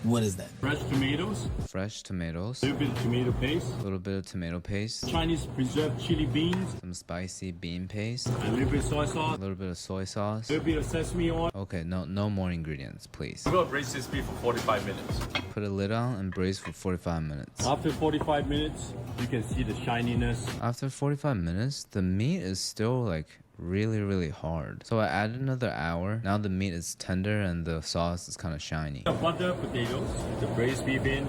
What is that? Fresh tomatoes. Fresh tomatoes. A little bit of tomato paste. A little bit of tomato paste. Chinese preserved chili beans. Some spicy bean paste. A little bit of soy sauce. A little bit of soy sauce. A little bit of sesame oil. Okay, no more ingredients, please. We're gonna braise this beef for 45 minutes. Put a lid on and braise for 45 minutes. After 45 minutes, you can see the shininess. After 45 minutes, the meat is still like really hard. So I added another hour. Now the meat is tender and the sauce is kind of shiny. Butter potatoes, the braised beef in,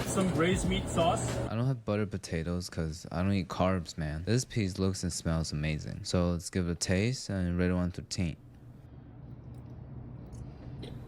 some braised meat sauce. I don't have butter potatoes because I don't eat carbs, man. This piece looks and smells amazing. So let's give it a taste and rate it 1 through 10.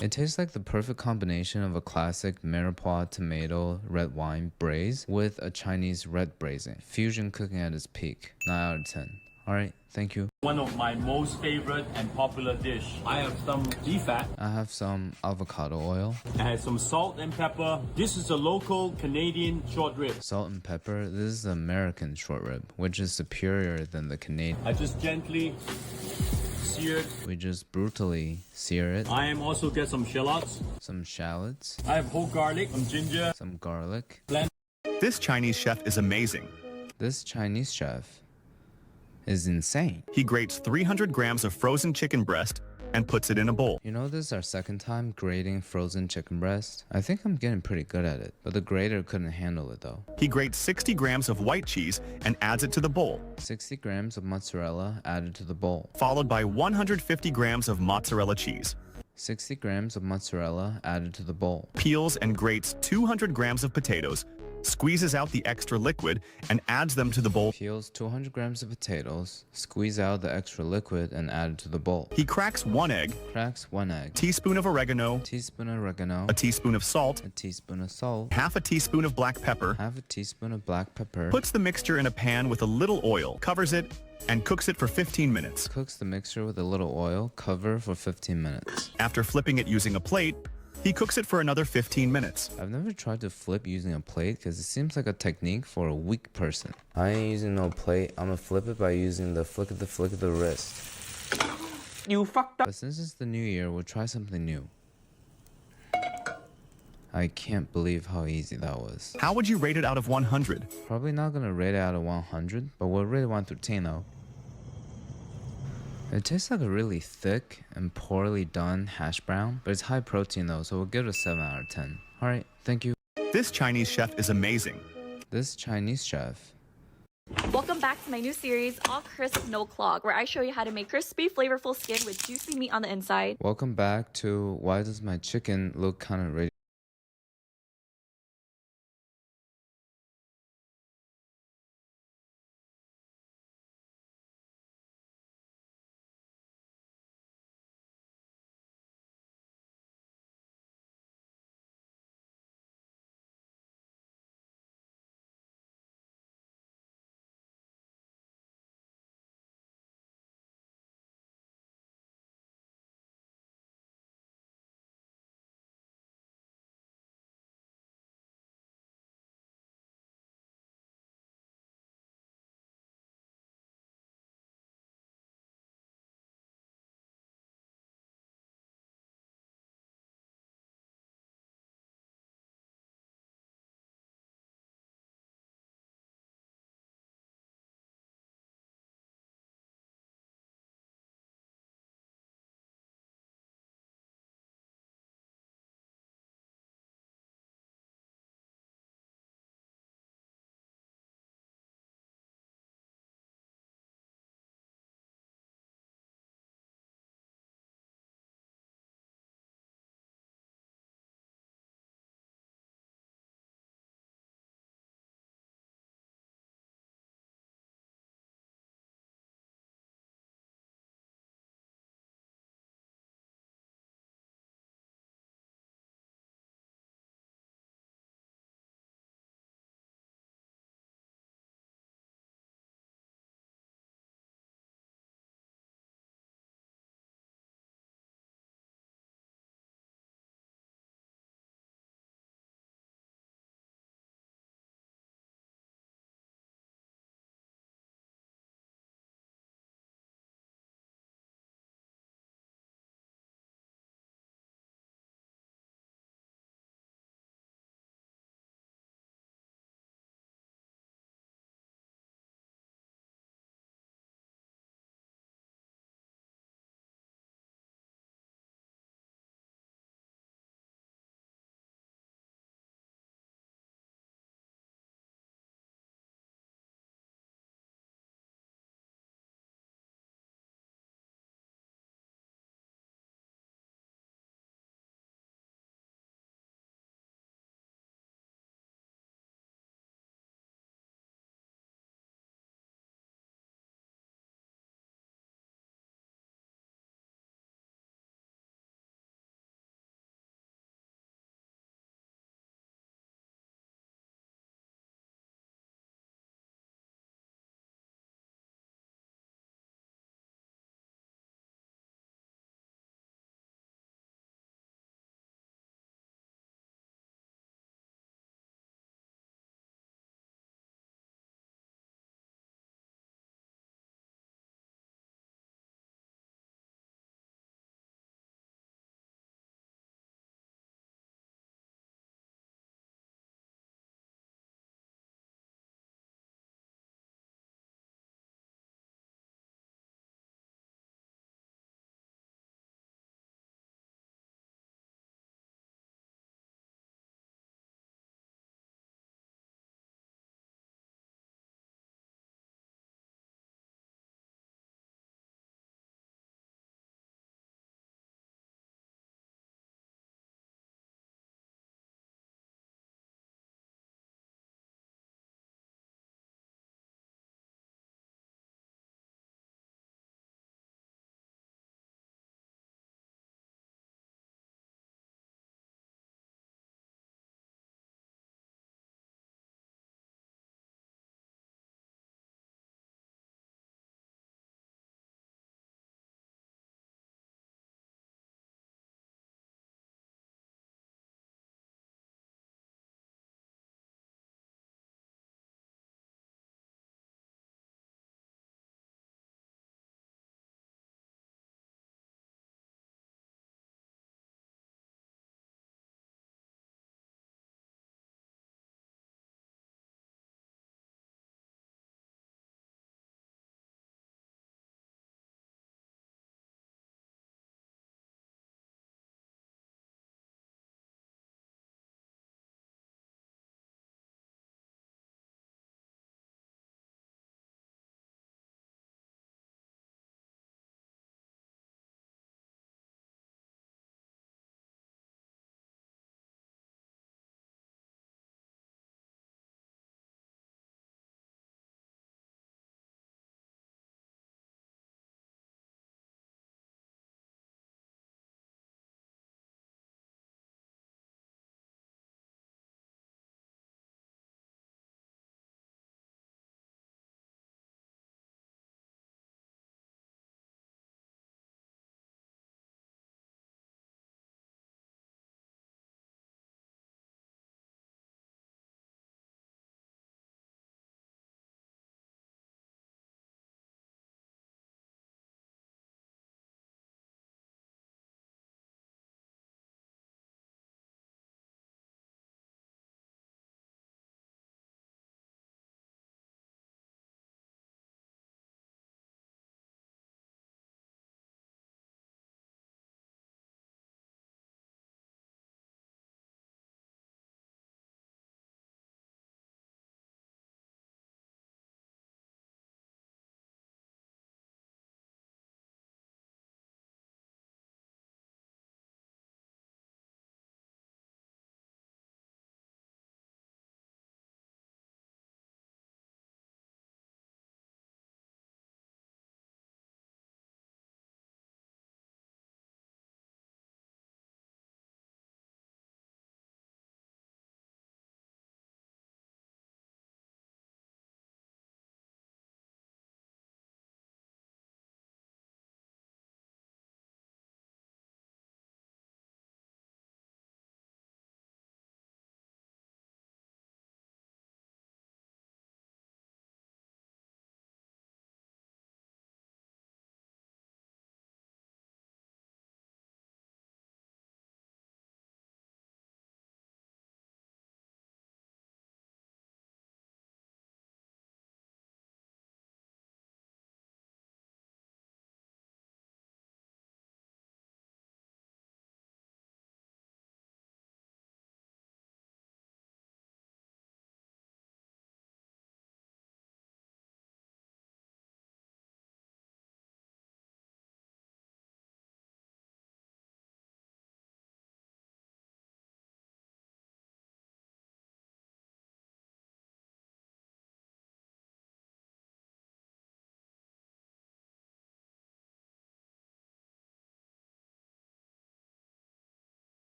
It tastes like the perfect combination of a classic mirepoix tomato red wine braise with a Chinese red braising. Fusion cooking at its peak. 9 out of 10. Alright, thank you. One of my most favorite and popular dish. I have some beef fat. I have some avocado oil. I have some salt and pepper. This is a local Canadian short rib. Salt and pepper. This is the American short rib, which is superior than the Canadian. I just gently sear it. We just brutally sear it. I am also get some shallots. Some shallots. I have whole garlic, some ginger. Some garlic. Blend. This Chinese chef is amazing. This Chinese chef is insane. He grates 300 grams of frozen chicken breast and puts it in a bowl. You know, this is our second time grating frozen chicken breast. I think I'm getting pretty good at it, but the grater couldn't handle it though. He grates 60 grams of white cheese and adds it to the bowl. 60 grams of mozzarella added to the bowl. Followed by 150 grams of mozzarella cheese. 60 grams of mozzarella added to the bowl. Peels and grates 200 grams of potatoes, squeezes out the extra liquid, and adds them to the bowl. Peels 200 grams of potatoes, squeeze out the extra liquid, and add it to the bowl. He cracks 1 egg. Cracks 1 egg. Teaspoon of oregano. Teaspoon of oregano. A teaspoon of salt. A teaspoon of salt. Half a teaspoon of black pepper. Half a teaspoon of black pepper. Puts the mixture in a pan with a little oil, covers it, and cooks it for 15 minutes. Cooks the mixture with a little oil, cover for 15 minutes. After flipping it using a plate, he cooks it for another 15 minutes. I've never tried to flip using a plate because it seems like a technique for a weak person. I ain't using no plate. I'm gonna flip it by using the flick of the wrist. You fucked up. But since it's the new year, we'll try something new. I can't believe how easy that was. How would you rate it out of 100? Probably not gonna rate it out of 100, but we'll rate it 1 through 10 though. It tastes like a really thick and poorly done hash brown, but it's high protein though, so we'll give it a 7 out of 10. Alright, thank you. This Chinese chef is amazing. This Chinese chef. Welcome back to my new series, All Crisp No Clog, where I show you how to make crispy, flavorful skin with juicy meat on the inside. Welcome back to Why Does My Chicken Look Kinda